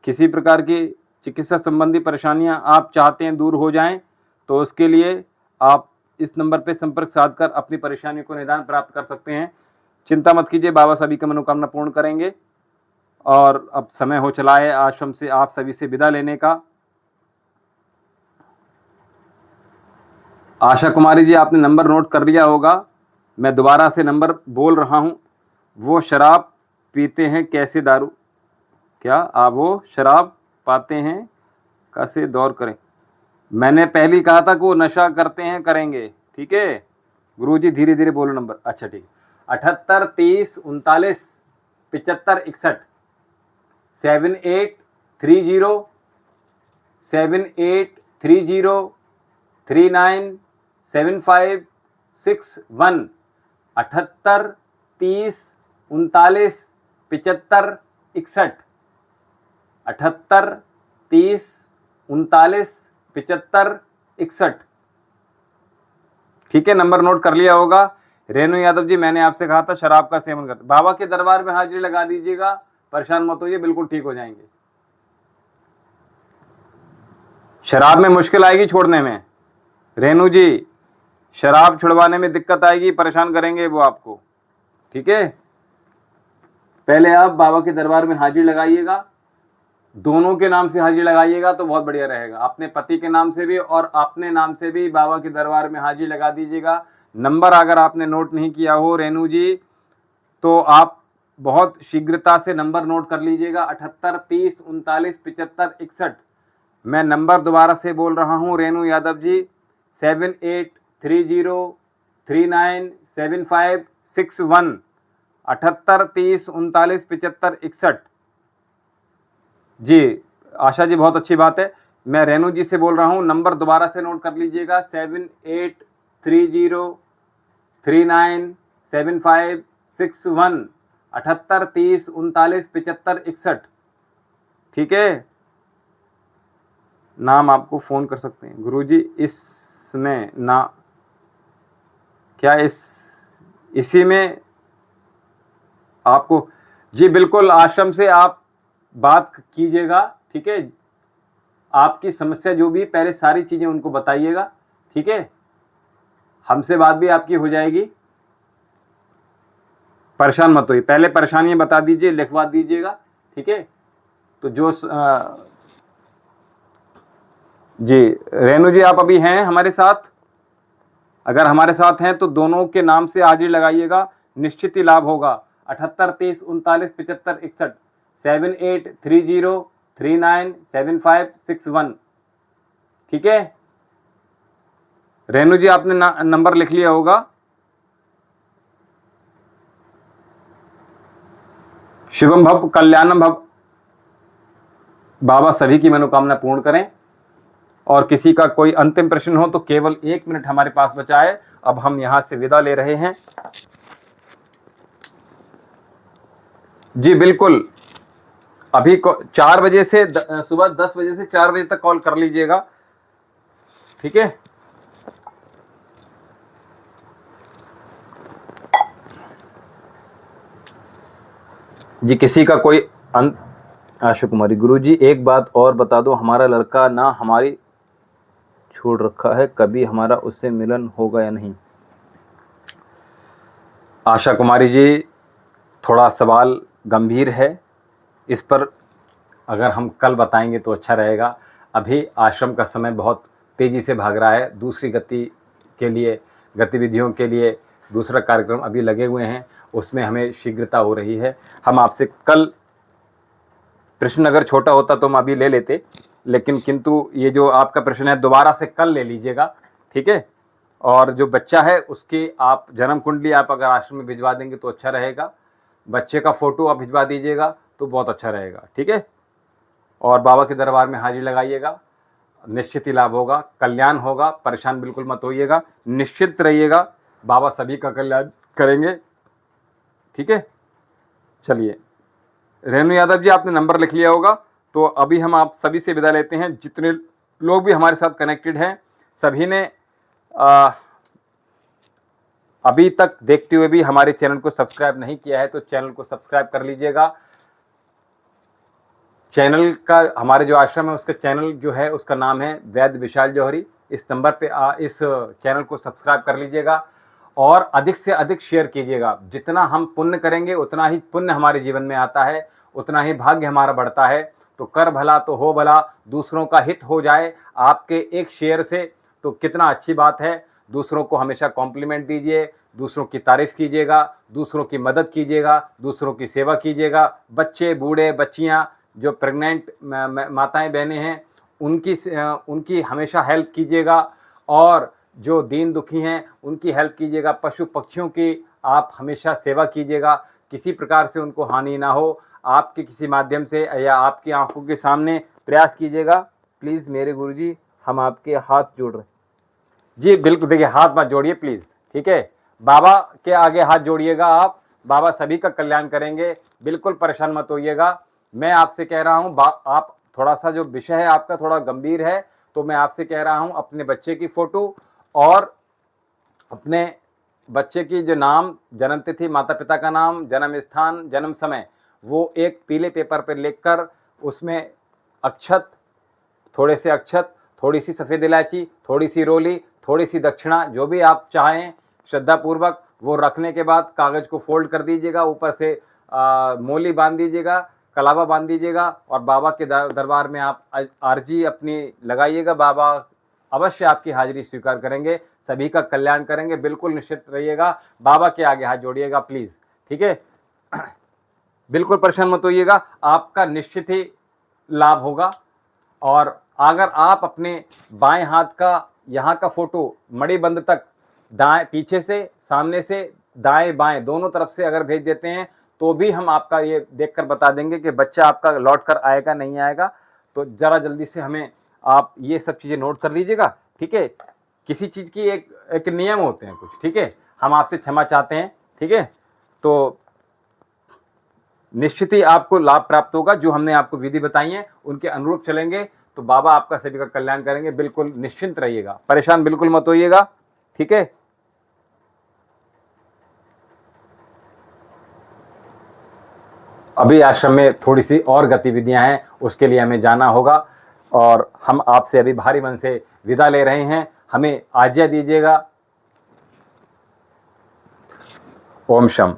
किसी प्रकार की चिकित्सा संबंधी परेशानियां आप चाहते हैं दूर हो जाएं, तो उसके लिए आप इस नंबर पर संपर्क साधकर अपनी परेशानी को निदान प्राप्त कर सकते हैं। चिंता मत कीजिए, बाबा सभी का मनोकामना पूर्ण करेंगे। और अब समय हो चला है आश्रम से आप सभी से विदा लेने का। आशा कुमारी जी, आपने नंबर नोट कर लिया होगा। मैं दोबारा से नंबर बोल रहा हूं। वो शराब पीते हैं कैसे दारू, क्या आप वो शराब पाते हैं कैसे दौर करें। मैंने पहले कहा था कि वो नशा करते हैं करेंगे। ठीक है गुरुजी, धीरे धीरे बोलो नंबर। अच्छा ठीक, 7830397561 7830397561 7830397561 7830397561। ठीक है, नंबर नोट कर लिया होगा। रेणु यादव जी, मैंने आपसे कहा था शराब का सेवन करते। बाबा के दरबार में हाजिरी लगा दीजिएगा, परेशान मत होइए, बिल्कुल ठीक हो जाएंगे। शराब में मुश्किल आएगी छोड़ने में। रेणु जी, शराब छुड़वाने में दिक्कत आएगी, परेशान करेंगे वो आपको। ठीक है, पहले आप बाबा के दरबार में हाजिरी लगाइएगा, दोनों के नाम से हाजिरी लगाइएगा तो बहुत बढ़िया रहेगा। अपने पति के नाम से भी और अपने नाम से भी बाबा के दरबार में हाजिरी लगा दीजिएगा। नंबर अगर आपने नोट नहीं किया हो रेणु जी, तो आप बहुत शीघ्रता से नंबर नोट कर लीजिएगा, 7830397561। मैं नंबर दोबारा से बोल रहा हूं रेणु यादव जी, 7830397561 7830397561। जी आशा जी, बहुत अच्छी बात है। मैं रेणु जी से बोल रहा हूं, नंबर दोबारा से नोट कर लीजिएगा, 7830397561 7830397561। ठीक है, नाम आपको फोन कर सकते हैं। गुरुजी, इसमें ना क्या इसी में आपको, जी बिल्कुल, आश्रम से आप बात कीजिएगा। ठीक है, आपकी समस्या जो भी, पहले सारी चीजें उनको बताइएगा। ठीक है, हमसे बात भी आपकी हो जाएगी, परेशान मत होइए। पहले परेशानियां बता दीजिए, लिखवा दीजिएगा। ठीक है, तो जो जी रेणु जी, आप अभी हैं हमारे साथ? अगर हमारे साथ हैं तो दोनों के नाम से हाजिरी लगाइएगा, निश्चित ही लाभ होगा। 7830397561 7830397561। ठीक है, रेणु जी आपने नंबर लिख लिया होगा। शिवम भव कल्याणम भव, बाबा सभी की मनोकामना पूर्ण करें। और किसी का कोई अंतिम प्रश्न हो तो केवल 1 मिनट हमारे पास बचा है, अब हम यहां से विदा ले रहे हैं। जी बिल्कुल, अभी 4 बजे से सुबह 10 बजे से 4 बजे तक कॉल कर लीजिएगा। ठीक है, जी किसी का कोई आशा कुमारी, गुरुजी एक बात और बता दो, हमारा लड़का ना हमारी छोड़ रखा है, कभी हमारा उससे मिलन होगा या नहीं। आशा कुमारी जी, थोड़ा सवाल गंभीर है, इस पर अगर हम कल बताएंगे तो अच्छा रहेगा। अभी आश्रम का समय बहुत तेज़ी से भाग रहा है, दूसरी गति के लिए, गतिविधियों के लिए दूसरा कार्यक्रम अभी लगे हुए हैं, उसमें हमें शीघ्रता हो रही है। हम आपसे कल, प्रश्न अगर छोटा होता तो हम अभी ले लेते, लेकिन किंतु ये जो आपका प्रश्न है दोबारा से कल ले लीजिएगा। ठीक है, और जो बच्चा है उसकी आप जन्म कुंडली आप अगर आश्रम में भिजवा देंगे तो अच्छा रहेगा। बच्चे का फोटो आप भिजवा दीजिएगा तो बहुत अच्छा रहेगा। ठीक है, और बाबा के दरबार में हाजिरी लगाइएगा, निश्चित ही लाभ होगा, कल्याण होगा। परेशान बिल्कुल मत होइएगा, निश्चित रहिएगा, बाबा सभी का कल्याण करेंगे। ठीक है। चलिए रेणु यादव जी, आपने नंबर लिख लिया होगा, तो अभी हम आप सभी से विदा लेते हैं। जितने लोग भी हमारे साथ कनेक्टेड हैं, सभी ने अभी तक देखते हुए भी हमारे चैनल को सब्सक्राइब नहीं किया है तो चैनल को सब्सक्राइब कर लीजिएगा। चैनल का, हमारे जो आश्रम है उसका चैनल जो है उसका नाम है वैद्य विशाल जौहरी। इस नंबर पे इस चैनल को सब्सक्राइब कर लीजिएगा और अधिक से अधिक शेयर कीजिएगा। जितना हम पुण्य करेंगे उतना ही पुण्य हमारे जीवन में आता है, उतना ही भाग्य हमारा बढ़ता है। तो कर भला तो हो भला, दूसरों का हित हो जाए आपके एक शेयर से तो कितना अच्छी बात है। दूसरों को हमेशा कॉम्प्लीमेंट दीजिए, दूसरों की तारीफ कीजिएगा, दूसरों की मदद कीजिएगा, दूसरों की सेवा कीजिएगा। बच्चे, बूढ़े, बच्चियां, जो प्रेग्नेंट माताएं बहनें हैं, उनकी हमेशा हेल्प कीजिएगा और जो दीन दुखी हैं उनकी हेल्प कीजिएगा। पशु पक्षियों की आप हमेशा सेवा कीजिएगा, किसी प्रकार से उनको हानि ना हो। आपके किसी माध्यम से या आपकी आंखों के सामने प्रयास कीजिएगा। प्लीज़ मेरे गुरुजी, हम आपके हाथ जोड़ रहे हैं जी। बिल्कुल, देखिए हाथ मत जोड़िए प्लीज़, ठीक है। बाबा के आगे हाथ जोड़िएगा आप, बाबा सभी का कल्याण करेंगे। बिल्कुल परेशान मत होइएगा। मैं आपसे कह रहा हूँ, आप थोड़ा सा जो विषय है आपका थोड़ा गंभीर है, तो मैं आपसे कह रहा हूँ अपने बच्चे की फ़ोटो और अपने बच्चे की जो नाम, जन्म तिथि, माता पिता का नाम, जन्म स्थान, जन्म समय, वो एक पीले पेपर पर लिखकर उसमें अक्षत, थोड़े से अक्षत, थोड़ी सी सफ़ेद इलायची, थोड़ी सी रोली, थोड़ी सी दक्षिणा, जो भी आप चाहें श्रद्धापूर्वक, वो रखने के बाद कागज़ को फोल्ड कर दीजिएगा, ऊपर से मोली बांध दीजिएगा, कलावा बांध दीजिएगा और बाबा के दरबार में आप अर्जी अपनी लगाइएगा। बाबा अवश्य आपकी हाजिरी स्वीकार करेंगे, सभी का कल्याण करेंगे। बिल्कुल निश्चित रहिएगा। बाबा के आगे हाथ जोड़िएगा प्लीज़, ठीक है। बिल्कुल परेशान मत होइएगा, आपका निश्चित ही लाभ होगा। और अगर आप अपने बाएं हाथ का यहाँ का फोटो मणिबंध तक दाएं, पीछे से, सामने से, दाएं बाएं दोनों तरफ से अगर भेज देते हैं तो भी हम आपका ये देखकर बता देंगे कि बच्चा आपका लौट कर आएगा नहीं आएगा। तो ज़रा जल्दी से हमें आप ये सब चीज़ें नोट कर लीजिएगा, ठीक है। किसी चीज़ की एक नियम होते हैं कुछ, ठीक है। हम आपसे क्षमा चाहते हैं, ठीक है। तो निश्चित ही आपको लाभ प्राप्त होगा। जो हमने आपको विधि बताई है उनके अनुरूप चलेंगे तो बाबा आपका सभी का कल्याण करेंगे। बिल्कुल निश्चिंत रहिएगा, परेशान बिल्कुल मत होइएगा, ठीक है। अभी आश्रम में थोड़ी सी और गतिविधियां हैं, उसके लिए हमें जाना होगा और हम आपसे अभी भारी मन से विदा ले रहे हैं। हमें आज्ञा दीजिएगा। ओम शम।